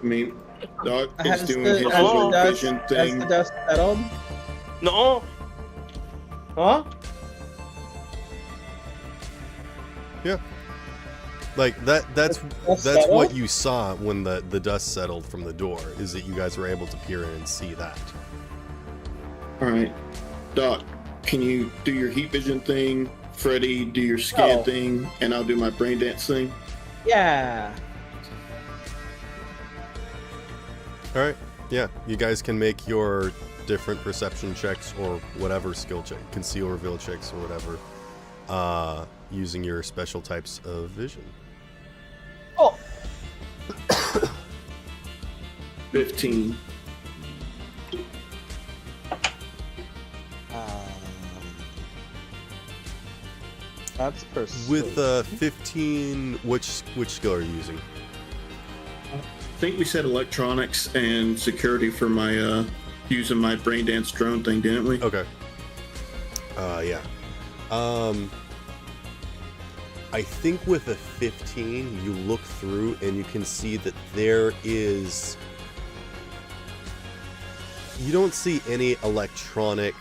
I mean, Doc is Has doing the, his has the little dust, vision has thing. the dust settled? No, Huh? Yeah. Like that's Dust what settled? you saw when the dust settled from the door, is that you guys were able to peer in and see that. All right, Doc, can you do your heat vision thing? Freddy, do your scan Oh. thing, and I'll do my brain dance thing. Yeah. All right. Yeah, you guys can make your different perception checks or whatever skill check, conceal, reveal checks or whatever, using your special types of vision. Oh. 15. That's persuade. With 15, which skill are you using? I think we said electronics and security for my using my brain dance drone thing, didn't we? Okay. Yeah. I think with a 15, you look through and you can see that there is. You don't see any electronic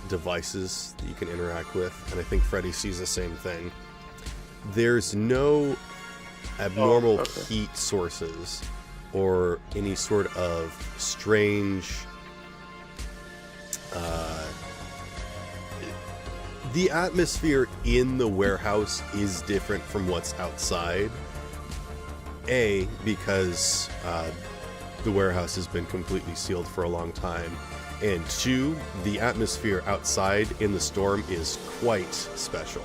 devices that you can interact with, and I think Freddy sees the same thing. There's no abnormal heat sources or any sort of strange. The atmosphere in the warehouse is different from what's outside. A, because the warehouse has been completely sealed for a long time. And 2, the atmosphere outside in the storm is quite special.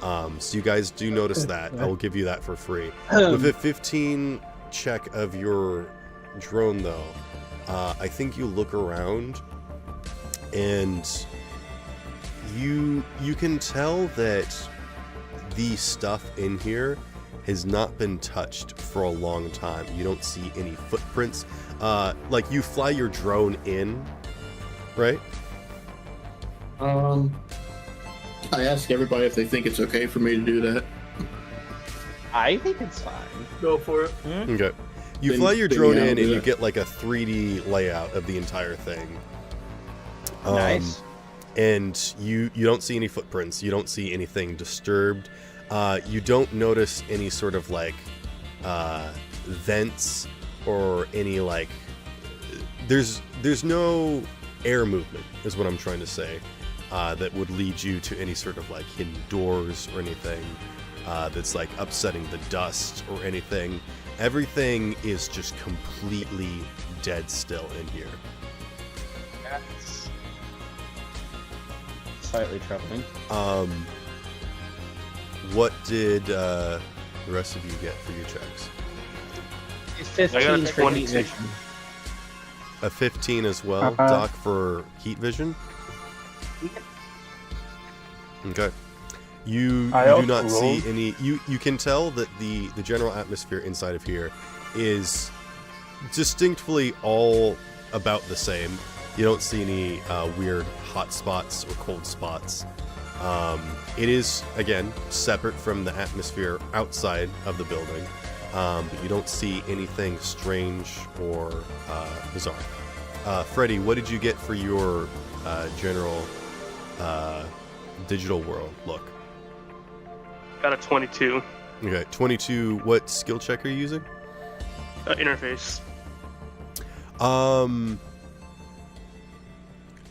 So you guys do notice that. I will give you that for free. With a 15 check of your drone, though, I think you look around and you can tell that the stuff in here has not been touched for a long time. You don't see any footprints. Like you fly your drone in, right? I ask everybody if they think it's okay for me to do that. I think it's fine. Go for it. Okay. You Then- fly your then drone yeah, I'll in do and you that. get like a 3D layout of the entire thing. Nice. And you don't see any footprints. You don't see anything disturbed. You don't notice any sort of like vents or any like. There's no air movement, is what I'm trying to say. That would lead you to any sort of like hidden doors or anything that's like upsetting the dust or anything. Everything is just completely dead still in here. That's slightly troubling. What did the rest of you get for your checks? It's I got 15 a for 22. heat vision. A 15 as well, Uh-huh. Doc, for heat vision? Okay. You I do also not see rolled. any. You can tell that the general atmosphere inside of here is distinctly all about the same. You don't see any weird hot spots or cold spots. It is, again, separate from the atmosphere outside of the building, but you don't see anything strange or bizarre. Freddie, what did you get for your general digital world look? Got a 22 Okay, 22. What skill check are you using? interface. All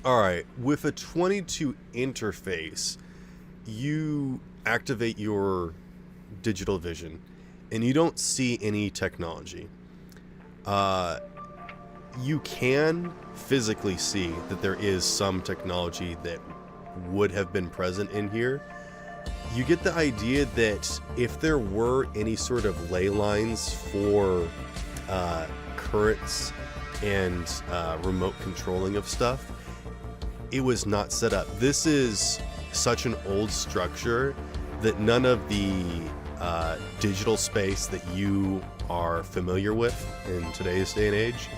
right. With a 22 interface, you activate your digital vision, and you don't see any technology. You can physically see that there is some technology that would have been present in here. You get the idea that if there were any sort of ley lines for currents and remote controlling of stuff, it was not set up. This is such an old structure that none of the digital space that you are familiar with in today's day and age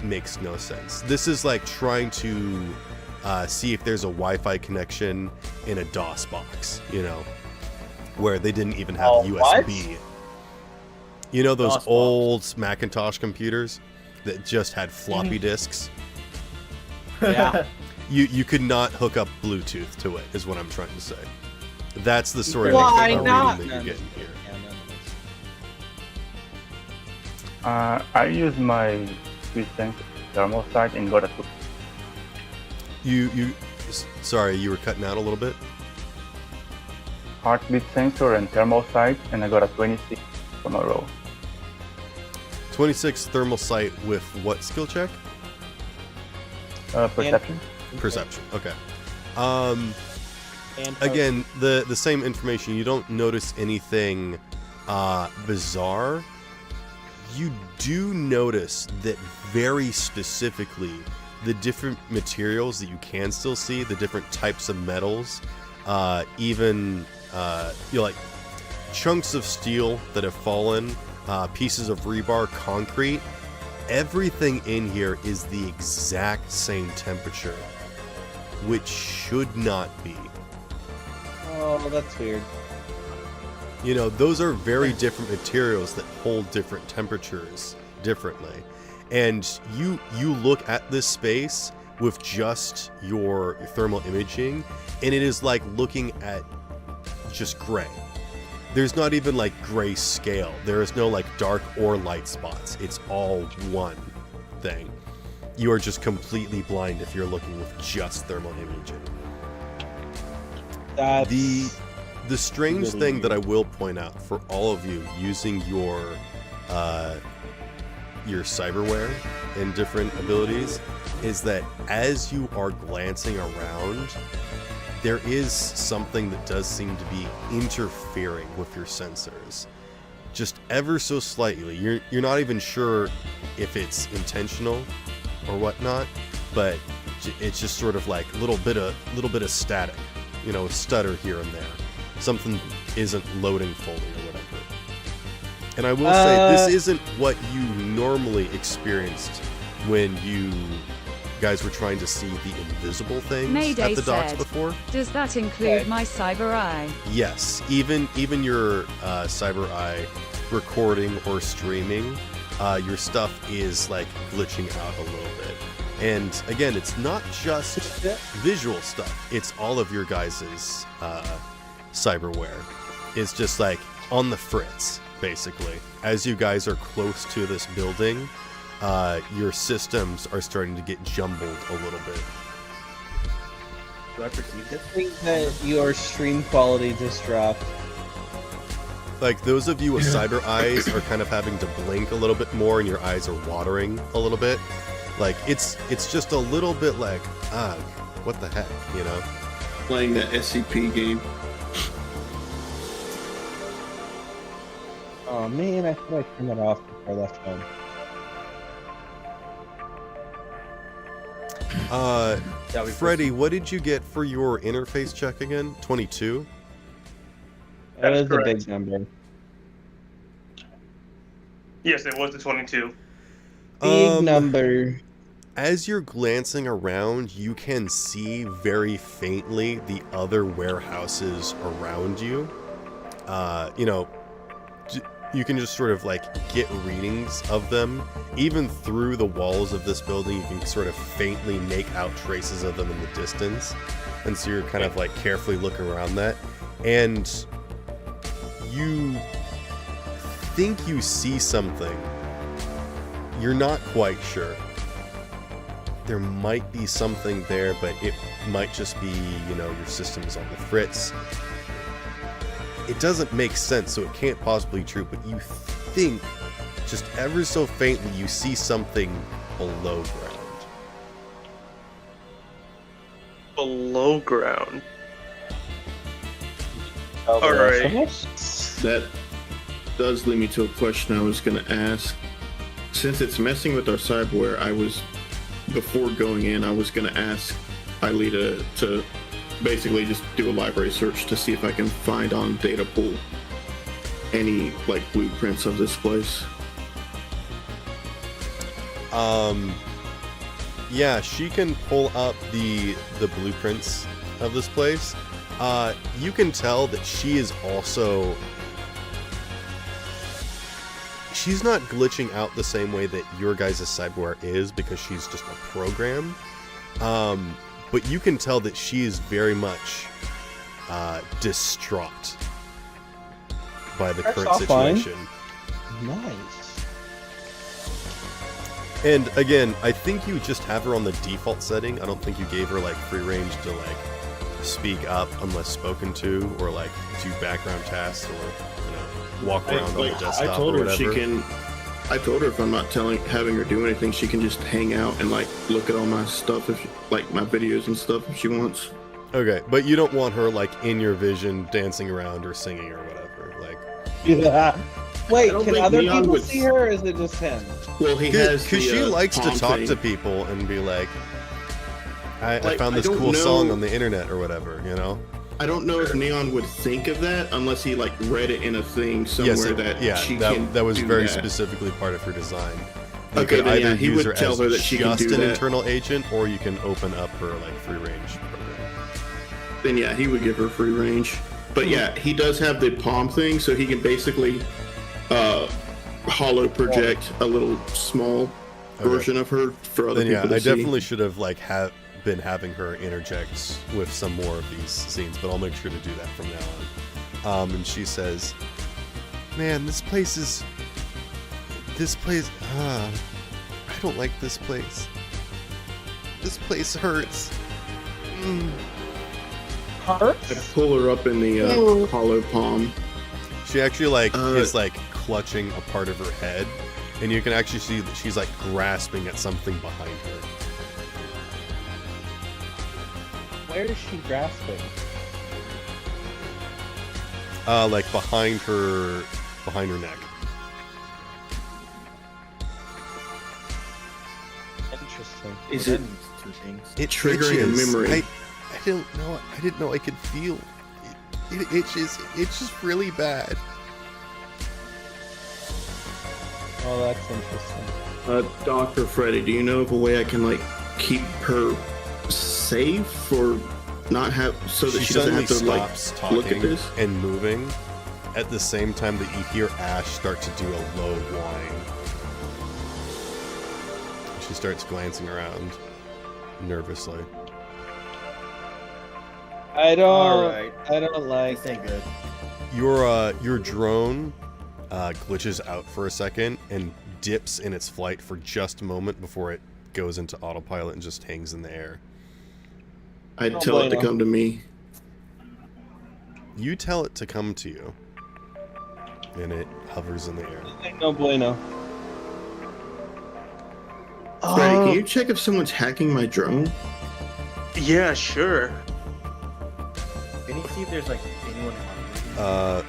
makes no sense. This is like trying to see if there's a Wi-Fi connection in a DOS box, you know, where they didn't even have USB. You know those DOS box. old Macintosh computers that just had floppy disks? Yeah. You could not hook up Bluetooth to it, is what I'm trying to say. That's the sort of Why reading not? that you're getting here. I use my speed sensor thermal sight and got a Sorry, you were cutting out a little bit. heartbeat sensor and thermal sight, and I got a 26 from a roll. 26 thermal sight with what skill check? Perception. Perception. Okay. And Again, the same information. You don't notice anything bizarre. You do notice that very specifically the different materials that you can still see, the different types of metals, even like chunks of steel that have fallen, pieces of rebar, concrete. Everything in here is the exact same temperature, which should not be. oh, that's weird. You know, those are very different materials that hold different temperatures differently. And you look at this space with just your thermal imaging, and it is like looking at just gray. There's not even like gray scale. There is no like dark or light spots. It's all one thing. You are just completely blind if you're looking with just thermal imaging. That's The strange really thing that I will point out for all of you using your cyberware and different abilities is that as you are glancing around, there is something that does seem to be interfering with your sensors, just ever so slightly. You're not even sure if it's intentional or whatnot, but it's just sort of like a little bit of static, you know, stutter here and there. Something isn't loading fully or whatever. And I will say, this isn't what you normally experienced when you guys were trying to see the invisible things Mayday at the docks said. before. Does that include my cyber eye? Yes, even your cyber eye recording or streaming, your stuff is like glitching out a little bit. And again, it's not just visual stuff; it's all of your guys' cyberware. It's just like on the fritz, basically. As you guys are close to this building, your systems are starting to get jumbled a little bit. Do I perceive this? I think that your stream quality just dropped. Like those of you with cyber eyes are kind of having to blink a little bit more, and your eyes are watering a little bit. Like it's just a little bit like, what the heck, you know? Playing that SCP game. Oh man, I thought I turned that off before I left home. Freddie, what did you get for your interface check again? 22? That That's is a correct. big number. Yes, it was the 22. Big number. As you're glancing around, you can see very faintly the other warehouses around you. You know, you can just sort of like get readings of them. Even through the walls of this building, you can sort of faintly make out traces of them in the distance. And so you're kind of like carefully looking around that. And you think you see something. You're not quite sure. There might be something there, but it might just be, you know, your system is on the fritz. It doesn't make sense, so it can't possibly be true, but you think, just ever so faintly, you see something below ground. Below ground. All right. That does lead me to a question I was going to ask. Since it's messing with our cyberware, before going in, I was going to ask Ailita to basically just do a library search to see if I can find on data pool any like blueprints of this place. Yeah, she can pull up the blueprints of this place. You can tell that she is also... She's not glitching out the same way that your guys' cyberware is, because she's just a program. But you can tell that she is very much distraught by the current situation. Nice. And again, I think you just have her on the default setting. I don't think you gave her like free range to like speak up unless spoken to, or like do background tasks, or you know, walk around on the desktop. I told her or whatever. she can. I told her if I'm not having her do anything, she can just hang out and like look at all my stuff, if she, like my videos and stuff, if she wants. Okay, but you don't want her like in your vision dancing around or singing or whatever. Like, Yeah. Wait, I don't can think other Neon people would- see her, or is it just him? Well, he has because she the, likes to palm talk thing. to people and be like, I Like, found I this don't cool know- song on the internet or whatever, you know? I don't know if Neon would think of that unless he like read it in a thing somewhere that was do very that. specifically part of her design. You Okay, could then, either yeah, he use would her tell as her that she can just do an that. internal agent, or you can open up her like free range program. Then yeah, he would give her free range. But yeah, he does have the palm thing, so he can basically hollow project a little small version of her for other Then yeah, people to I see. definitely should have like been having her interject with some more of these scenes, but I'll make sure to do that from now on. And she says, "Man, this place, I don't like this place. This place hurts." I pull her up in the hollow palm. She actually like is like clutching a part of her head, and you can actually see that she's like grasping at something behind her. Where is she grasping? Like behind her neck. Interesting. Is it two things? It triggering a itches. memory? I don't know. I didn't know I could feel. It itches. It's just really bad. Oh, that's interesting. Dr. Freddy, do you know of a way I can like keep her safe or not have so that she doesn't suddenly have to like stops look at talking this? and moving at the same time that you hear Ash start to do a low whine. She starts glancing around nervously. I don't. Alright. I don't like. This ain't good. Your drone glitches out for a second and dips in its flight for just a moment before it goes into autopilot and just hangs in the air. I'd tell it to come to me. You tell it to come to you, and it hovers in the air. No bueno. Freddy, can you check if someone's hacking my drone? Yeah, sure. Can you see if there's like anyone on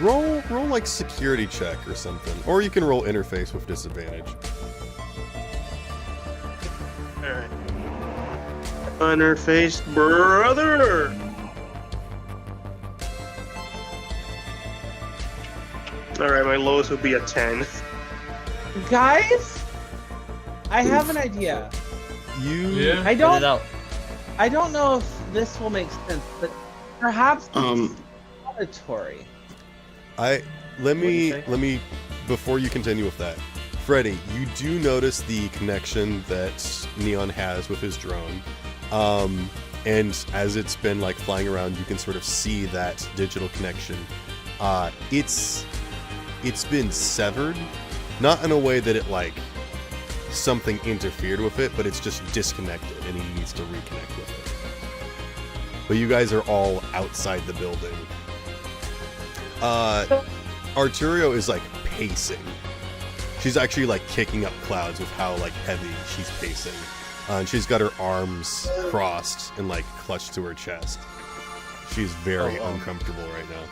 Roll like security check or something, or you can roll interface with disadvantage. Alright. Interface, brother! Alright, my lowest would be a 10. Guys, I have an idea. Yeah. I Get it don't. out. I don't know if this will make sense, but perhaps it's auditory. Let me before you continue with that, Freddy, you do notice the connection that Neon has with his drone, and as it's been like flying around, you can sort of see that digital connection. It's been severed, not in a way that it like something interfered with it, but it's just disconnected, and he needs to reconnect with it. But you guys are all outside the building. Arturio is like pacing. She's actually like kicking up clouds with how like heavy she's pacing. And she's got her arms crossed and like clutched to her chest. She's very uncomfortable right now.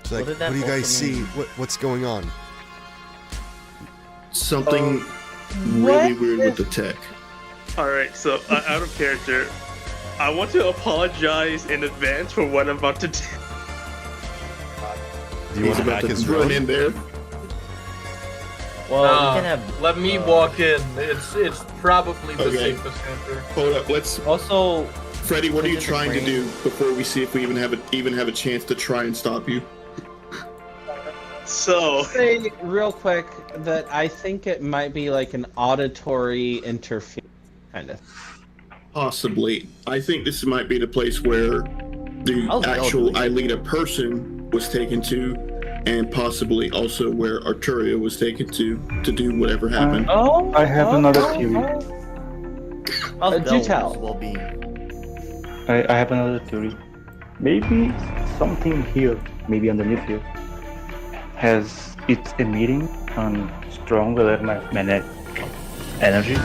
She's like, what do you guys see? What's going on? Something really weird with the tech. Alright, so out of character, I want to apologize in advance for what I'm about to do. Do you want to hack his run drone? in there? Well, we can have. Let me walk in. It's probably the Okay. safest answer. Hold up, let's. Also, Freddy, what are you Look at the trying to brain. do before we see if we even have a chance to try and stop you? So, say real quick that I think it might be like an auditory interference kind of. Possibly. I think this might be the place where the Oh, actual totally. Aelita person was taken to, and possibly also where Arturio was taken to do whatever happened. Oh, I have another theory. How's do Bell's tell. well-being? I have another theory. Maybe something here, maybe underneath here, it's emitting strong electromagnetic energy,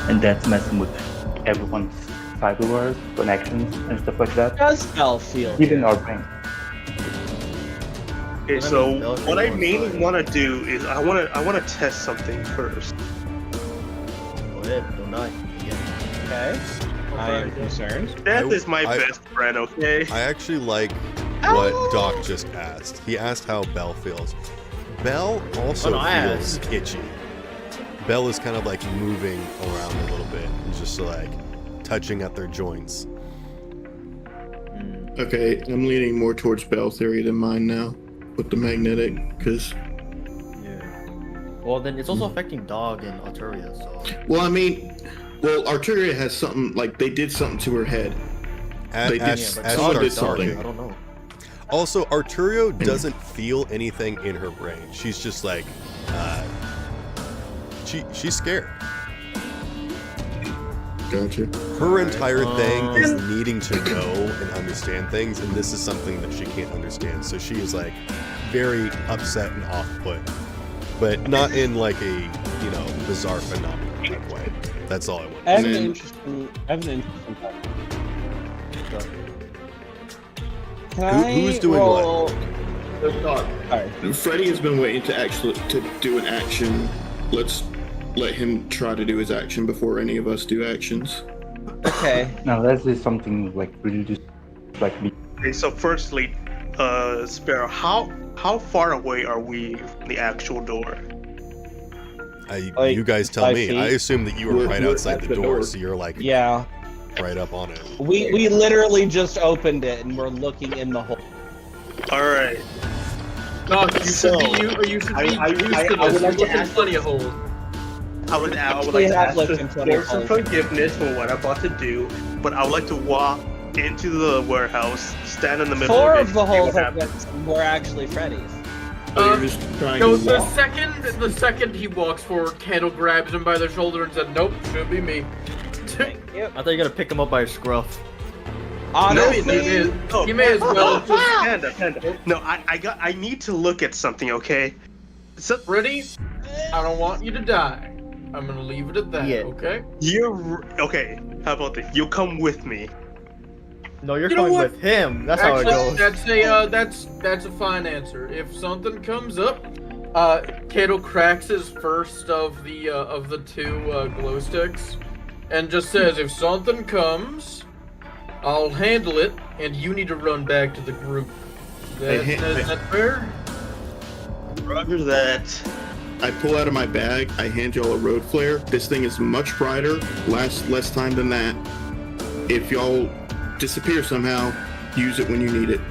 and that's messing with everyone's cyberware connections and stuff like that. Does Bell feel? Even our brain. okay, so what I mainly want to do is I want to test something first. Go ahead, don't die. Yeah. Okay. I am concerned. Death is my best friend, okay? I actually like what Doc just asked. He asked how Belle feels. Belle also feels itchy. Belle is kind of like moving around a little bit and just like touching at their joints. Okay, I'm leaning more towards Bell theory than mine now with the magnetic, because. Yeah. Well, then it's also affecting Dog and Arturia, so. Well, I mean, Arturia has something like they did something to her head. They did- Ash but Ash Dog started is Dog, something. I don't know. Also, Arturio doesn't feel anything in her brain. She's just like, she's scared. Gotcha. Her entire thing is needing to know and understand things, and this is something that she can't understand. So she is like very upset and off-put, but not in like a bizarre phenomenon type way. That's all I want. I have an then- interesting thought. Can Who's I doing what? roll... Alright. Freddy has been waiting to do an action. Let's let him try to do his action before any of us do actions. Okay. Now let's do something like really just like me. Okay, so firstly, Sparrow, how far away are we from the actual door? Like, you guys tell 5 me. feet? I assume that you were right We're outside at the the door, door. so you're like Yeah, right up on it. we literally just opened it and we're looking in the hole. All right. No, you So, should be used to I this. would You're like to looking ask- plenty of holes. I would like We to have ask looked in plenty for of some holes. forgiveness for what I'm about to do. But I would like to walk into the warehouse, stand in the middle 4 of it, of the see holes what I've happens. been were actually Freddy's. So you're just trying No, to the walk. second he walks forward, Candle grabs him by the shoulder and said, "Nope, should be me." Thank you. I thought you were gonna pick him up by his scruff. Honestly, He may as well just. Panda. No, I need to look at something, okay? So, Ready? I don't want you to die. I'm gonna leave it at that. Yeah. Okay. okay, how about this? You come with me. No, you're You know going what? with him. That's how it Actually, goes. that's a fine answer. If something comes up, Kato cracks his first of the two glow sticks, and just says, "If something comes, I'll handle it, and you need to run back to the group." Is that fair? Roger that. I pull out of my bag. I hand y'all a road flare. This thing is much brighter. Lasts less time than that. If y'all disappear somehow, use it when you need it.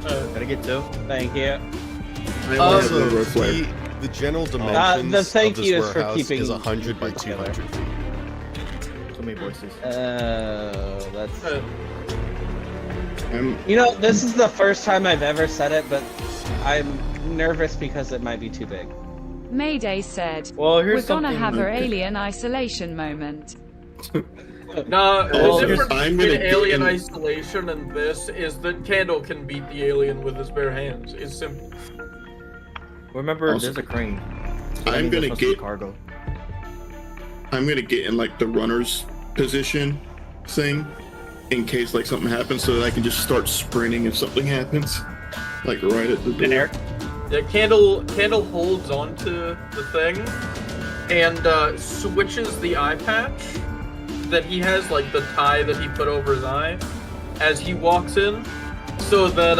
Gotta get two. thank you. I only have Also, one road flare. the general dimensions the thank of this you is for warehouse keeping is 100 by people 200 feet. Too many voices. That's. I'm You know, this is the first time I've ever said it, but I'm nervous because it might be too big. Mayday said, Well, "We're here's gonna something. have our Okay. alien isolation moment." Nah, Well, the difference I'm between gonna alien get in- isolation and this is that Candle can beat the alien with his bare hands. It's simple. Remember, Also- there's a crane. So that I'm means gonna this must be get- cargo. I'm gonna get in like the runner's position thing in case like something happens, so that I can just start sprinting if something happens, like right at the door. Yeah, Candle holds onto the thing and switches the eye patch that he has, like the tie that he put over his eye, as he walks in, so that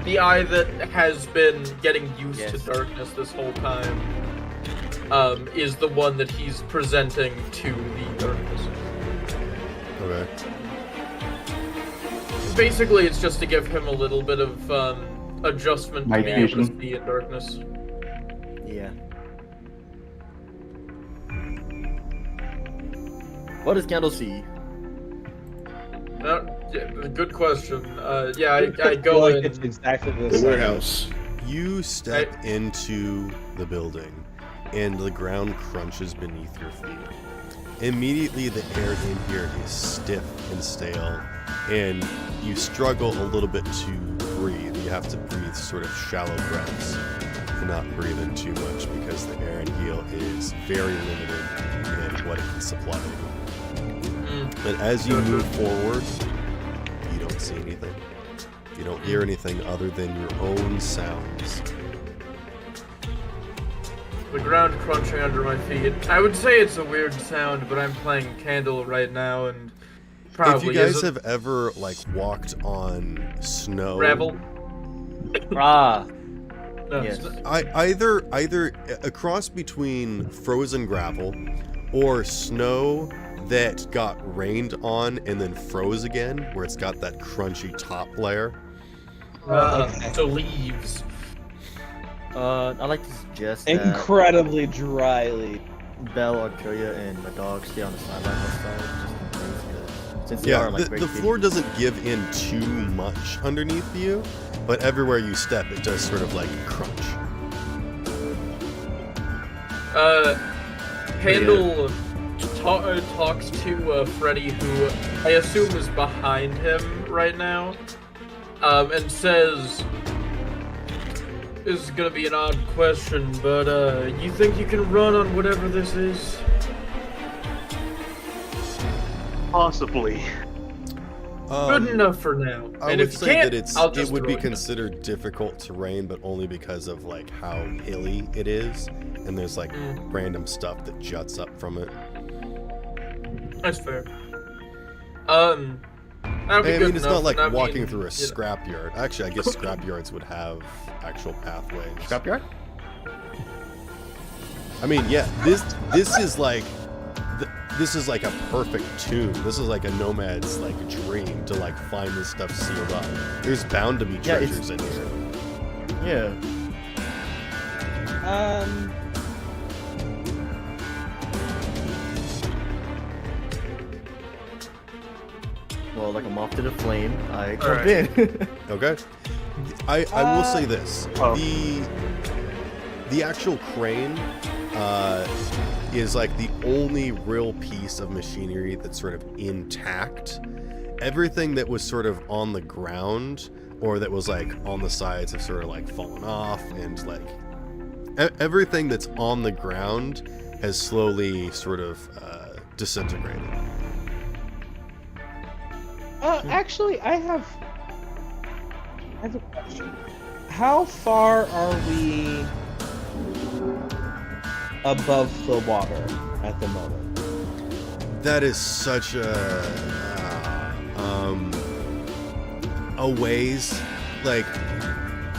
the eye that has been getting used to darkness this whole time is the one that he's presenting to the darkness. Okay. Basically, it's just to give him a little bit of adjustment to Night being able to vision. see in darkness. Yeah. What does Candle see? Good question. I I go feel like in. it's exactly the The same. warehouse. You step into the building, and the ground crunches beneath your feet. Immediately, the air in here is stiff and stale, and you struggle a little bit to breathe. You have to breathe sort of shallow breaths and not breathe in too much because the air in here is very limited in what it can supply you. But as you move forward, you don't see anything. You don't hear anything other than your own sounds. The ground crunching under my feet. I would say it's a weird sound, but I'm playing Candle right now, and probably If you guys isn't. have ever walked on snow, Gravel. Ah. No, Yes. either a cross between frozen gravel or snow that got rained on and then froze again, where it's got that crunchy top layer. So leaves. I like to suggest that Incredibly dryly. Belle, Arturia, and the dog stay on the sideline this time, just in case, 'cause since they Yeah, are like the great floor kitties. doesn't give in too much underneath you, but everywhere you step, it does sort of crunch. Candle talks to Freddy, who I assume is behind him right now, and says, "This is gonna be an odd question, but you think you can run on whatever this is?" Possibly. Good enough for now. I And would if you say can't, that I'll it just would be throw it. considered difficult terrain, but only because of how hilly it is, and there's random stuff that juts up from it. That's fair. That'll be I good mean, it's enough, not like and I walking mean, through a you know. scrapyard. Actually, I guess scrapyards would have actual pathways. Scrapyard? I mean, yeah, this is like this is like a perfect tomb. This is like a nomad's like dream to like find this stuff sealed up. There's bound to be treasures in here. Yeah. Well, like a moth to the flame, I jump in. Okay. I will say this: the actual crane is like the only real piece of machinery that's sort of intact. Everything that was sort of on the ground or that was like on the sides have sort of like fallen off, and like everything that's on the ground has slowly sort of disintegrated. Actually, I have a question. How far are we above the water at the moment? That is such a ways. Like,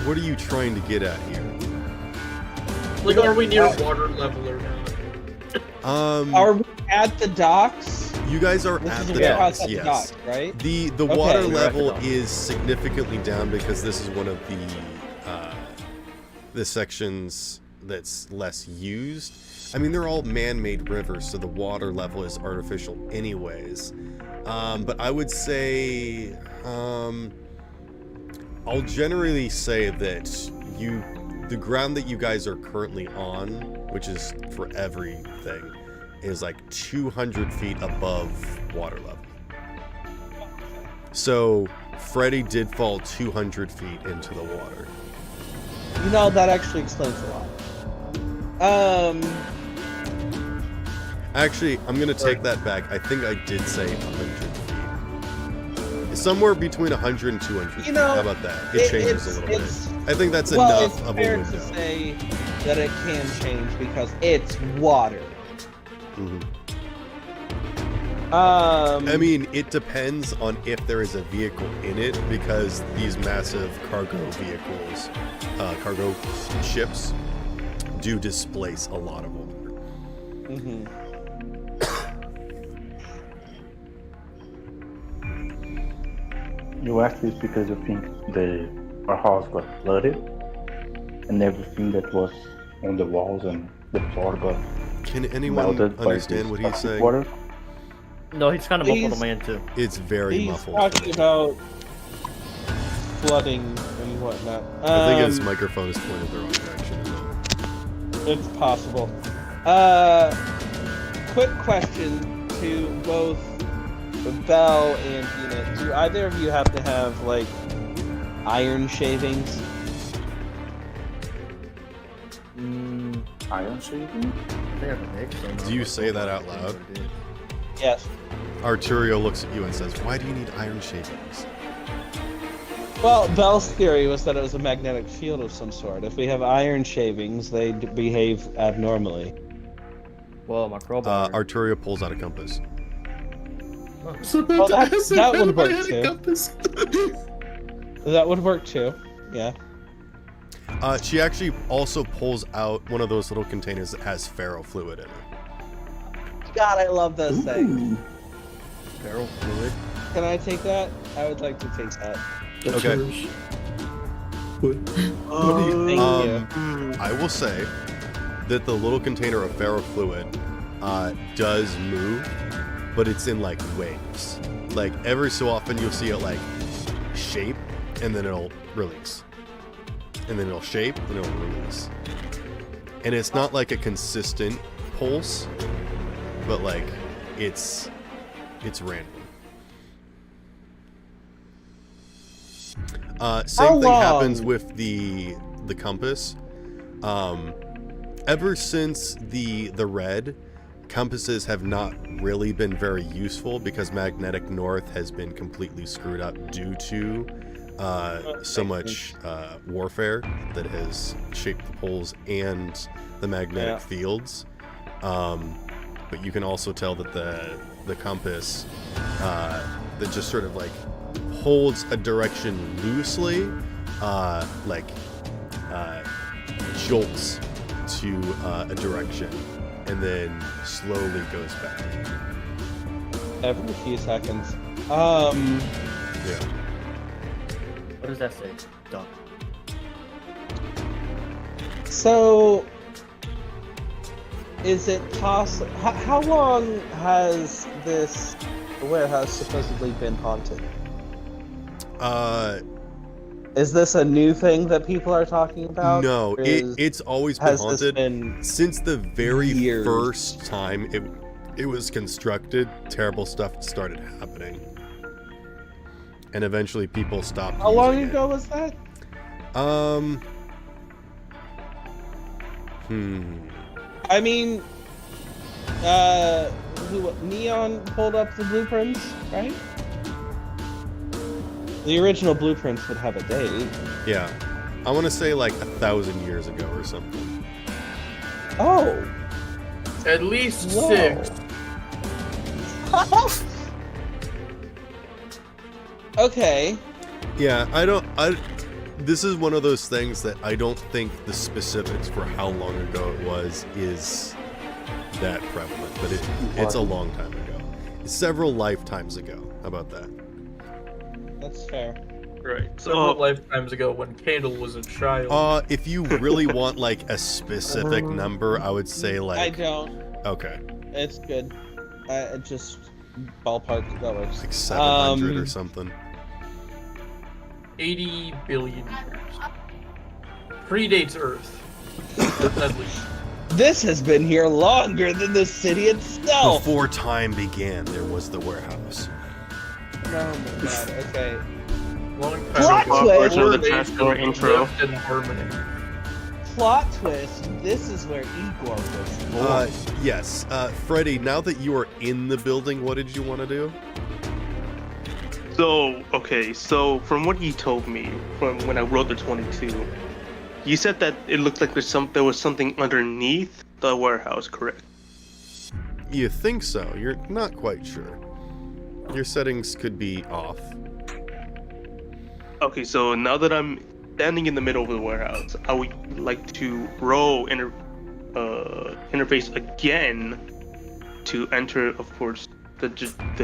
what are you trying to get at here? Like, are we near water level or not? Are we at the docks? You guys are at the docks, at the yes. docks, right? The Okay. water We're at the level docks. is significantly down because this is one of the sections that's less used. I mean, they're all man-made rivers, so the water level is artificial anyways. But I would say, I'll generally say that the ground that you guys are currently on, which is for everything, is like 200 feet above water level. So Freddy did fall 200 feet into the water. You know, that actually explains a lot. Actually, I'm gonna take that back. I think I did say 100 feet. Somewhere between 100 and 200 You know, feet. How about that? It changes a little bit. I think that's well, enough it's of a fair window. to say that it can change because it's water. I mean, it depends on if there is a vehicle in it, because these massive cargo vehicles, cargo ships, do displace a lot of water. You asked this because you think our house got flooded, and everything that was on the walls and the floor got Can anyone melted by understand this what he's toxic saying? water. No, he's kind of muffled He's- on my end too. It's very He's muffled. talking about flooding and whatnot. I think his microphone is pointed the wrong direction as well. It's possible. Quick question to both Belle and Enid. Do either of you have to have, like, iron shavings? Iron shaving? Do you say that out loud? Yes. Arturo looks at you and says, "Why do you need iron shavings?" Well, Belle's theory was that it was a magnetic field of some sort. If we have iron shavings, they behave abnormally. Well, my crowbar. Arturo pulls out a compass. Well, that would work too. That would work too. Yeah. She actually also pulls out one of those little containers that has ferro fluid in it. God, I love those things. Ferro fluid. Can I take that? I would like to take that. That's Okay. hers. What? Thank you. I will say that the little container of ferro fluid does move, but it's in like waves. Like every so often you'll see it like shape and then it'll release. And then it'll shape and it'll release. And it's not like a consistent pulse, but like it's random. Same thing happens with the compass. Ever since the red, compasses have not really been very useful because magnetic north has been completely screwed up due to so much warfare that has shaped the poles and the magnetic fields. But you can also tell that the compass that just sort of like holds a direction loosely, jolts to a direction and then slowly goes back. Every few seconds. Yeah. What does that say? Duck. So, is it possible? How long has this warehouse supposedly been haunted? Is this a new thing that people are talking about? No, it's always been haunted since the very years? first time it was constructed. Terrible stuff started happening, and eventually people stopped. How long using ago was that? I mean, Neon pulled up the blueprints, right? The original blueprints would have a date. Yeah, I want to say like 1,000 years ago or something. Oh. At least Whoa. 6. Okay. Yeah, this is one of those things that I don't think the specifics for how long ago it was is that prevalent, but it's a long time ago. Several lifetimes ago. How about that? That's fair. Right. Several lifetimes ago when Candle was a child. If you really want like a specific number, I would say like... I don't. Okay. It's good. Just ballpark, that works. Like 700 or something. 80 billion years. Predates Earth. At least. This has been here longer than the city itself! Before time began, there was the warehouse. Oh my god, okay. Long Plot time ago, twist! before The they Transformer intro. lived in harmony. Plot twist, this is where Igor was born. Yes. Freddy, now that you are in the building, what did you want to do? So from what you told me, from when I wrote the 22, you said that it looked like there was something underneath the warehouse, correct? You think so. You're not quite sure. Your settings could be off. Okay, so now that I'm standing in the middle of the warehouse, I would like to roll interface again to enter, of course, the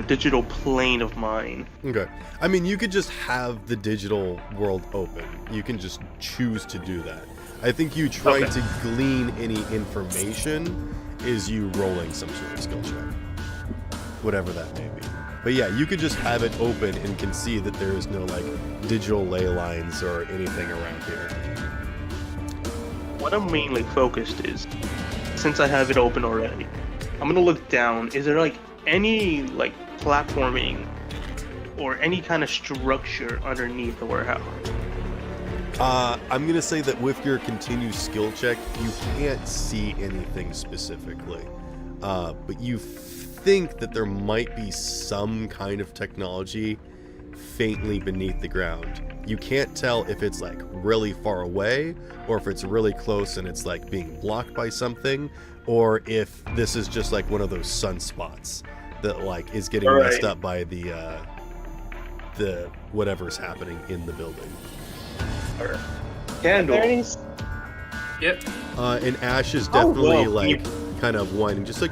digital plane of mine. Okay. I mean, you could just have the digital world open. You can just choose to do that. I think you try to glean any information is you rolling some sort of skill check. Whatever that may be. But yeah, you could just have it open and can see that there is no like digital ley lines or anything around here. What I'm mainly focused is, since I have it open already, I'm gonna look down. Is there like any like platforming or any kind of structure underneath the warehouse? I'm gonna say that with your continued skill check, you can't see anything specifically, but you think that there might be some kind of technology faintly beneath the ground. You can't tell if it's like really far away or if it's really close and it's like being blocked by something, or if this is just like one of those sunspots that like is getting messed up by the whatever's happening in the building. Candle. Yep. And Ash is definitely like kind of whining, just like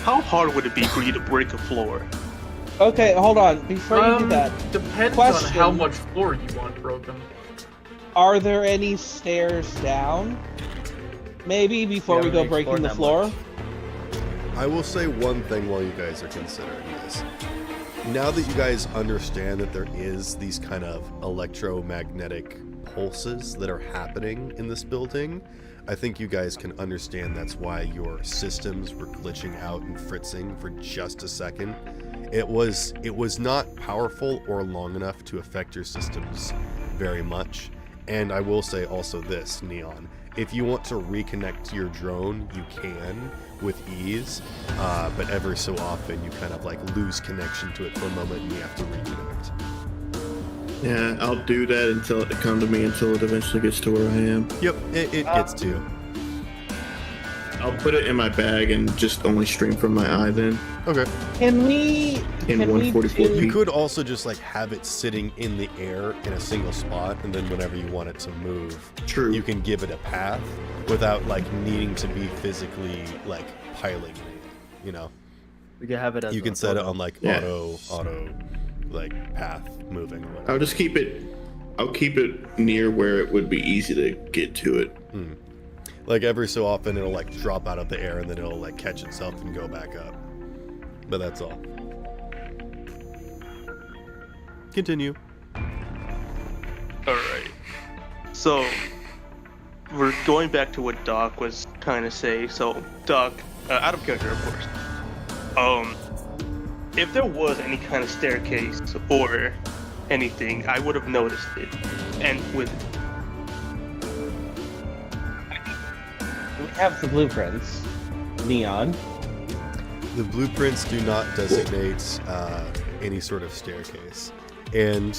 How hard would it be for you to break a floor? Okay, hold on. Before you do that, Depends question. on how much floor you want broken. Are there any stairs down? Maybe before we go breaking the floor? I will say one thing while you guys are considering this. Now that you guys understand that there is these kind of electromagnetic pulses that are happening in this building, I think you guys can understand that's why your systems were glitching out and fritzing for just a second. It was not powerful or long enough to affect your systems very much. And I will say also this, Neon, if you want to reconnect to your drone, you can with ease, but every so often you kind of like lose connection to it for a moment and you have to reconnect. Yeah, I'll do that until it comes to me until it eventually gets to where I am. Yep, it gets to you. I'll put it in my bag and just only stream from my eye then. Okay. Can we? In Can we 144p. You could also just like have it sitting in the air in a single spot, and then whenever you want it to move, True. you can give it a path without like needing to be physically like piling it. You know, We can have it as you can a set it photo. on like Yeah. auto like path moving or whatever. I'll just keep it. I'll keep it near where it would be easy to get to it. Like every so often it'll like drop out of the air and then it'll like catch itself and go back up. But that's all. Continue. All right. So we're going back to what Doc was trying to say. So Doc, out of character, of course. If there was any kind of staircase or anything, I would have noticed it. And with We have the blueprints. Neon. The blueprints do not designate any sort of staircase. And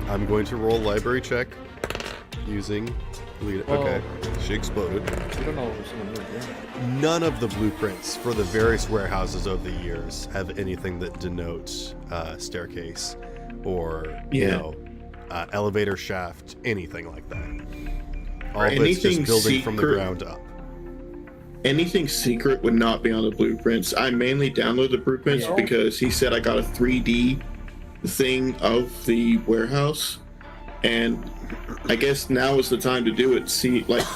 I'm going to roll a library check using lead. Whoa. Okay, she exploded. We don't know who's gonna move in. None of the blueprints for the various warehouses over the years have anything that denotes staircase or elevator shaft, anything like that. All of it's just anything building from the secret- ground up. Anything secret would not be on the blueprints. I mainly download the blueprints Yeah. because he said I got a 3D thing of the warehouse, and I guess now is the time to do it. See, like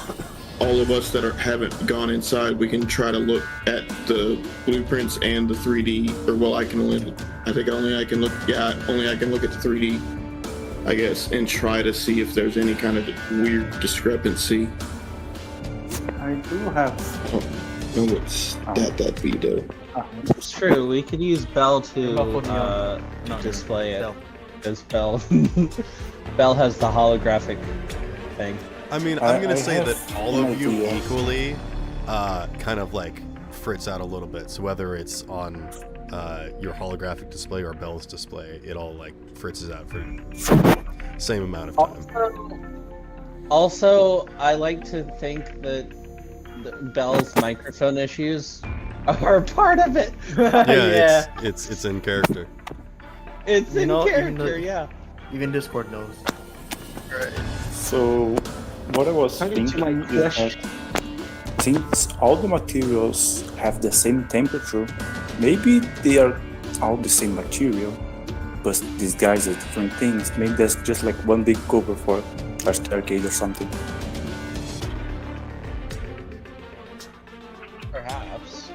all of us that haven't gone inside, we can try to look at the blueprints and the 3D. Or well, I can only I can look at the 3D, I guess, and try to see if there's any kind of weird discrepancy. I do have. No, what's that be though? It's true. We could use Bell to What about Neon? No, display it. Bell. Because Bell, Bell has the holographic thing. I mean, I'm gonna I say have that all an of you idea. equally kind of like fritz out a little bit. So whether it's on your holographic display or Bell's display, it all like fritzes out for same amount of time. Also, I like to think that Bell's microphone issues are part of it. Yeah, it's in character. It's You in know, even character, the- yeah. Even Discord knows. So, what I was According to thinking my is that question. since all the materials have the same temperature, maybe they are all the same material, but these guys are different things. Maybe that's just like one big cover for a staircase or something. Perhaps.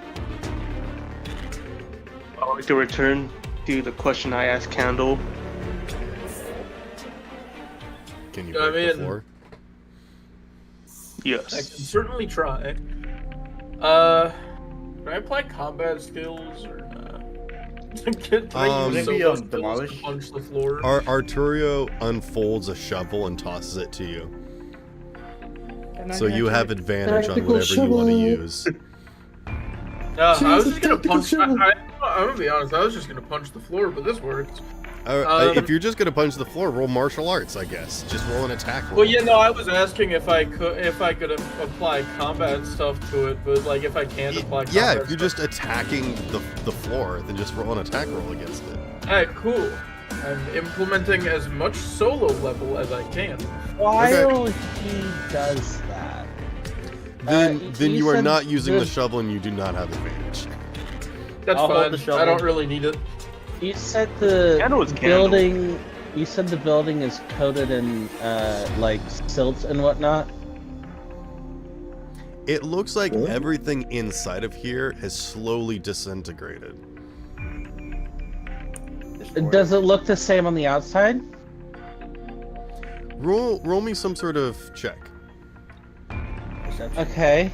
I'd like to return to the question I asked Candle. Can you I break the mean- floor? I can Yes. certainly try. Can I apply combat skills or not? Can I use Maybe, solo skills demolish? to punch the floor? Arturio unfolds a shovel and tosses it to you. So you have advantage on whatever you want to use. I was just gonna punch. I'm gonna be honest. I was just gonna punch the floor, but this works. If you're just gonna punch the floor, roll martial arts, I guess. Just roll an attack roll. Well, yeah, no, I was asking if I could apply combat stuff to it, but like if I can't apply combat. Yeah, if you're stuff- just attacking the floor, then just roll an attack roll against it. Alright, cool. I'm implementing as much solo level as I can. While he does that, Then you are said not using the the- shovel and you do not have advantage. That's I'll hold fine. the shovel. I don't really need it. You said the Candle is candle. building. You said the building is coated in like silt and whatnot. It looks like everything inside of here has slowly disintegrated. Does it look the same on the outside? Roll me some sort of check. Okay.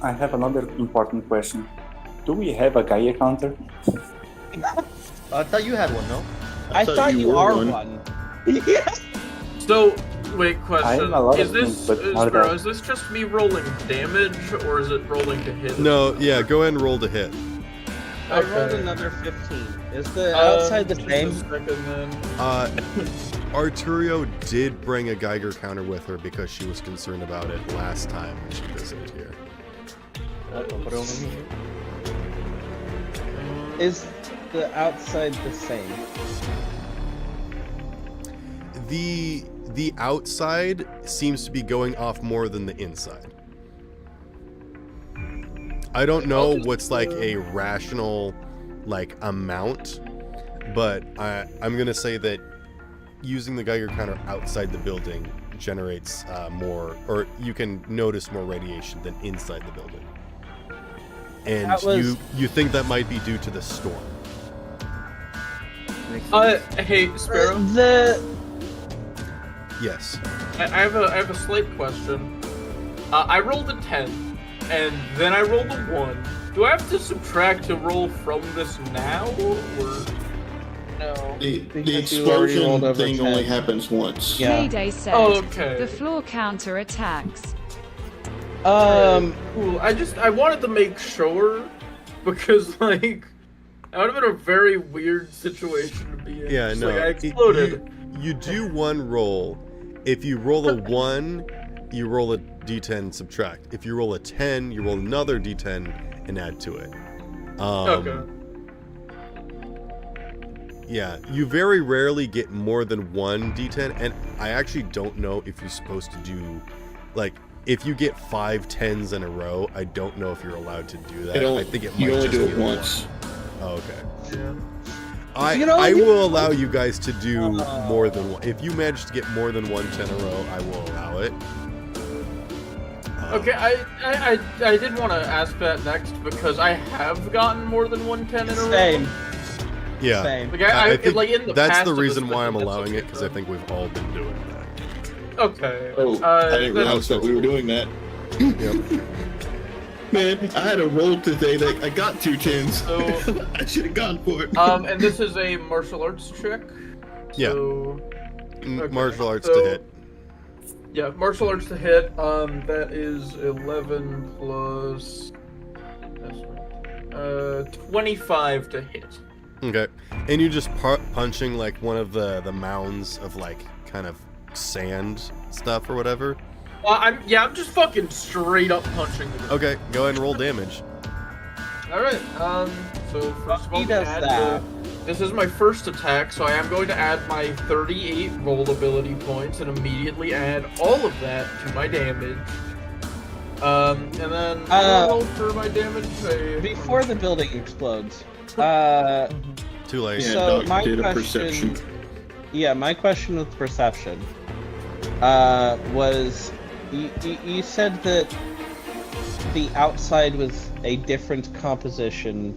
I have another important question. Do we have a Gaia counter? I thought you had one, no? I thought you were are one. one. Yeah. So, wait, question. I'm a lot Is of this things, but not Sparrow, that. is this just me rolling damage, or is it rolling to hit? No, yeah, go ahead and roll to hit. I rolled Okay. another 15. Is the outside the Just same? a second, then. Arturio did bring a Geiger counter with her because she was concerned about it last time when she visited here. put it on me. Is the outside the same? The outside seems to be going off more than the inside. I don't know what's like a rational like amount, but I'm gonna say that using the Geiger counter outside the building generates more, or you can notice more radiation than inside the building. And you think that might be due to the storm. Hey, Sparrow. Yes. I have a slight question. I rolled a 10, and then I rolled a 1. Do I have to subtract to roll from this now, or no? The explosion thing only happens once. Yeah. Mayday said, okay. the floor counter attacks. Cool. I wanted to make sure, because like that would have been a very weird situation to be in. Yeah, Just, no. like, I exploded. You do one roll. If you roll a 1, you roll a d10 subtract. If you roll a 10, you roll another d10 and add to it. Okay. Yeah, you very rarely get more than one d10, and I actually don't know if you're supposed to do, like, if you get 5 10s in a row, I don't know if you're allowed to do that. I think it might you only just do be it once. Oh, okay. Yeah. I will allow you guys to do more than one. If you manage to get more than 1 10 in a row, I will allow it. Okay, I did want to ask that next because I have gotten more than 1 10 in a row. Same. Yeah. Same. Like, I think like in the that's past the it was reason why I'm that's allowing okay, it, because I think we've all been doing that. Okay. Oh, I didn't realize that we were doing that. Yep. Man, I had a roll today that I got 2 10s. So, I should have gone for it. and this is a martial arts check. Yeah. So, okay. Martial arts So- to hit. Yeah, martial arts to hit. That is 11 plus. 25 to hit. Okay. And you're just punching like one of the mounds of like kind of sand stuff or whatever. I'm just fucking straight up punching the Okay, go ahead and roll damage. Alright, so first of all, He does that. this is my first attack, so I am going to add my 38 roll ability points and immediately add all of that to my damage. And then I'll roll for my damage. Before the building explodes. Too late. Yeah, So Doc my did a question, perception. yeah, my question with perception, was you said that the outside was a different composition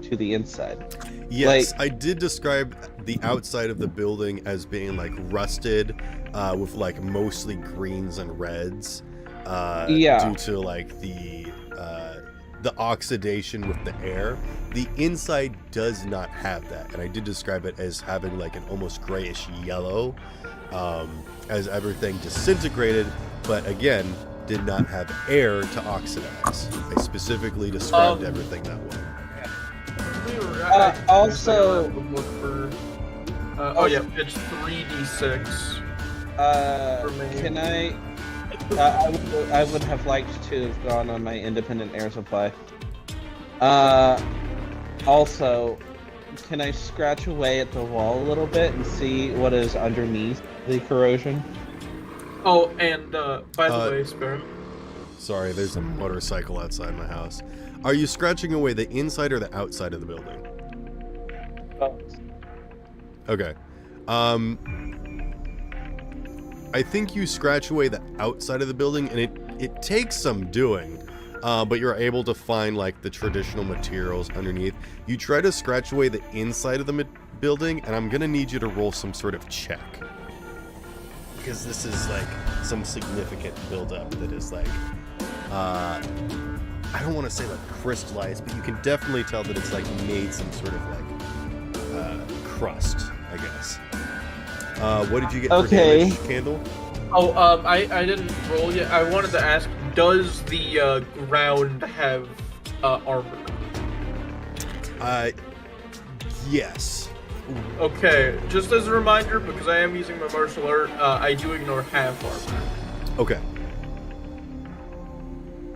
to the inside. Yes, I did describe the outside of the building as being like rusted, with like mostly greens and reds. Due to like the oxidation with the air. The inside does not have that, and I did describe it as having like an almost grayish yellow, as everything disintegrated, but again did not have air to oxidize. I specifically described everything that way. Also, it's 3d6. For me. Can I would have liked to have gone on my independent air supply. Also, can I scratch away at the wall a little bit and see what is underneath the corrosion? Oh, and by the way, Sparrow. Sorry, there's a motorcycle outside my house. Are you scratching away the inside or the outside of the building? Okay. I think you scratch away the outside of the building, and it takes some doing, but you're able to find like the traditional materials underneath. You try to scratch away the inside of the building, and I'm gonna need you to roll some sort of check, because this is like some significant buildup that is like, I don't want to say like crystallized, but you can definitely tell that it's like made some sort of like crust, I guess. What did you get for damage, Candle? Oh, I didn't roll yet. I wanted to ask, does the ground have armor? Yes. Okay, just as a reminder, because I am using my martial art, I do ignore half armor. Okay.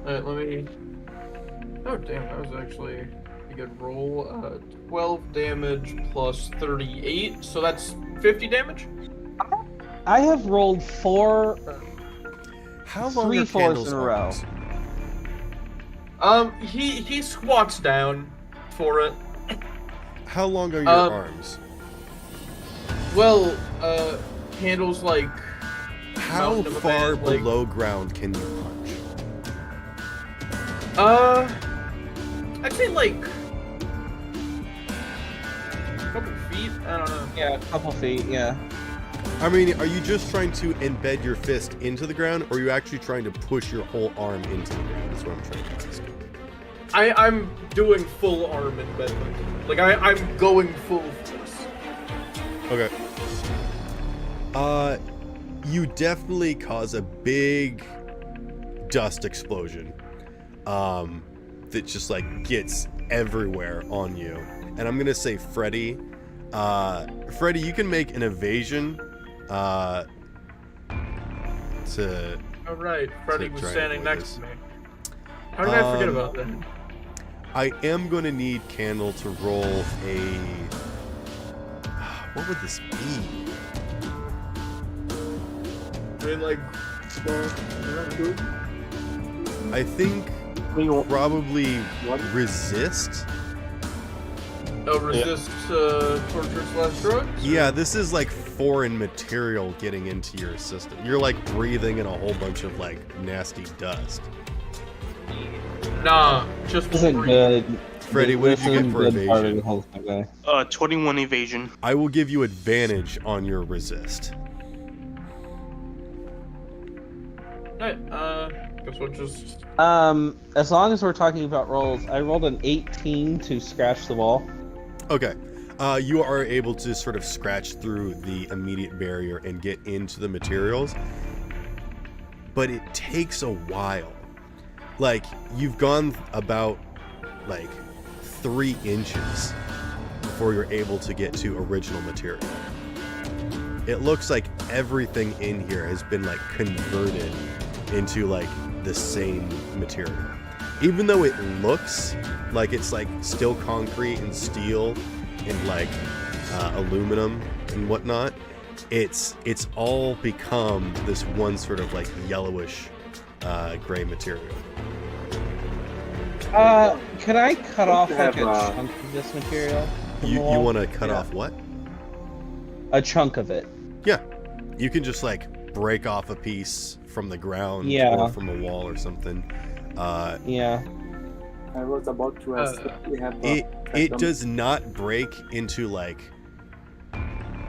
Alright, let me... Oh damn, that was actually a good roll. 12 damage plus 38, so that's 50 damage? I have rolled How long three are fours Candle's in a row. arms? He squats down for it. How long are your arms? Well, Candle's like... How mountain of a far man, like- below ground can you punch? I'd say like... a couple feet? I don't know. Yeah, a couple feet, yeah. I mean, are you just trying to embed your fist into the ground, or are you actually trying to push your whole arm into the ground? That's what I'm trying to ask. I'm doing full arm embedment. Like, I'm going full force. Okay. You definitely cause a big dust explosion. That just like gets everywhere on you. And I'm gonna say Freddy. Freddy, you can make an evasion. To. Oh right, Freddy was try and standing avoid next this. to me. How did I forget about that? I am going to need Candle to roll a... What would this be? I mean, like, I think probably resist. oh, resist torture/drugs? Yeah, this is like foreign material getting into your system. You're like breathing in a whole bunch of like nasty dust. Nah, just This isn't breathe. good. Freddy, what did you get for evasion? 21 evasion. I will give you advantage on your resist. Hey, guess what just... As long as we're talking about rolls, I rolled an 18 to scratch the wall. Okay. You are able to sort of scratch through the immediate barrier and get into the materials. But it takes a while. Like, you've gone about, like, 3 inches before you're able to get to original material. It looks like everything in here has been, like, converted into, like, the same material. Even though it looks like it's, like, still concrete and steel and, like, aluminum and whatnot, it's all become this one sort of, like, yellowish gray material. Could I cut off like a chunk of this material? You want to cut off what? A chunk of it. Yeah. You can just like break off a piece from the ground or from a wall or something. Yeah. I was about to ask if we have it does not break into like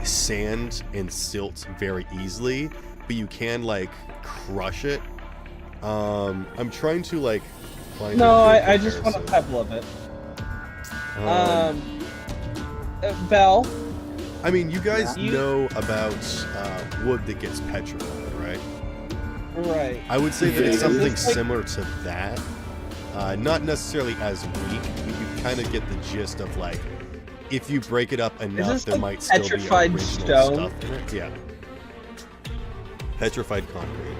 sand and silt very easily, but you can like crush it. I'm trying to like find I just want a pebble of it. Bell. I mean, you guys know about wood that gets petrified, right? Right. I would say that it's something similar to that. Not necessarily as weak, but you kind of get the gist of like, if you break it up enough, there might still be petrified original stone? stuff in it. Yeah. Petrified concrete.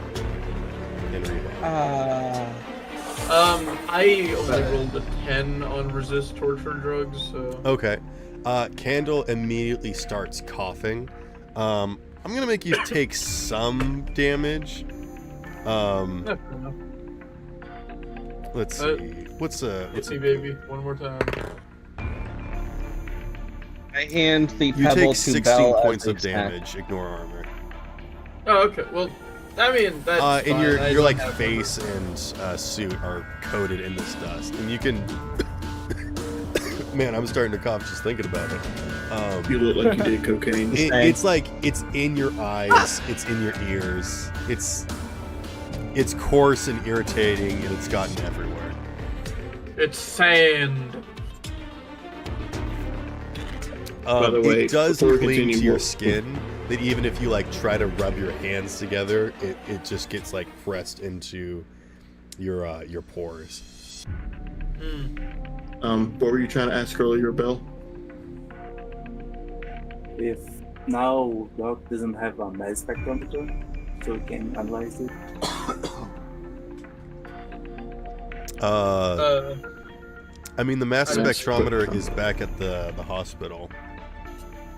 And rebar. I only rolled a 10 on resist torture drugs, so... Okay. Candle immediately starts coughing. I'm gonna make you take some damage. Let's see. What's Hit me, baby. One more time. I hand the You pebble take to 16 Bell points as of a snack. damage. Ignore armor. Oh, okay. Well, I mean, that's And fine. your I like don't have face and suit are coated in this dust, and you can. Man, I'm starting to cough just thinking about it. You look like you did cocaine. It's like it's in your eyes, it's in your ears, it's coarse and irritating, and it's gotten everywhere. It's sand. By the way, it does before we cling continue, to your what- skin. That even if you like try to rub your hands together, it just gets like pressed into your pores. What were you trying to ask earlier, Bell? If now Doc doesn't have a mass spectrometer, so we can analyze it. I mean, the mass Mass spectrometer spectrum. is back at the hospital.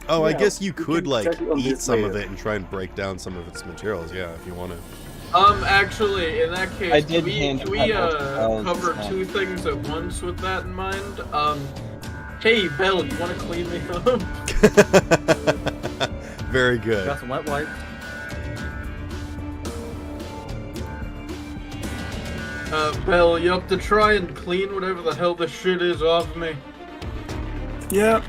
Oh, I Yeah, guess you we could can like check on eat this some of later. it and try and break down some of its materials. Yeah, if you want to. Actually, in that case, I did can we, hand can we out cover multiple two things at once with that in mind? Hey, Belle, you want to clean me up? Very good. Got some wet wipe. Belle, you have to try and clean whatever the hell this shit is off me. Yeah.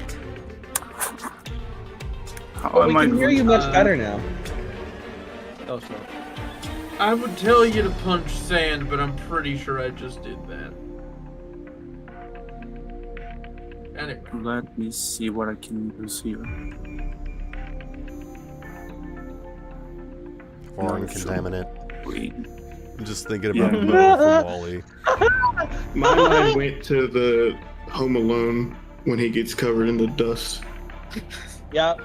How Well, we am I can hear going- you much better now. Oh, so. I would tell you to punch sand, but I'm pretty sure I just did that. Anyway. Let me see what I can use here. Foreign Not sure. contaminant. Wait. I'm just thinking Yeah. about Mo from Wally. My mind went to the Home Alone when he gets covered in the dust. Yep.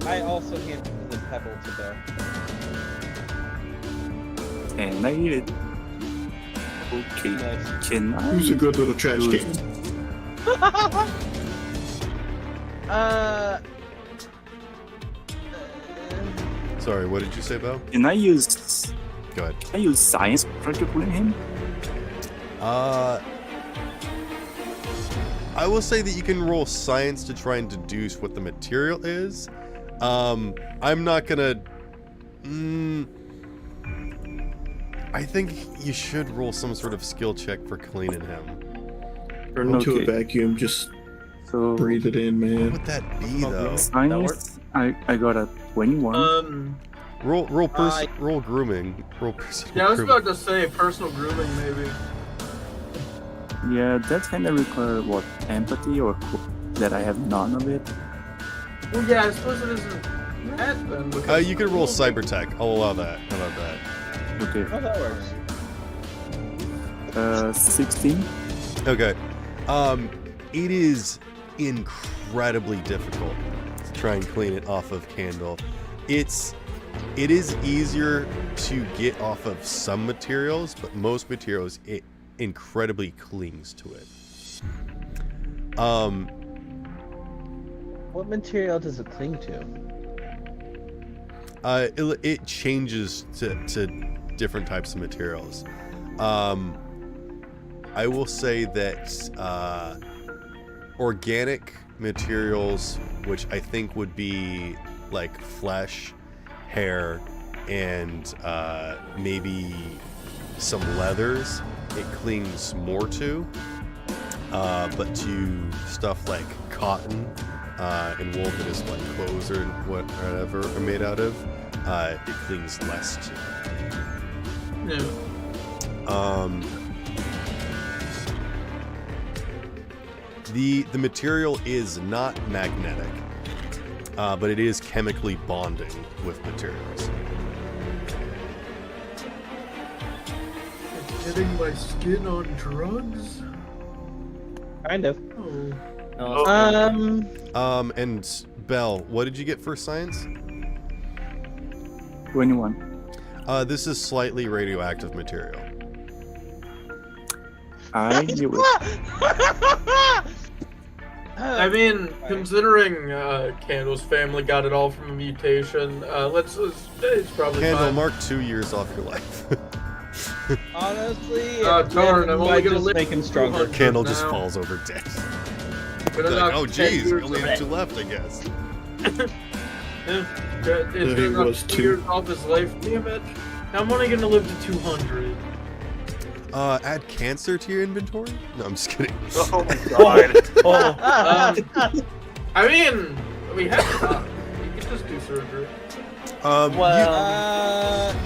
I also handed the pebble to Bill. Can I eat it? Okay. Nice. Can I? Who's a good little trash do it? can? Sorry, what did you say, Bo? Can I use? Go ahead. Can I use science to clean him? I will say that you can roll science to try and deduce what the material is. I'm not gonna. I think you should roll some sort of skill check for cleaning him. Turn into Okay. a vacuum, just So breathe it in, What man. would that be though? science. I got a 21. Roll grooming. Roll personal Yeah, I was grooming. about to say personal grooming, maybe. Yeah, that kind of require what empathy or that I have none of it. Well, yeah, I suppose it isn't that then. Because You can roll cyber tech. I'll allow that. How about that? Okay. Oh, that works. 16. Okay. It is incredibly difficult to try and clean it off of Candle. It is easier to get off of some materials, but most materials it incredibly clings to it. What material does it cling to? It changes to different types of materials. I will say that organic materials, which I think would be like flesh, hair, and maybe some leathers, it clings more to. But to stuff like cotton and wool that is like clothes or whatever are made out of, it clings less to. Yeah. The material is not magnetic, but it is chemically bonding with materials. It's getting my skin on drugs? Kind of. Oh. No, And Belle, what did you get for science? 21. This is slightly radioactive material. I knew it. I mean, considering Candle's family got it all from a mutation, it's probably Candle, fine. mark 2 years off your life. Honestly, darn, I'm only might gonna just live make him for stronger. 200 Candle just now. falls over dead. Gonna Like, knock oh 10 geez, we years only off. have 2 left, I guess. It's If gonna he knock was 2 two. years off his life. Damn it. I'm only gonna live to 200. Add cancer to your inventory? No, I'm just kidding. Oh my god. I mean, we have to. You could just do surgery.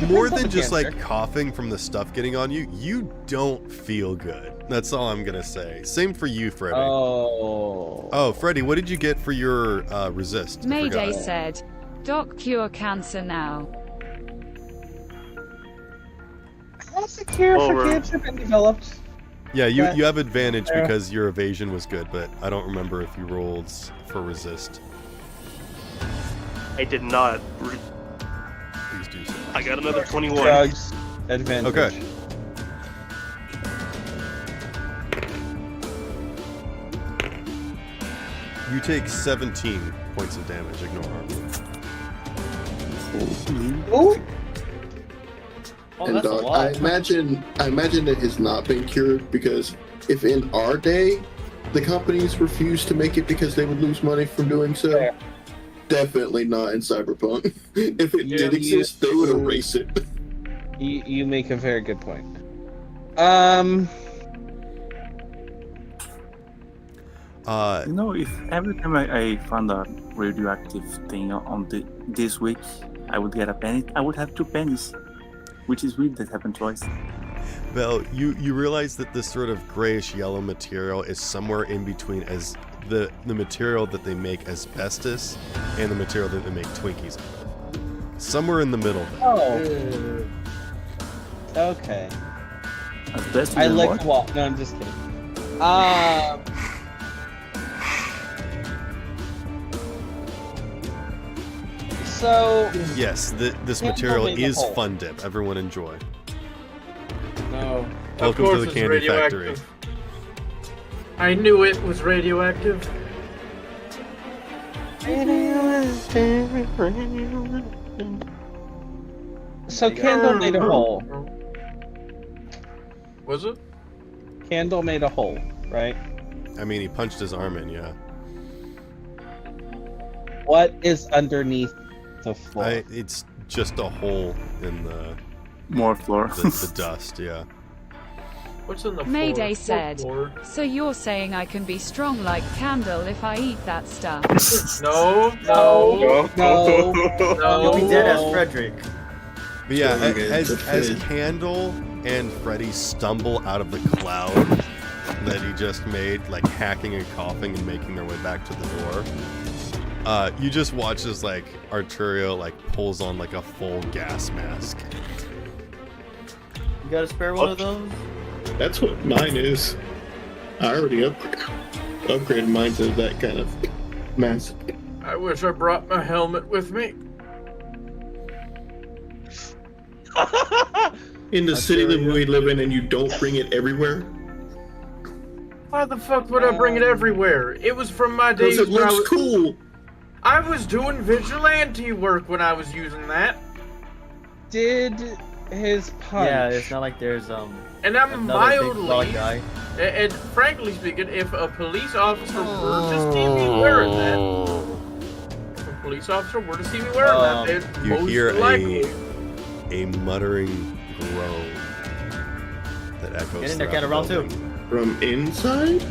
More than just like coughing from the stuff getting on you, you don't feel good. That's all I'm gonna say. Same for you, Freddy. Oh, Freddy, what did you get for your resist? I Mayday forgot. said, "Doc cure cancer now." Has the cure for Over. cancer been developed? Yeah, you Okay. you have advantage Yeah. because your evasion was good, but I don't remember if you rolled for resist. I did not. Please do so. I got another 21. Drugs, advantage. Okay. You take 17 points of damage. Ignore harm. Ooh. Oh, And that's a dog, lot. I imagine it has not been cured, because if in our day the companies refused to make it because they would lose money from doing so, Yeah. definitely not in Cyberpunk. If it Yeah, did exist, they would erase it. You make a very good point. You know, if every time I found a radioactive thing on this week, I would get a penny. I would have 2 pennies, which is weird. That happened twice. Vel, you realize that this sort of grayish yellow material is somewhere in between as the material that they make asbestos and the material that they make Twinkies out of. Somewhere in the middle there. Oh. Okay. Asbestos I and like what? the wall. No, I'm just kidding. So Yes, this Yeah, material tell me the is whole. Fun Dip. Everyone enjoy. no. Welcome of to course the it's Candy Factory. radioactive. I knew it was radioactive. So Candle made a hole. Was it? Candle made a hole, right? I mean, he punched his arm in, yeah. What is underneath the floor? It's just a hole in the More floor. the dust, yeah. What's in the Mayday floor? said, Floor? so you're saying I can be strong like Candle if I eat that stuff? No, No. no. You'll be dead as Frederick. But yeah, Yeah, okay, as that's Candle and Freddy stumble out of the cloud that he just made, like hacking and coughing and making their way back to the door, you just watch as like Arturio like pulls on like a full gas mask. You got a spare one of those? That's what mine is. I already upgraded mine to that kind of mask. I wish I brought my helmet with me. In the city that we live in, and you don't bring it everywhere? Why the fuck would I bring it everywhere? It was from my days Because it when I looks was cool. I was doing vigilante work when I was using that. Did his punch? Yeah, it's not like there's And I'm another big black mildly, guy. and frankly speaking, if a police officer were to see me wearing that, if a police officer were to see me wearing that, they'd You most hear likely. a muttering groan that echoes Get in there, throughout Cat, the around building. too. From inside?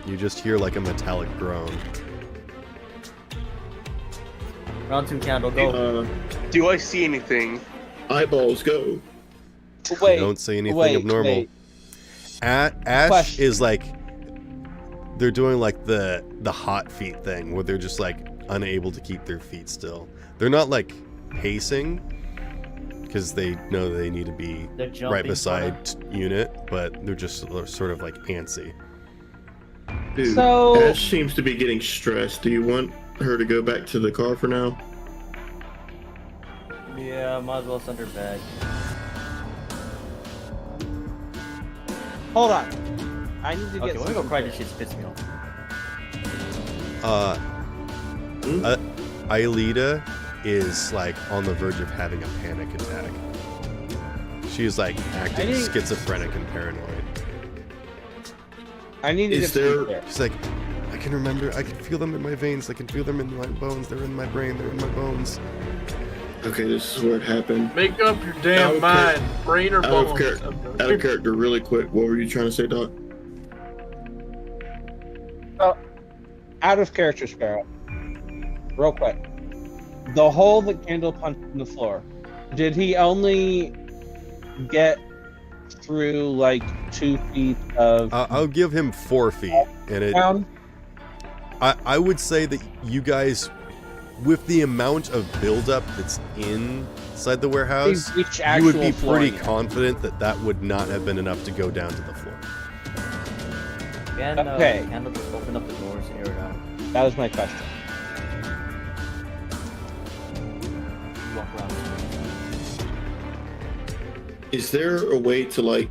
You just hear like a metallic groan. Round 2, Candle, go. Do I see anything? Eyeballs go. Wait. You don't see anything wait, abnormal. wait. Ash Question. is like they're doing like the hot feet thing where they're just like unable to keep their feet still. They're not like pacing because they know they need to be They're jumping, right beside unit, but they're just sort of like antsy. Dude, So- Ash seems to be getting stressed. Do you want her to go back to the car for now? Yeah, might as well send her back. Hold on. I need to Okay, get. let me go cry. This shit spits me off. Aelita is like on the verge of having a panic attack. She's like acting schizophrenic and paranoid. I need to Is get. there- There. She's like, I can remember, I can feel them in my veins, I can feel them in my bones, they're in my brain, they're in my bones. Okay, this is where it happened. Make up your damn Okay. mind, brain or Out of, bones. out of character, really quick. What were you trying to say, Doc? Out of character, Sparrow. Real quick. The hole that Candle punched in the floor. Did he only get through like 2 feet of I'll give him 4 feet, and it. ground? I would say that you guys, with the amount of buildup that's inside the warehouse, Reach you would be actual pretty flooring. confident that that would not have been enough to go down to the floor. And Okay. Candle just open up the doors and air it out. That was my question. Is there a way to like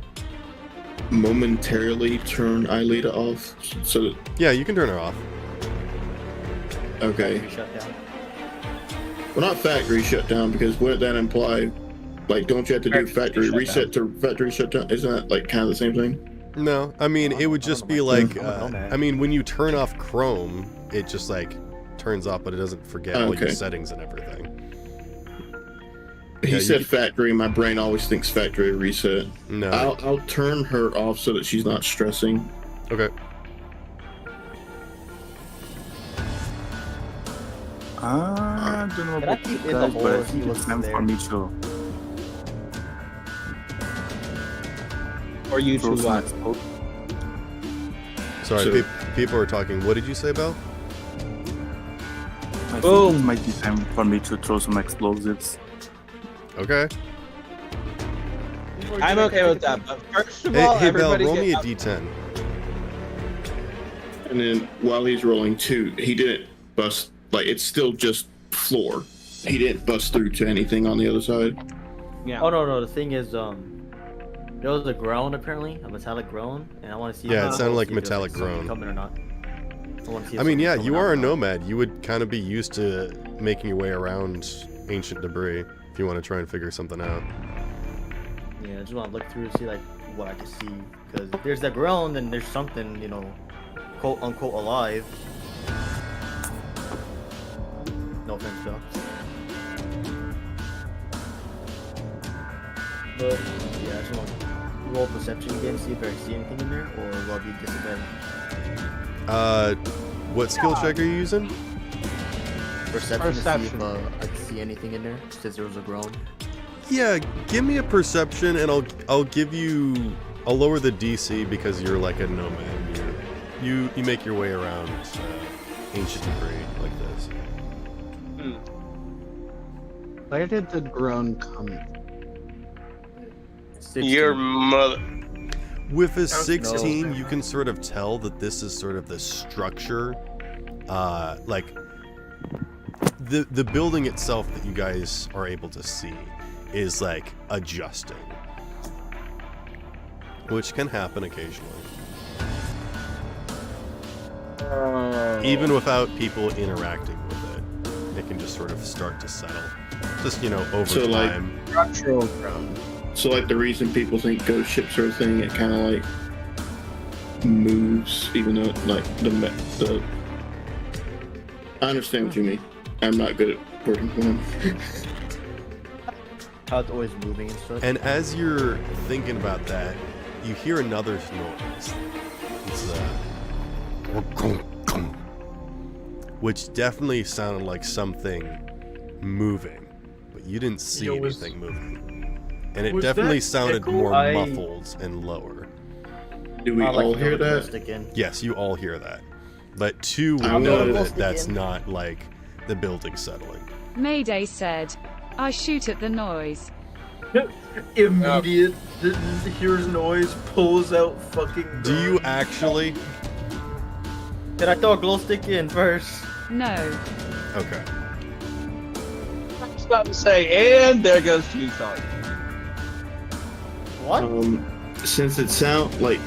momentarily turn Aelita off? So that, Yeah, you can turn her off. okay. Shut down. Well, not factory shutdown, because wouldn't that imply, like, don't you have to do factory reset to factory shutdown? Isn't that like kind of the same thing? No, I mean it would just be like, I mean when you turn off Chrome, it just like turns off, but it doesn't forget all your settings and everything. He said factory. My brain always thinks factory reset. No, I'll turn her off so that she's not stressing. Okay. I don't know Can I about keep you in the guys, hole but I if he think was it's time there? for me to Or you throw two some what? explode. Sorry, So- people are talking. What did you say, Belle? I Boom. think it might be time for me to throw some explosives. Okay. I'm okay with that, but first of Hey, all, hey Belle, everybody roll get me a up. D10. And then while he's rolling too, he didn't bust. Like, it's still just floor. He didn't bust through to anything on the other side. Yeah. Oh no, the thing is, there was a groan apparently, a metallic groan, and I want to see. Yeah, it if sounded like there's, metallic something groan. coming or not. I want to see. if I mean, something's yeah, coming you out are or a not. nomad. You would kind of be used to making your way around ancient debris if you want to try and figure something out. Yeah, I just want to look through to see like what I can see, because if there's that groan, then there's something, you know, quote unquote alive. No offense, Joe. But yeah, I just want to roll perception again, see if I see anything in there, or will I be disadvantaged? What skill check are you using? Perception. To see if Perception. I can see anything in there, since there was a groan. Yeah, give me a perception, and I'll lower the DC because you're like a nomad. You make your way around ancient debris like this. Where did the groan come? 16. Your mother. With a 16, you can sort of tell that this is sort of the structure, like the building itself that you guys are able to see is like adjusting, which can happen occasionally. Even without people interacting with it, it can just sort of start to settle. Just, you know, over So, like- time. Structural groan. So, like, the reason people think ghost ships are a thing, it kind of like moves, even though like the. I understand what you mean. I'm not good at working for him. How it's always moving and stuff. And as you're thinking about that, you hear another noise. It's which definitely sounded like something moving, but you didn't see Yo, was- anything moving. And it was definitely that sounded echo? more I- muffled and lower. Do we I like all to hear throw the that? stick in. Yes, you all hear that. But two would I'm know gonna- that that's not like the building settling. Mayday said, I shoot at the noise. Immediate. Hears noise, pulls out fucking. Do you actually? Did I throw a glow stick in first? No. Okay. I was about to say, and there goes Tucson. What? Since it sound like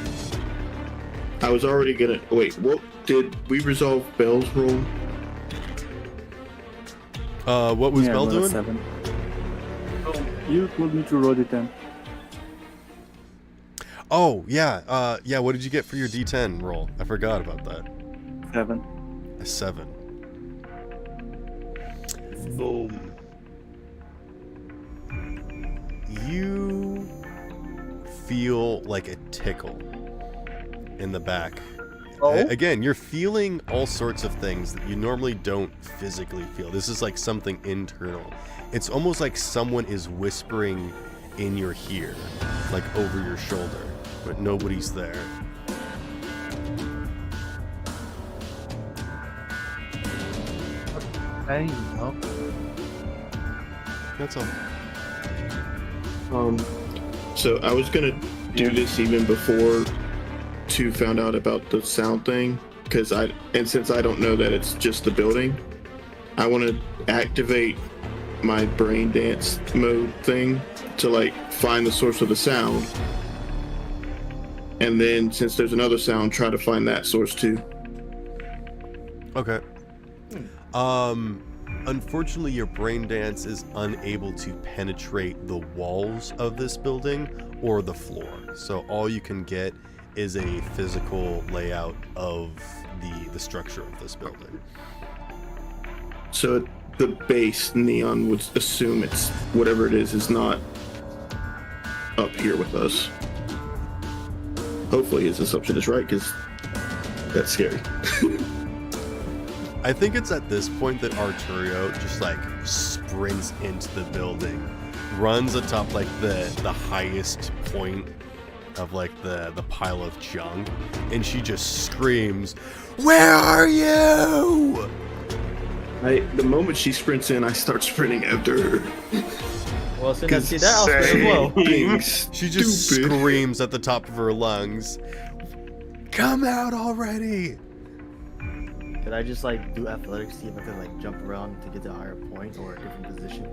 I was already gonna wait. What did we resolve Bell's roll? What was Yeah, Bell roll a doing? 7. You told me to roll it then. Oh, yeah. Yeah, what did you get for your D10 roll? I forgot about that. 7. A 7. Boom. You feel like a tickle in the back. Oh? Again, you're feeling all sorts of things that you normally don't physically feel. This is like something internal. It's almost like someone is whispering in your ear, like over your shoulder, but nobody's there. Hey, no. That's all. So I was gonna do this even before two found out about the sound thing, since I don't know that it's just the building, I want to activate my brain dance mode thing to like find the source of the sound. And then since there's another sound, try to find that source too. Okay. Unfortunately, your brain dance is unable to penetrate the walls of this building or the floor. So all you can get is a physical layout of the structure of this building. So the base Neon would assume it's whatever it is not up here with us. Hopefully his assumption is right, because that's scary. I think it's at this point that Arturio just like sprints into the building, runs atop like the highest point of like the pile of junk, and she just screams, "Where are you?" The moment she sprints in, I start sprinting after her. Well, since I see that, I'll sprint as well. She just screams at the top of her lungs, "Come out already!" Could I just like do athletics, see if I could like jump around to get to a higher point or a different position?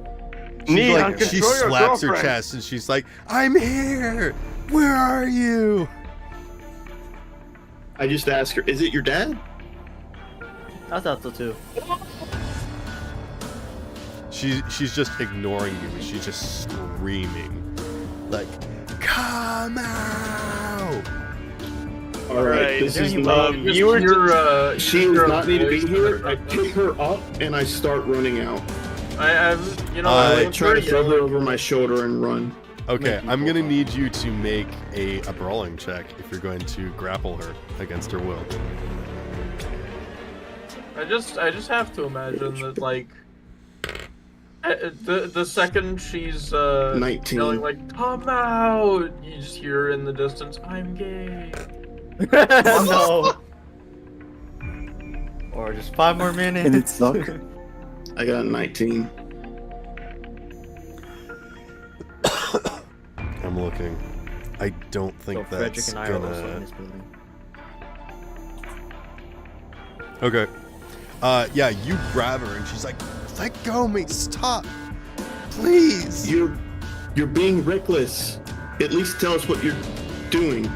She slaps her chest and she's like, "I'm here! Where are you?" I just ask her, "Is it your dad?" I thought so too. She's just ignoring you, and she's just screaming, like, "Come out!" All right, this is not. She does not need to be here. I pick her up and I start running out. I try to throw her over my shoulder and run. Okay, I'm gonna need you to make a brawling check if you're going to grapple her against her will. I just have to imagine that like the second she's 19. yelling like "Come out," you just hear her in the distance, "I'm gay." No. Or just 5 more minutes. And it's luck. I got a 19. I'm looking. I don't think So Frederick that's and I are also in gonna. this building. Okay. Yeah, you grab her and she's like, "Let go, mate! Stop, please!" You're being reckless. At least tell us what you're doing.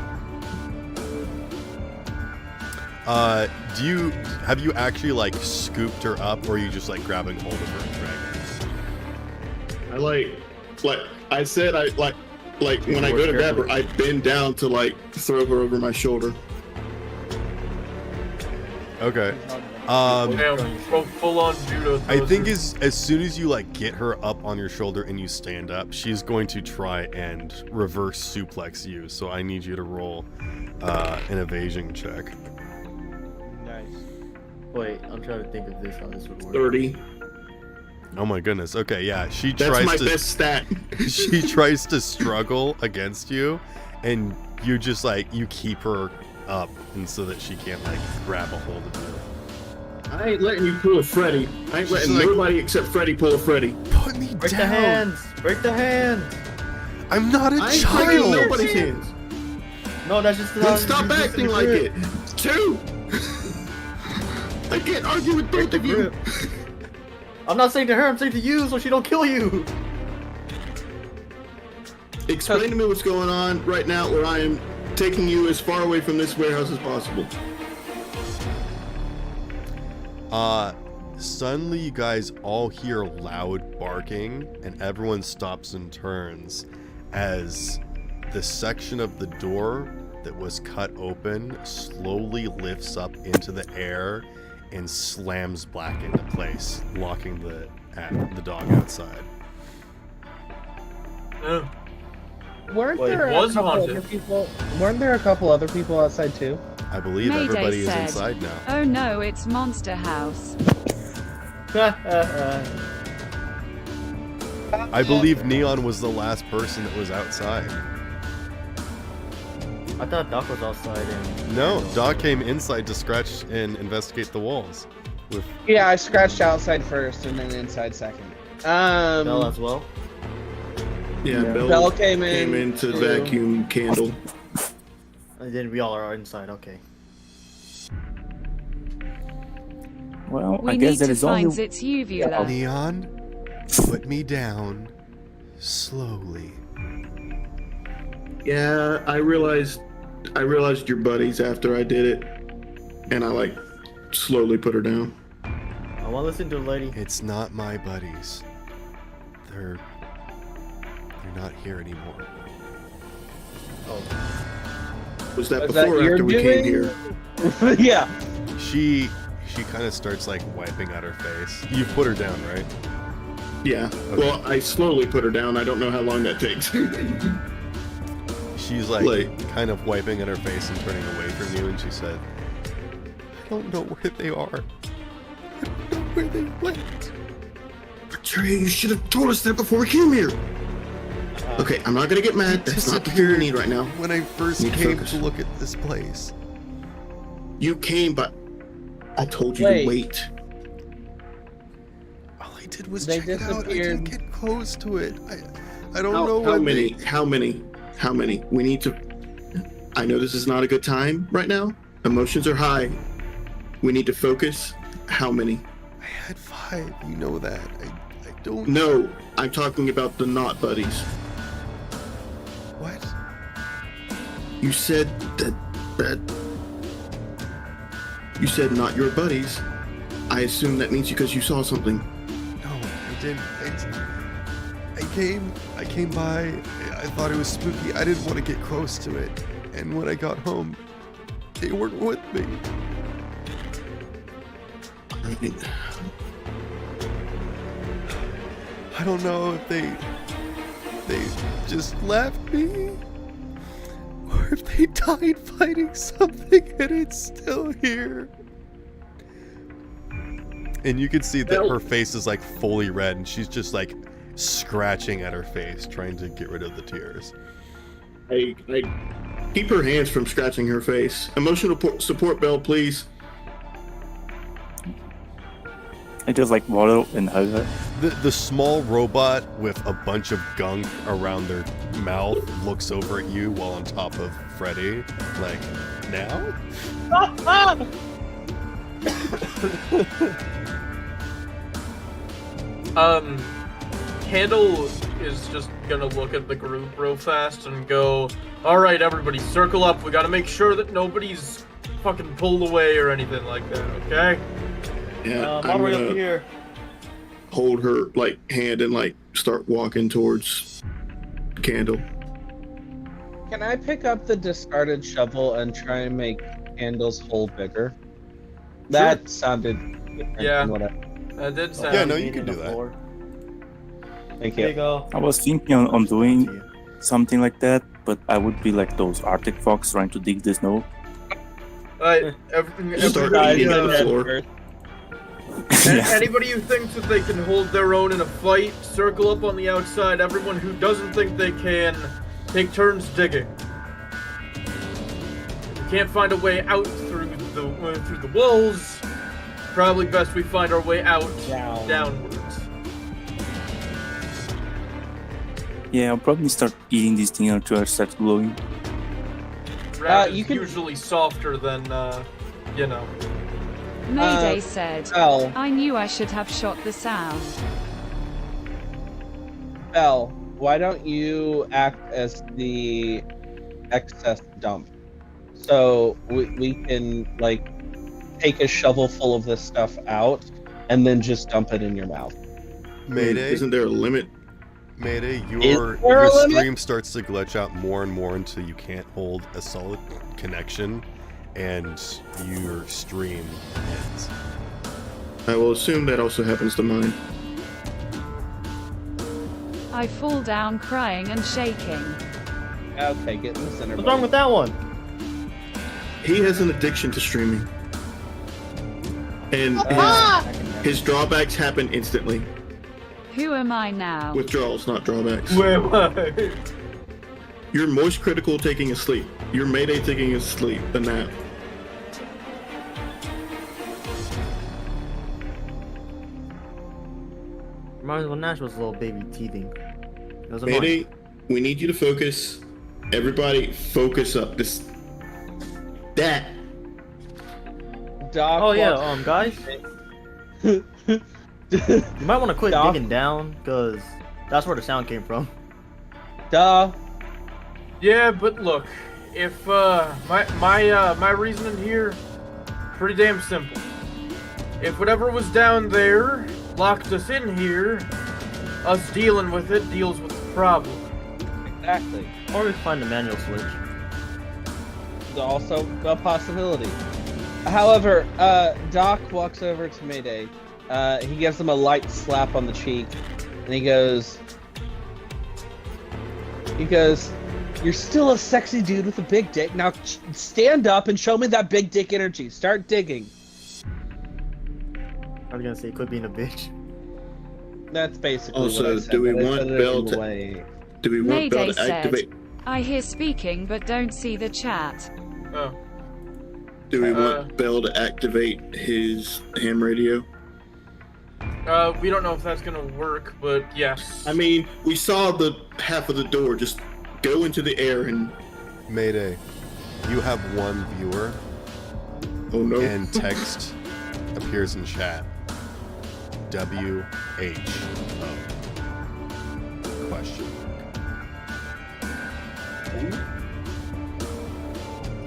Have you actually like scooped her up, or are you just like grabbing hold of her and dragging her? I said when I go to grab her, I bend down to like throw her over my shoulder. Okay. Full on judo. I think as soon as you like get her up on your shoulder and you stand up, she's going to try and reverse suplex you. So I need you to roll an evasion check. Nice. Wait, I'm trying to think of this, how this would work. 30. Oh my goodness. Okay, yeah. That's my best stat. She tries to struggle against you, and you just like you keep her up, and so that she can't like grab a hold of you. I ain't letting you pull a Freddy. I ain't letting nobody except Freddy pull a Freddy. Put me Break down. the hands! Break the hands! I'm not a I ain't child. breaking nobody's hands. No, that's just Then stop acting like it. 2. I can't argue with both of you. I'm not saying to her, I'm saying to you, so she don't kill you. Explain to me what's going on right now, where I am taking you as far away from this warehouse as possible. Suddenly you guys all hear loud barking, and everyone stops and turns as the section of the door that was cut open slowly lifts up into the air and slams back into place, locking the dog outside. Weren't Wait, there it a was couple haunted. other people? Weren't there a couple other people outside too? I believe Mayday everybody is said, inside now. "Oh no, it's Monster House." I believe Neon was the last person that was outside. I thought Doc was outside and... No, Doc came inside to scratch and investigate the walls. Yeah, I scratched outside first and then inside second. Bell as well? Yeah, Bell came in to too. vacuum Candle. And then we all are inside, okay. Well, We I guess need there to is only find its uvula. Neon, put me down slowly. Yeah, I realized your buddies after I did it, and I like slowly put her down. I want to listen to the lady. It's not my buddies. They're not here anymore. Was that Is before that or your after we came doing? here? Yeah. She kind of starts like wiping out her face. You put her down, right? Yeah. Okay. Well, I slowly put her down. I don't know how long that takes. She's like kind of wiping at her face and turning away from you, and she said, "I don't know where they are. I don't know where they went." Trey, you should have told us that before we came here. Okay, I'm not gonna get mad. That's not the thing we need right now. When I first came to look at this place. You came, but I told you to wait. All I did was They check it out. I didn't get close to it. I don't know How what many? How many? We need to. I know this is not a good time right now. Emotions are high. We need to focus. How many? I had 5. You know that. I don't. No, I'm talking about the not buddies. What? You said that. You said not your buddies. I assume that means because you saw something. No, I didn't. I came by. I thought it was spooky. I didn't want to get close to it. And when I got home, they weren't with me. I don't know if they just left me, or if they died fighting something and it's still here. And you can see that her face is like fully red, and she's just like scratching at her face, trying to get rid of the tears. Hey, keep her hands from scratching her face. Emotional support bell, please. I just like waddle and hug her. The small robot with a bunch of gunk around their mouth looks over at you while on top of Freddy, like, now? Candle is just gonna look at the group real fast and go, "Alright, everybody, circle up. We gotta make sure that nobody's fucking pulled away or anything like that, okay?" Yeah, I'm all the way up here. Hold her like hand and like start walking towards Candle. Can I pick up the discarded shovel and try and make Candle's hole bigger? That sounded different than what that did sound. Yeah, no, you can do that. Thank There you. you go. I was thinking on doing something like that, but I would be like those Arctic fox trying to dig the snow. Start Everybody, eating on the floor. Anybody who thinks that they can hold their own in a fight, circle up on the outside. Everyone who doesn't think they can, take turns digging. If we can't find a way out through the walls, probably best we find our way out downwards. Yeah, I'll probably start eating this thing until it starts glowing. Rat is usually softer than, you know. Mayday said, Belle. I knew I should have shot the sound. Belle, why don't you act as the excess dump? So we can, like, take a shovel full of this stuff out and then just dump it in your mouth. Mayday? Isn't there a limit? Mayday, Is your there a limit? stream starts to glitch out more and more until you can't hold a solid connection, and your stream ends. I will assume that also happens to mine. I fall down crying and shaking. Okay, get in the center. What's wrong with that one? He has an addiction to streaming. And his drawbacks happen instantly. Who am I now? Withdrawals, not drawbacks. Where am I? You're moist critical taking a sleep. You're Mayday taking a sleep, a nap. Reminds me when Nash was a little baby teething. It was Mayday, we need you to focus. Everybody, focus up. Doc, oh yeah, guys. You might want to quit Doc? digging down, because that's where the sound came from. Duh. Yeah, but look, if my reasoning here, pretty damn simple. If whatever was down there locked us in here, us dealing with it deals with the problem. Exactly. Or we find the manual switch. Also a possibility. However, Doc walks over to Mayday. He gives him a light slap on the cheek, and he goes, "You're still a sexy dude with a big dick. Now stand up and show me that big dick energy. Start digging." I was gonna say, quit being a bitch. That's basically Also, what I said. do we but I want said it Bell in a to- way- Do we want Bell Mayday to activate? said, I hear speaking but don't see the chat. Oh. Do we want Bell to activate his ham radio? We don't know if that's gonna work, but yes. I mean, we saw the half of the door. Just go into the air and. Mayday, you have one viewer, Oh no! and text appears in chat. WHO question.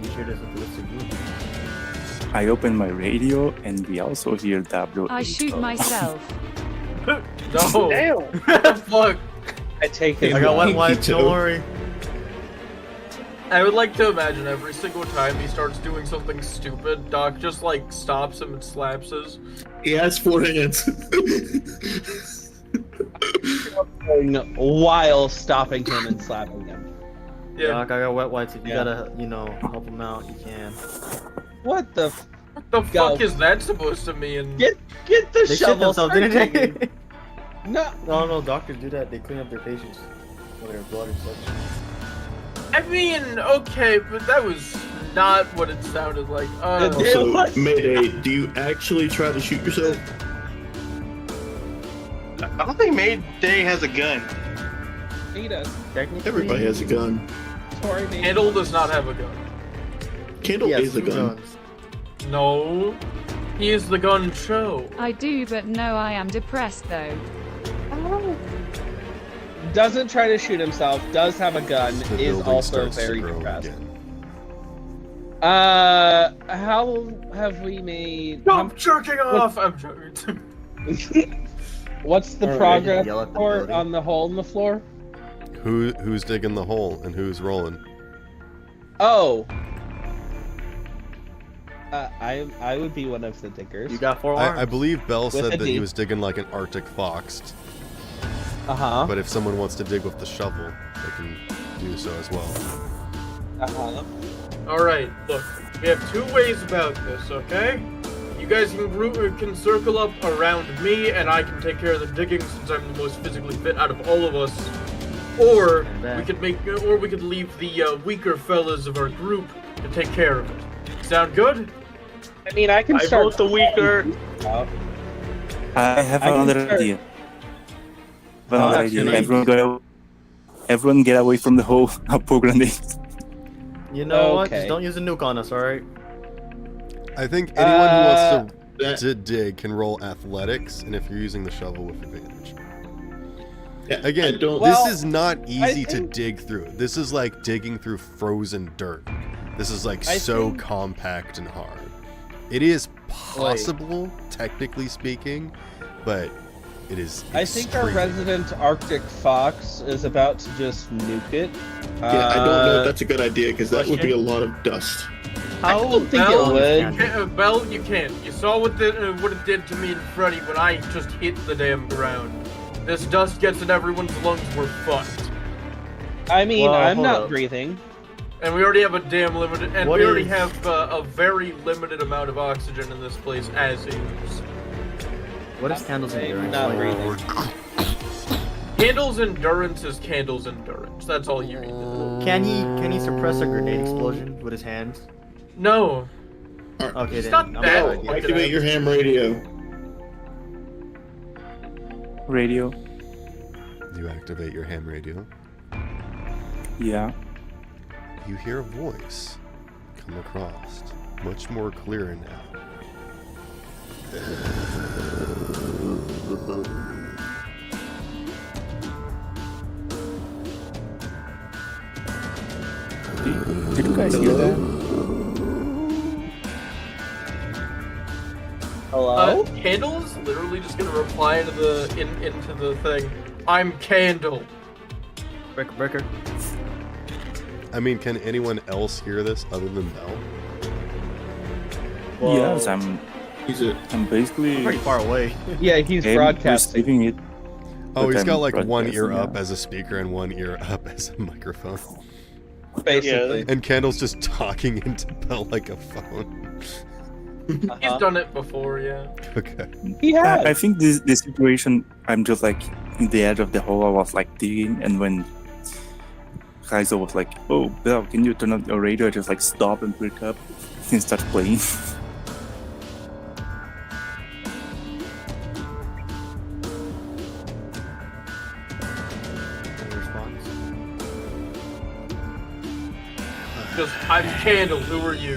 You sure there's a ballistic group? I open my radio and we also hear WHO. I shoot myself. No. Damn. What the fuck? I take it. I got wet Me wipes, too. don't worry. I would like to imagine every single time he starts doing something stupid, Doc just like stops him and slaps his. He has 4 hands. While stopping him and slapping him. Yeah. Doc, I got wet wipes. If you Yeah. gotta, help him out, you can. What the? What the Go. fuck is that supposed to mean? Get the They shit shovel. themselves, start didn't digging. they? No. No, doctors do that. They clean up their patients with their blood and such. I mean, okay, but that was not what it sounded like. Also, What? Mayday, do you actually try to shoot yourself? I don't think Mayday has a gun. He does. Technically, Everybody has a gun. Tori made- Candle does not have a gun. Candle He has is a 2 gun. guns. No. He is the gun show. I do, but no, I am depressed though. Doesn't try to shoot himself. Does have a gun. The Is building also starts very to grow depressed. again. How have we made? No, I'm jerking off. I'm joking. What's the Alright, progress yell at the report building. on the hole in the floor? Who's digging the hole and who's rolling? Oh. I would be one of the diggers. You got 4 arms. I believe Bell With said a that D. he was digging like an Arctic fox. Uh-huh. But if someone wants to dig with the shovel, they can do so as well. Uh-huh. Alright, look. We have 2 ways about this, okay? You guys can circle up around me, and I can take care of the digging since I'm the most physically fit out of all of us. Or we could leave the weaker fellas of our group to take care of it. Sound good? I mean, I can I start. vote the weaker. I have I can another start- idea. Another that's idea. good. Everyone get away from the hole. I'll pour grenades. You know what? Okay. Just don't use a nuke on us, alright? I think anyone who wants that- to dig can roll athletics, and if you're using the shovel with advantage. Yeah, Again, I don't. Well, this is not easy to think- dig through. This is like digging through frozen dirt. This is like I so think- compact and hard. It is possible, technically speaking, but it is. I think our extremely- resident Arctic fox is about to just nuke it. Yeah, I don't know if that's a good idea because that would be a lot of dust. I don't think Bell, it would. Bell, you can't. You saw what it did to me and Freddy when I just hit the damn ground. This dust gets in everyone's lungs, we're fucked. I mean, Well, I'm hold not up. breathing. And we already have a damn limited, and What we already is- have a very limited amount of oxygen in this place as is. What is Candle's I'm endurance not like? breathing. Candle's endurance is Candle's endurance. That's all you need to know. Can he suppress a grenade explosion with his hands? No. Okay, It's then. not I'm bad. sorry. Like, Activate your ham radio. Radio. You activate your ham radio. Yeah. You hear a voice come across, much more clear now. Did you guys hear that? Hello? Candle is literally just gonna reply into the thing. I'm Candle. Breaker. I mean, can anyone else hear this other than Bell? Well, Yes, I'm basically pretty far away. Yeah, he's broadcasting. receiving it. Oh, but he's got I'm like one ear broadcasting, up yeah. as a speaker and one ear up as a microphone. Basically. And Candle's just talking into Bell like a phone. He's done it before, yeah. Okay. He has. I think this situation, I'm just like in the edge of the hole. I was like digging, and when Kaiser was like, "Oh, Bell, can you turn on your radio?" I just like stop and pick up and start playing. Just, I'm Candle, who are you?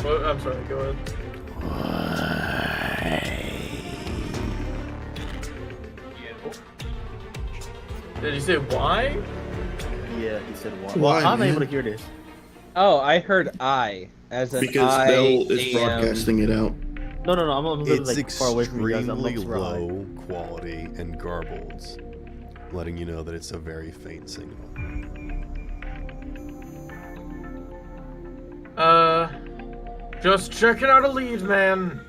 Oh, I'm sorry, go ahead. Did he say why? Yeah, he said why. Why, Well, how am I man? able to hear this? Oh, I heard I as an Because I Bell is am- broadcasting it out. No, I'm literally It's like far away from you guys. I'm extremely super high. low quality and garbled, letting you know that it's a very faint signal. Just checking out a lead, man.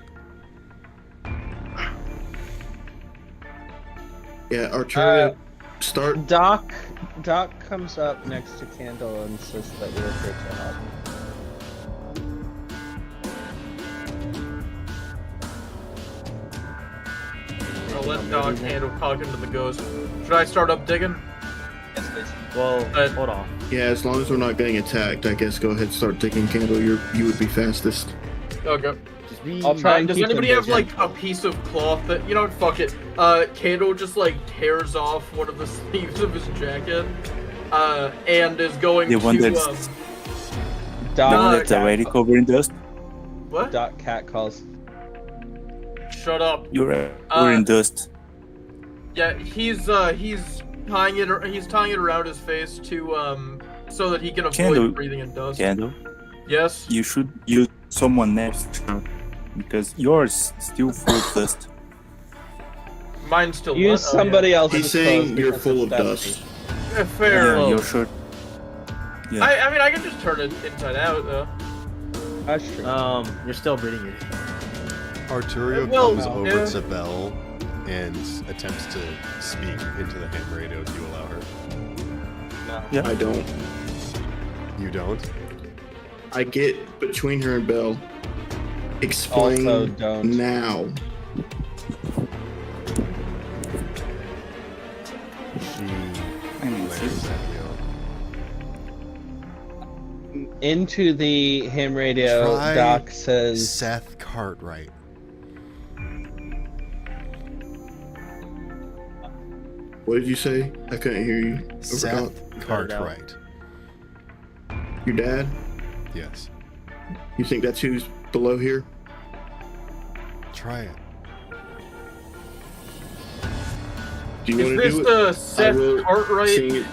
Yeah, Arturia, start. Doc comes up next to Candle and says that we're here to help. I'll let Doc handle talking to the ghost. Should I start up digging? Yes, please. Well, hold on. Yeah, as long as we're not getting attacked, I guess go ahead and start digging. Candle, you would be fastest. Okay. Just be. I'll try and Does keep anybody him have busy. like a piece of cloth that, you know what, fuck it. Candle just like tears off one of the sleeves of his jacket, and is going The one to, that's- Doc, The one that's already covered in dust. what? Doc cat calls. Shut up. You're covered in dust. Yeah, he's tying it around his face to, so that he can avoid Candle. breathing in dust. Candle, Yes? you should use someone else because yours still full of dust. Mine's still Use wet. somebody else's He's saying clothes you're because full it's of dusty. dust. Yeah, fair. Yeah, your shirt. Yeah. I mean, I can just turn it inside out, though. That's true. You're still breathing it. Arturio Well, comes over yeah. to Bell and attempts to speak into the ham radio. Do you allow her? Yeah. I don't. You don't? I get between her and Bell. Explain Also don't. now. She I mean, glares at you. Into the ham radio, Try Doc says, Seth Cartwright. What did you say? I couldn't hear you. I forgot. Seth Cartwright. Your dad? Yes. You think that's who's below here? Try it. Do you Is want to this do it? the I Seth will Cartwright? sing it.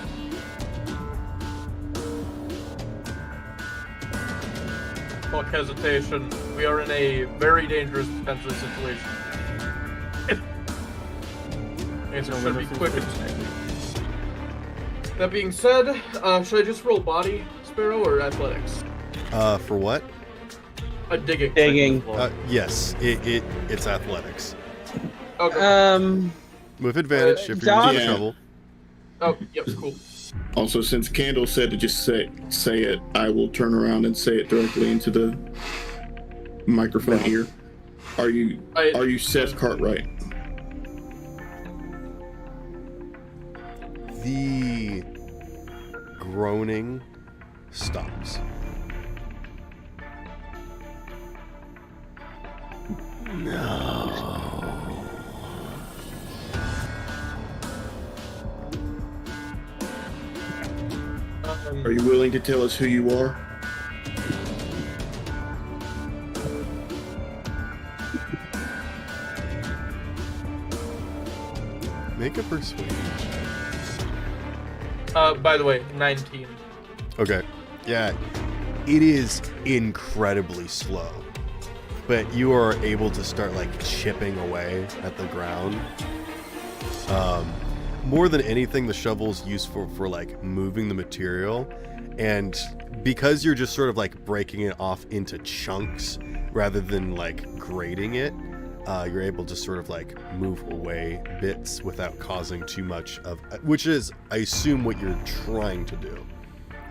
Fuck hesitation. We are in a very dangerous potential situation. Answer should be quick and snappy. That being said, should I just roll body, Sparrow, or athletics? For what? Digging. digging. Yes. It's athletics. Okay. With advantage if you're Doc- in Yeah. trouble. Oh, yep, cool. Also, since Candle said to just say it, I will turn around and say it directly into the microphone ear. Are you Seth Cartwright? The groaning stops. Are you willing to tell us who you are? make a persuasion check. By the way, 19. Okay. Yeah. It is incredibly slow. But you are able to start like chipping away at the ground. More than anything, the shovel's useful for like moving the material, and because you're just sort of like breaking it off into chunks rather than like grating it, you're able to sort of like move away bits without causing too much of, which is, I assume, what you're trying to do,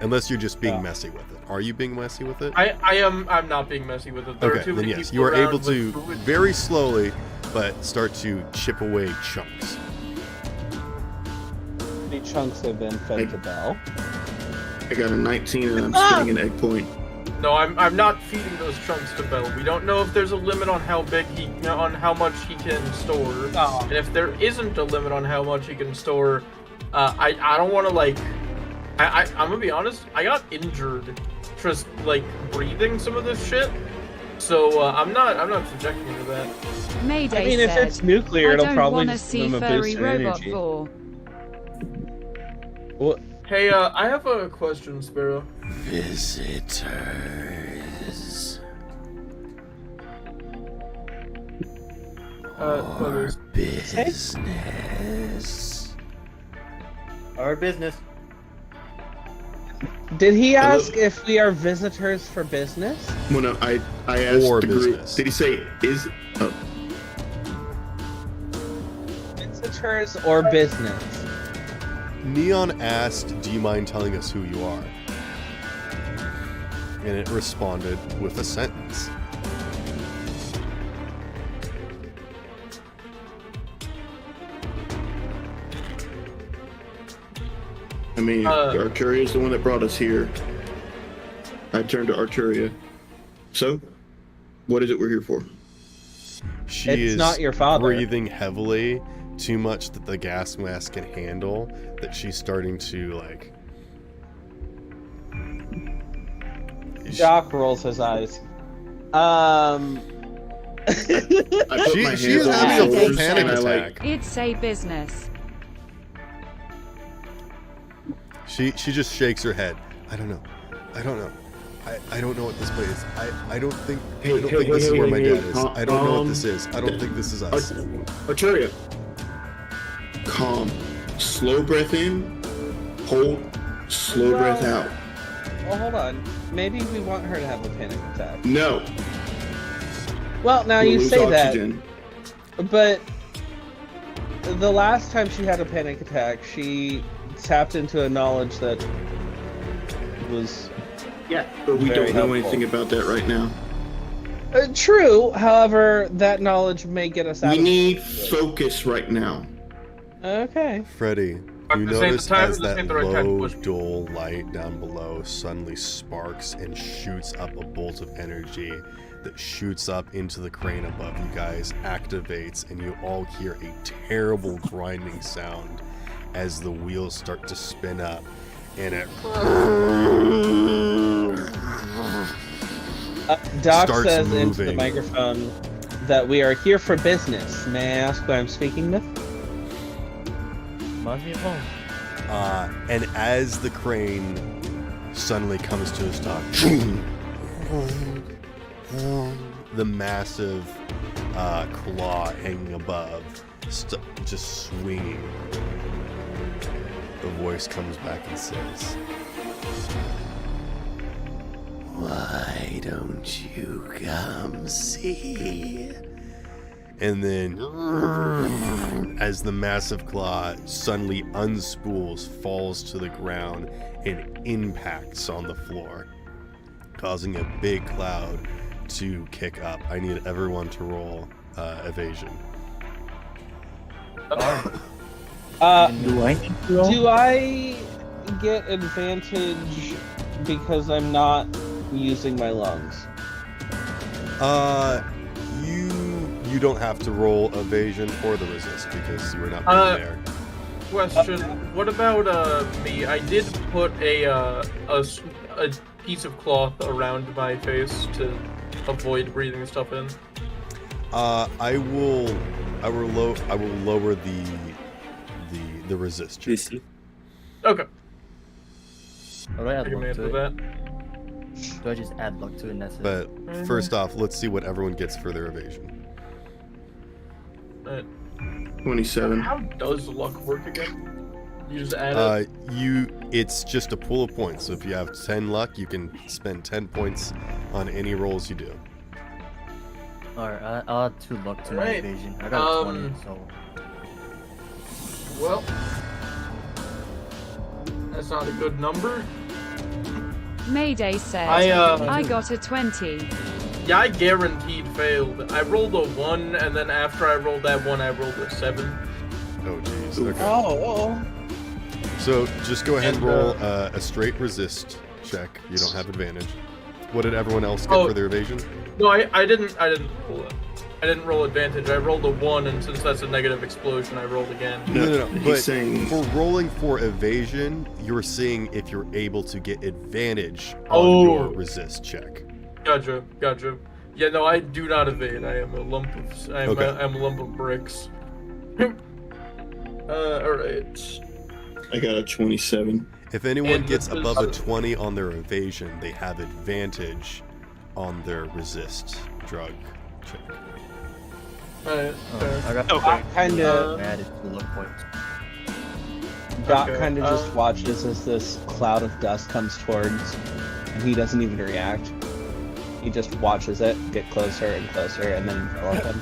unless you're just being messy with it. Are you being messy with it? I'm not being messy with it. There are Okay, too then many yes, people you are around able to with- very slowly, but start to chip away chunks. How many chunks have been fed to Bell? I got a 19 and I'm spinning an egg point. No, I'm not feeding those chunks to Bell. We don't know if there's a limit on how big on how much he can store. And if there isn't a limit on how much he can store, I don't want to like. I'm gonna be honest. I got injured, just like breathing some of this shit. So I'm not subjecting you to that. Mayday I mean, if said, it's nuclear, I it'll don't probably wanna just see give him a furry boost in robot energy. vor. What? Hey, I have a question, Sparrow. Visitors. Brothers. Business. Our business. Did he ask if we are visitors for business? Well, no, I asked Or the group. business. Did he say is? Oh, Visitors or business? Neon asked, "Do you mind telling us who you are?" And it responded with a sentence. I mean, Arturia is the one that brought us here. I turned to Arturia. So, what is it we're here for? She It's is not your father. breathing heavily, too much that the gas mask can handle, that she's starting to like. Doc rolls his eyes. I put my She hands is on my having a full shoulders panic and I, like, attack. It's a business. She just shakes her head. I don't know. I don't know what this place is. I don't think Hey, I don't hey, think this hey, is where hey, my hey, dad is. I don't know what this is. I don't think this is us. Arturia. Calm. Slow breath in. Hold. Slow breath out. Well, hold on. Maybe we want her to have a panic attack. No. Well, now We'll you lose say oxygen. that, but the last time she had a panic attack, she tapped into a knowledge that was But we very don't know helpful. anything about that right now. True. However, that knowledge may get us out. We of need focus right now. Okay. Freddie, you This ain't notice the time- as this that ain't the right time to low, push. dull light down below suddenly sparks and shoots up a bolt of energy that shoots up into the crane above you guys, activates, and you all hear a terrible grinding sound as the wheels start to spin up, and it Doc starts says into the moving. microphone that we are here for business. May I ask who I'm speaking with? Reminds me of home. And as the crane suddenly comes to a stop, the massive claw hanging above, just swinging. The voice comes back and says, Why don't you come see? and then as the massive claw suddenly unspools, falls to the ground, and impacts on the floor, causing a big cloud to kick up. I need everyone to roll evasion. Do I need to roll? Do I get advantage because I'm not using my lungs? You don't have to roll evasion or the resist because you were not being there. Question: what about me? I did put a piece of cloth around my face to avoid breathing stuff in. I will lower the resist check. DC. Okay. How do I add Take a luck minute to for it? that. Do I just add luck to it and that's it? But first off, let's see what everyone gets for their evasion. 27. How does luck work again? You just add it? It's just a pool of points. So if you have 10 luck, you can spend 10 points on any rolls you do. Alright, I'll add 2 luck to my Alright, evasion. I got a 20, so... Well, that's not a good number. Mayday said, I got a 20. Yeah, I guaranteed failed. I rolled a 1, and then after I rolled that 1, I rolled a 7. Oh, jeez. Okay. Oh. So just go ahead and roll a straight resist check. You don't have advantage. What did everyone else get for their evasion? No, I didn't roll it. I didn't roll advantage. I rolled a 1, and since that's a negative explosion, I rolled again. No. He's But saying- for rolling for evasion, you're seeing if you're able to get advantage on your resist check. Gotcha. Yeah, no, I do not evade. I am a lump of I'm a lump of bricks. Alright. I got a 27. If anyone And gets this above a is- 20 on their evasion, they have advantage on their resist drug check. Alright. I got kind of. I added 2 luck points. Doc Okay, kind of just watches as this cloud of dust comes towards, and he doesn't even react. He just watches it get closer and closer, and then envelop him.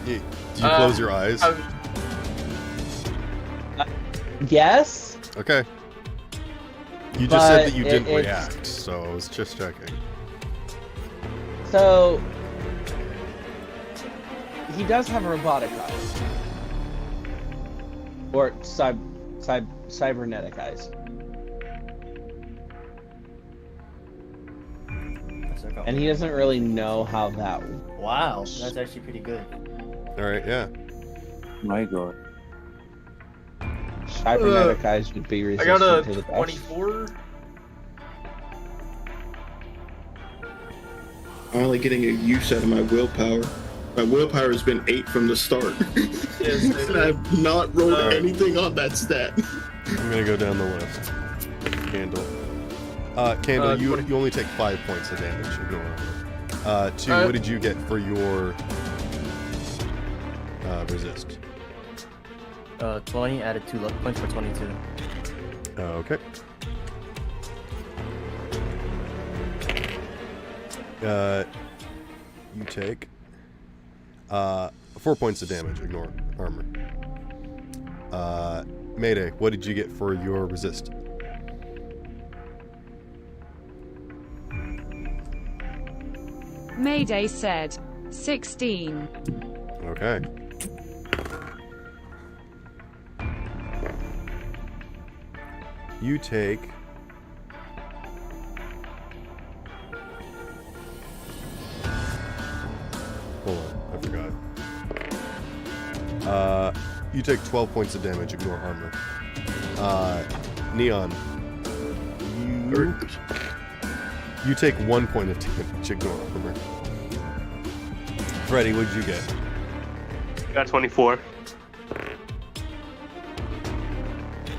Do you close your eyes? Yes. Okay. You just said But that you didn't it's- react, so I was just checking. So he does have a robotic eye, or cybernetic eyes, and he doesn't really know how that. Wow, that's actually pretty good. Alright, yeah. My god. Cybernetic eyes would be I resistant got to a the dust. 24. Finally getting a use out of my willpower. My willpower has been 8 from the start. Yes, and I've not rolled anything on that stat. I'm gonna go down the list. Candle. Candle, you only take 5 points of damage. Ignore it. 2, what did you get for your resist? 20, added 2 luck points for 22. Okay. You take 4 points of damage. Ignore armor. Mayday, what did you get for your resist? Mayday said, 16. Okay. You take... Hold on, I forgot. You take 12 points of damage, ignore armor. Neon, you take 1 point of damage, ignore armor. Freddy, what did you get? Got 24.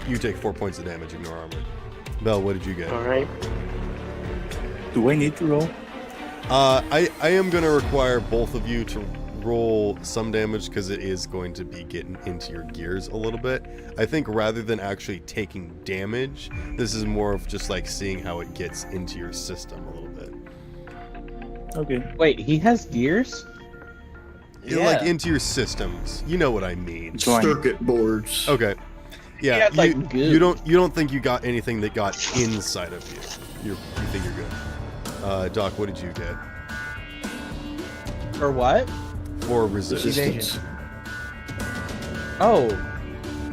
You take 4 points of damage, ignore armor. Bell, what did you get? Alright. Do I need to roll? I am going to require both of you to roll some damage because it is going to be getting into your gears a little bit. I think rather than actually taking damage, this is more of just like seeing how it gets into your system a little bit. Okay. Wait, he has gears? Like into your systems. You know what I mean. Circuit boards. Okay. Yeah, He has, like, goo. you don't think you got anything that got inside of you. You think you're good. Doc, what did you get? For what? For resistance. Oh,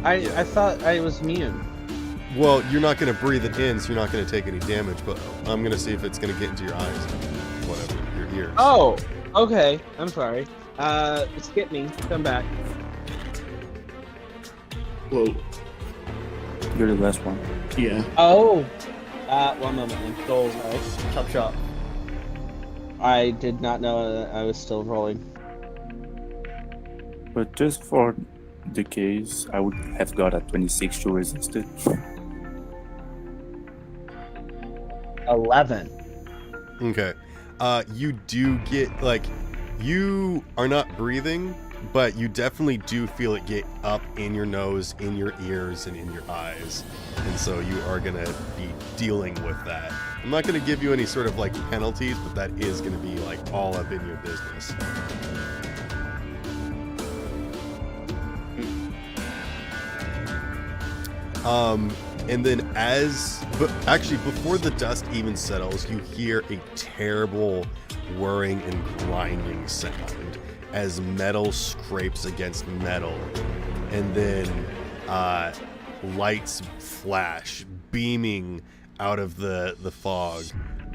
I thought I was immune. Well, you're not going to breathe it in, so you're not going to take any damage, but I'm going to see if it's going to get into your eyes or whatever, your ears. Oh, okay. I'm sorry. Skip me. Come back. Whoa. You're the last one. Yeah. Oh. 1 moment. Go, chop chop. I did not know that I was still rolling. But just for the case, I would have got a 26 to resist it. 11. Okay. You do get, like, you are not breathing, but you definitely do feel it get up in your nose, in your ears, and in your eyes. And so you are going to be dealing with that. I'm not going to give you any sort of, like, penalties, but that is going to be, like, all up in your business. And then actually before the dust even settles, you hear a terrible whirring and grinding sound as metal scrapes against metal. And then lights flash, beaming out of the fog.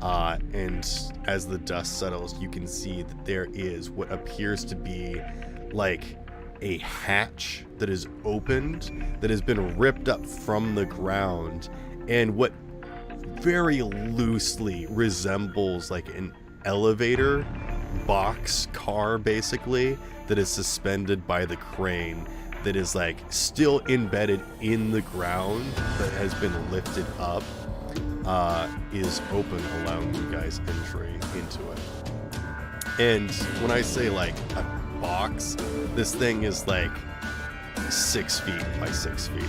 And as the dust settles, you can see that there is what appears to be like a hatch that is opened, that has been ripped up from the ground, and what very loosely resembles like an elevator box car, basically, that is suspended by the crane, that is like still embedded in the ground but has been lifted up, is open, allowing you guys entry into it. And when I say like a box, this thing is like 6 feet by 6 feet.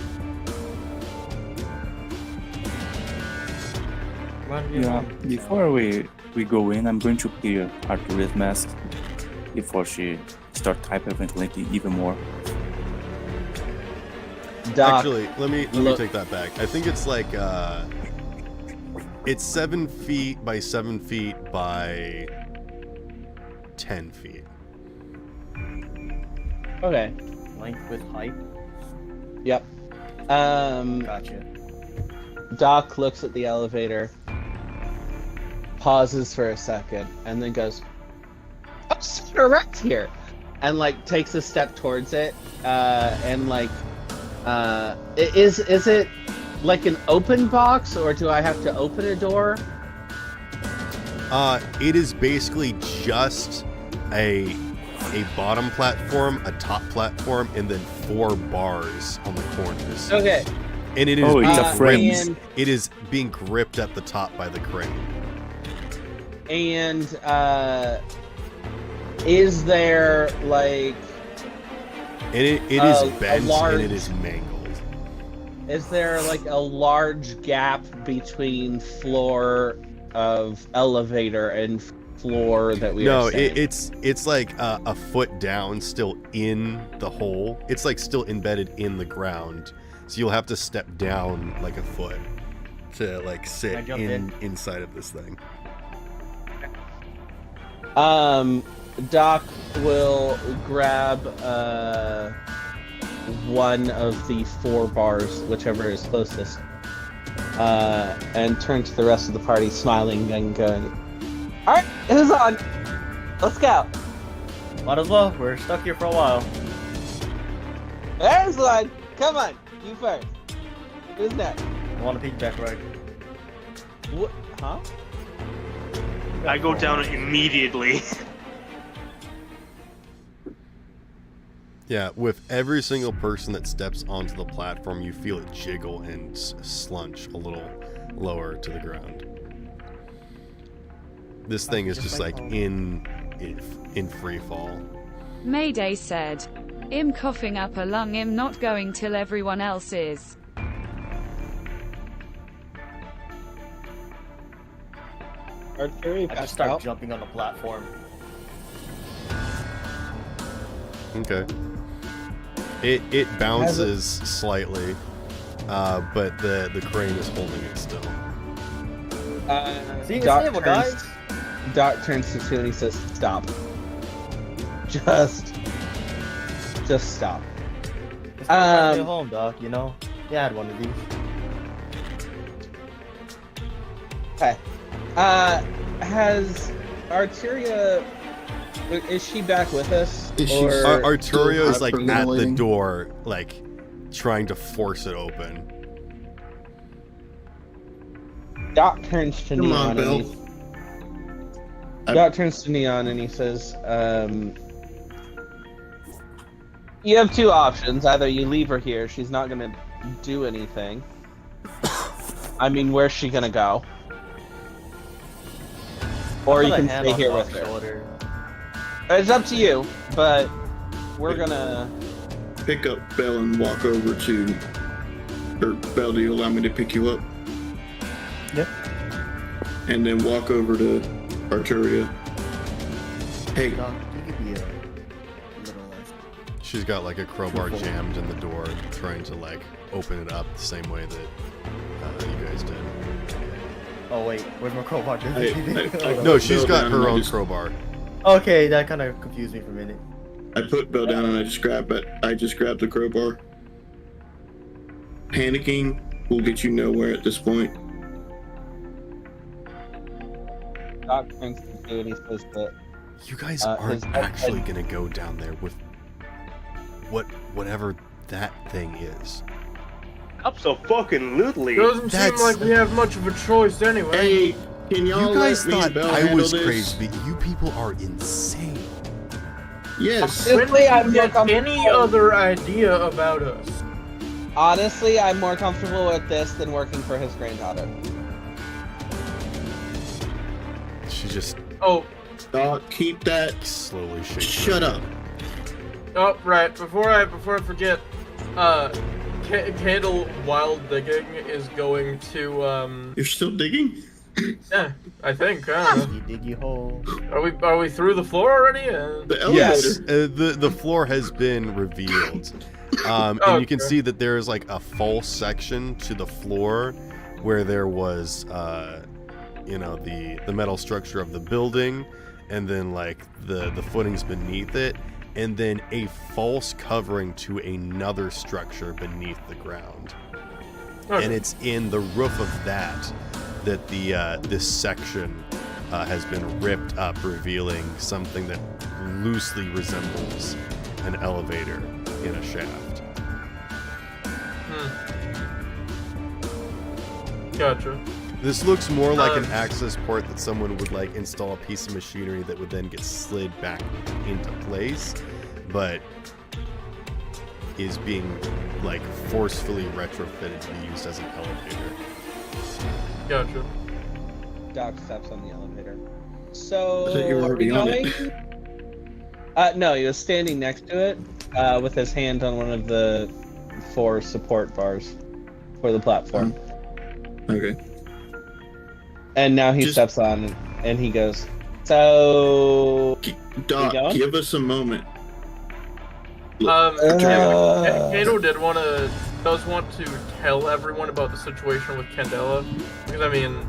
Yeah, before we go in, I'm going to clear Arturia's mask before she starts hyperventilating even more. Doc, actually, let me take that back. I think it's like it's 7 feet by 7 feet by 10 feet. Okay. Length with height. Yep. Gotcha. Doc looks at the elevator, pauses for a second, and then goes, "I'm so erect here," and like takes a step towards it. And like, is it like an open box, or do I have to open a door? It is basically just a bottom platform, a top platform, and then 4 bars on the corners. Okay. And it is it is being gripped at the top by the crane. And is there like? And it is bent and it is mangled. Is there like a large gap between floor of elevator and floor that we are saying? it's like a foot down, still in the hole. It's like still embedded in the ground, so you'll have to step down like a foot to like sit inside of this thing. Doc will grab one of the 4 bars, whichever is closest, and turn to the rest of the party, smiling and going, "Alright, who's on? Let's go." Might as well. We're stuck here for a while. There's one. Come on, you first. Who's next? I want to piggyback ride. What? Huh? I go down immediately. Yeah, with every single person that steps onto the platform, you feel it jiggle and slunch a little lower to the ground. This thing is just like in free fall. Mayday said, "I'm coughing up a lung. I'm not going till everyone else is." Artillery I just start jumping on the platform. Okay. It bounces slightly, but the crane is holding it still. See, it's Doc stable, turns, guys. Doc turns to two and he says, "Stop. Just stop." It's not at home, Doc. You know, you had one of these. Okay. Has Arteria? Is she back with us? Arturio is like at the door, like trying to force it open. Doc turns to Come Neon on, Bill. Doc turns to Neon and he says, You have two options. Either you leave her here, she's not gonna do anything. I mean, where's she gonna go? Or you can stay here with her. It's up to you, but we're gonna pick up Belle and walk over to. Or Belle, do you allow me to pick you up? Yep. And then walk over to Arturia. Hey. Doc, you could be a little less. She's got like a crowbar jammed in the door, trying to like open it up the same way that you guys did. Oh wait, where's my crowbar? No, she's got her own crowbar. Okay, that kind of confused me for a minute. I put Belle down and I just grabbed the crowbar. Panicking will get you nowhere at this point. Doc thinks to do and he says that. You guys aren't actually gonna go down there with whatever that thing is. Absolutely. Doesn't seem like we have much of a choice anyway. Hey, can y'all You guys let me thought and Belle I handle was this? crazy, but you people are insane. Yes. When did you get any other idea about us? Honestly, I'm more comfortable with this than working for his granddaughter. She just keep that slowly shaking. Shut up. Oh, right. Before I forget, Candle, while digging, is going to You're still digging? Yeah, I think. You dig your hole. Are we through the floor already? Yes, the floor has been revealed, and you can see that there is like a false section to the floor where there was, the metal structure of the building, and then like the footings beneath it, and then a false covering to another structure beneath the ground, and it's in the roof of that this section has been ripped up, revealing something that loosely resembles an elevator in a shaft. Gotcha. This looks more like an access port that someone would like install a piece of machinery that would then get slid back into place, but is being like forcefully retrofitted to be used as an elevator. Gotcha. Doc steps on the elevator. So, I thought you were already on it. No, he was standing next to it with his hand on one of the 4 support bars for the platform. Okay. And now he steps on and he goes, so... Doc, give us a moment. Kano does want to tell everyone about the situation with Candella, because I mean,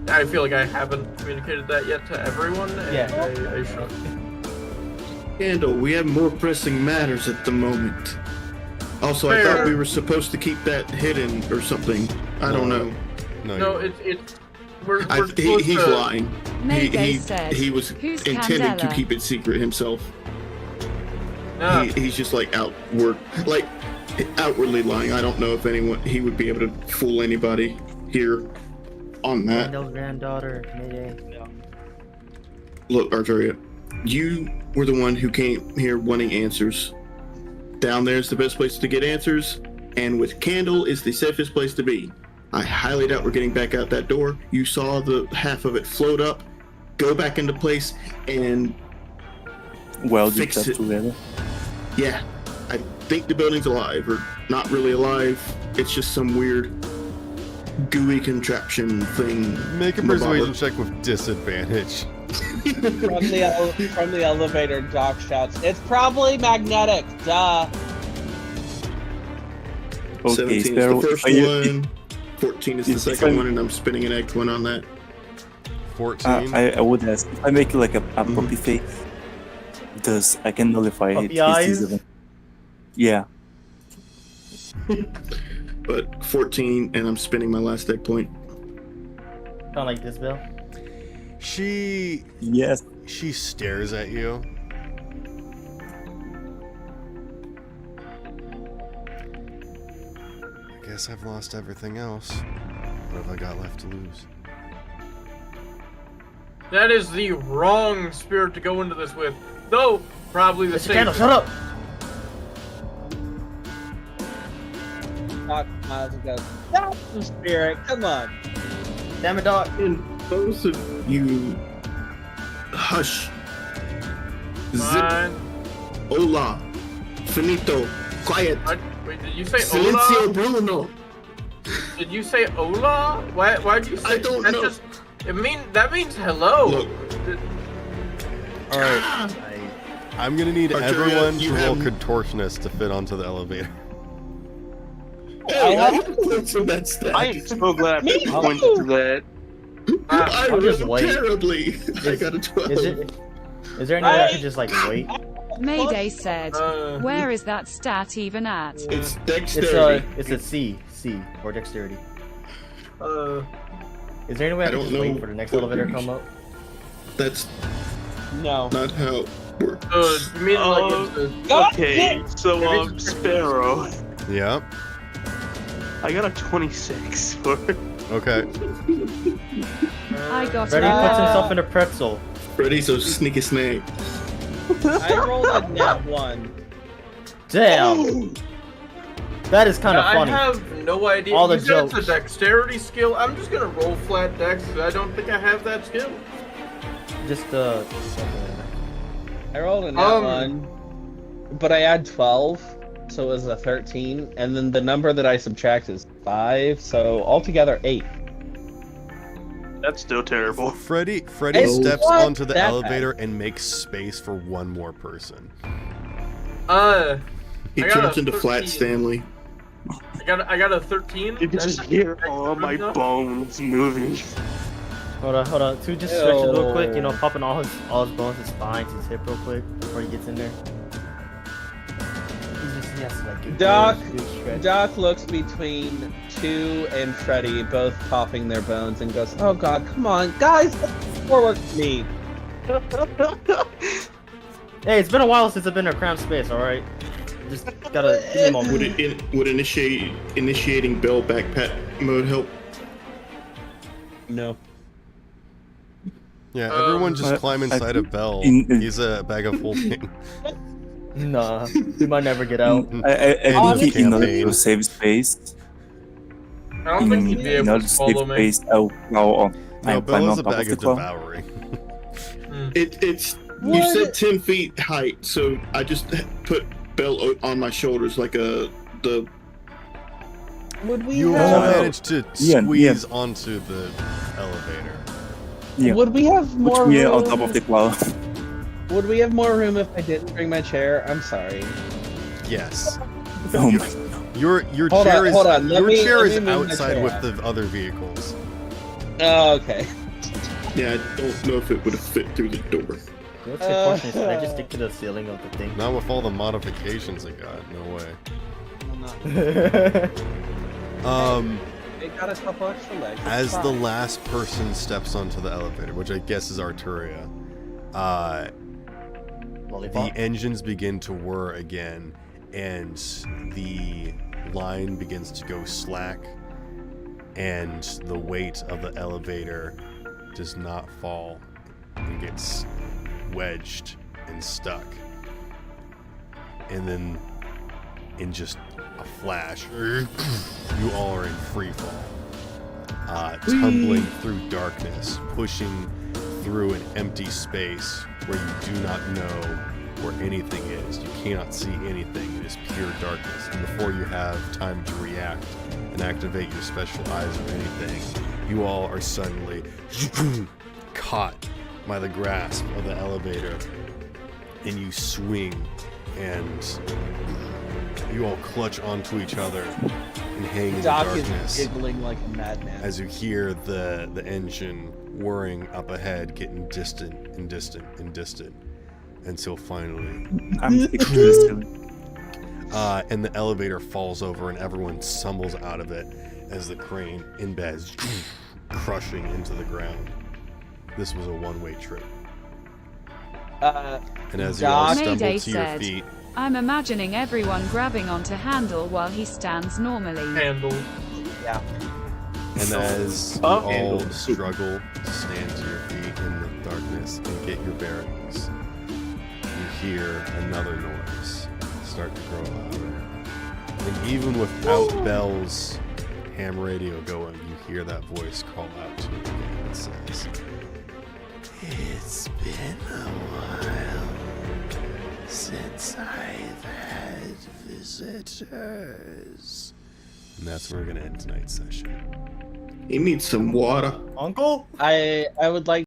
I feel like I haven't communicated that yet to everyone, and I should. Candle, we have more pressing matters at the moment. Also, I thought we were supposed to keep that hidden or something. I don't know. No, he's lying. Mayday said, he was "Who's intending to Candella?" keep it secret himself. No. He's just like outwardly lying. I don't know if he would be able to fool anybody here on that. Candle's granddaughter, Mayday. Look, Arturia, you were the one who came here wanting answers. Down there is the best place to get answers, and with Candle is the safest place to be. I highly doubt we're getting back out that door. You saw the half of it float up, go back into place, and fix it together. Yeah, I think the building's alive, or not really alive. It's just some weird gooey contraption thing. Make a persuasion check with disadvantage. From the elevator, Doc shouts, "It's probably magnetic, duh." Okay, 17 is the first one, 14 is the second one, and I'm spinning an egg one on that. 14? I would ask, if I make like a puppy face, I can nullify puppy his eyes? disadvantage. Yeah. But 14, and I'm spinning my last egg point. Kind of like this, Bill. She stares at you. I guess I've lost everything else. What have I got left to lose? That is the wrong spirit to go into this with. Though, probably the Mr. Candle, safest. shut up! Doc smiles and goes, "That's the spirit. Come on." Damn it, Doc. And both of you, hush. Zip. Fine. Hola. Finito. Quiet. Wait, did you say Silencio Ola? Bruno. Did you say Ola? Why'd you say? I don't that know. That means hello. Look. All right. I'm gonna need Arturia, everyone to you roll have- contortionist to fit onto the elevator. Hey, I have points from that stat. I am so glad I put points to that. I I'll just rolled wait. terribly. I got a 12. Is there any way I could just like wait? Mayday said, where is that stat even at? It's dexterity. It's a C or dexterity. Is there any way I I could don't just know wait for the next what elevator to you come up? That's No. not how it works. You mean like it's Okay, so Sparrow, Yep. I got a 26 for it. Okay. I got Freddy puts himself in a pretzel. Freddy's a sneaky snake. I rolled a net 1. Damn. That is kind of funny. I have no idea. All the You said it's jokes. a dexterity skill. I'm just gonna roll flat dex. I don't think I have that skill. Just I rolled a net 1, but I add 12, so it was a 13, and then the number that I subtract is 5, so altogether 8. That's still terrible. Freddy Hey, steps what? onto the That elevator and makes space for one more person. He I got turns a into Flat 13. Stanley. I got a 13. You can just hear all my bones moving. Hold on. Two just stretch it real quick, popping all his bones, his spines, his hip real quick before he gets in there. He has to, like, get Doc, good stretch. Doc looks between 2 and Freddy, both popping their bones, and goes, "Oh God, come on, guys, forward with me." Hey, it's been a while since I've been in a cramped space, alright? Just gotta give me a moment. Would initiating Bell backpack mode help? No. Yeah, everyone just climb inside a bell. He's a bag of holding. Nah, we might never get out. I think in order to save space, I don't think he'd be in able order to to save follow me. space, I'll No, climb Bell on is a top of bag the of cloud. devouring. It's you said 10 feet height, so I just put Bell on my shoulders like the. Would we You all have? managed to squeeze onto the elevator. Yeah. Would we have more Put me room? on top of the cloud. Would we have more room if I didn't bring my chair? I'm sorry. Yes. Oh my god. Your Hold chair on, is hold on. Let me is move my outside chair with out. the other vehicles. Oh, okay. Yeah, I don't know if it would have fit through the door. What's the question? Should I just stick to the ceiling of the thing? Not with all the modifications it got. No way. It got a couple extra legs. it's As the fine. last person steps onto the elevator, which I guess is Arturia, the engines begin to whir again, and the line begins to go slack, and the weight of the elevator does not fall. It gets wedged and stuck. And then, in just a flash, you all are in free fall. Tumbling through darkness, pushing through an empty space where you do not know where anything is. You cannot see anything. It is pure darkness. And before you have time to react and activate your special eyes or anything, you all are suddenly caught by the grasp of the elevator, and you swing, and you all clutch onto each other and hang in the Doc darkness is giggling like a madman. as you hear the engine whirring up ahead, getting distant and distant and distant, until finally, I'm sticking to the ceiling. and the elevator falls over and everyone stumbles out of it as the crane embeds, crushing into the ground. This was a one-way trip. And as you all Doc, stumble Mayday to your said, feet, I'm imagining everyone grabbing onto Handle while he stands normally. Handle. Yeah. and as you all struggle to stand to your feet in the darkness and get your bearings, you hear another noise start to grow louder. And even without Bell's ham radio going, you hear that voice call out to you again. It says, It's been a while since I've had visitors. and that's where we're going to end tonight's session. He needs some water. Uncle? I would like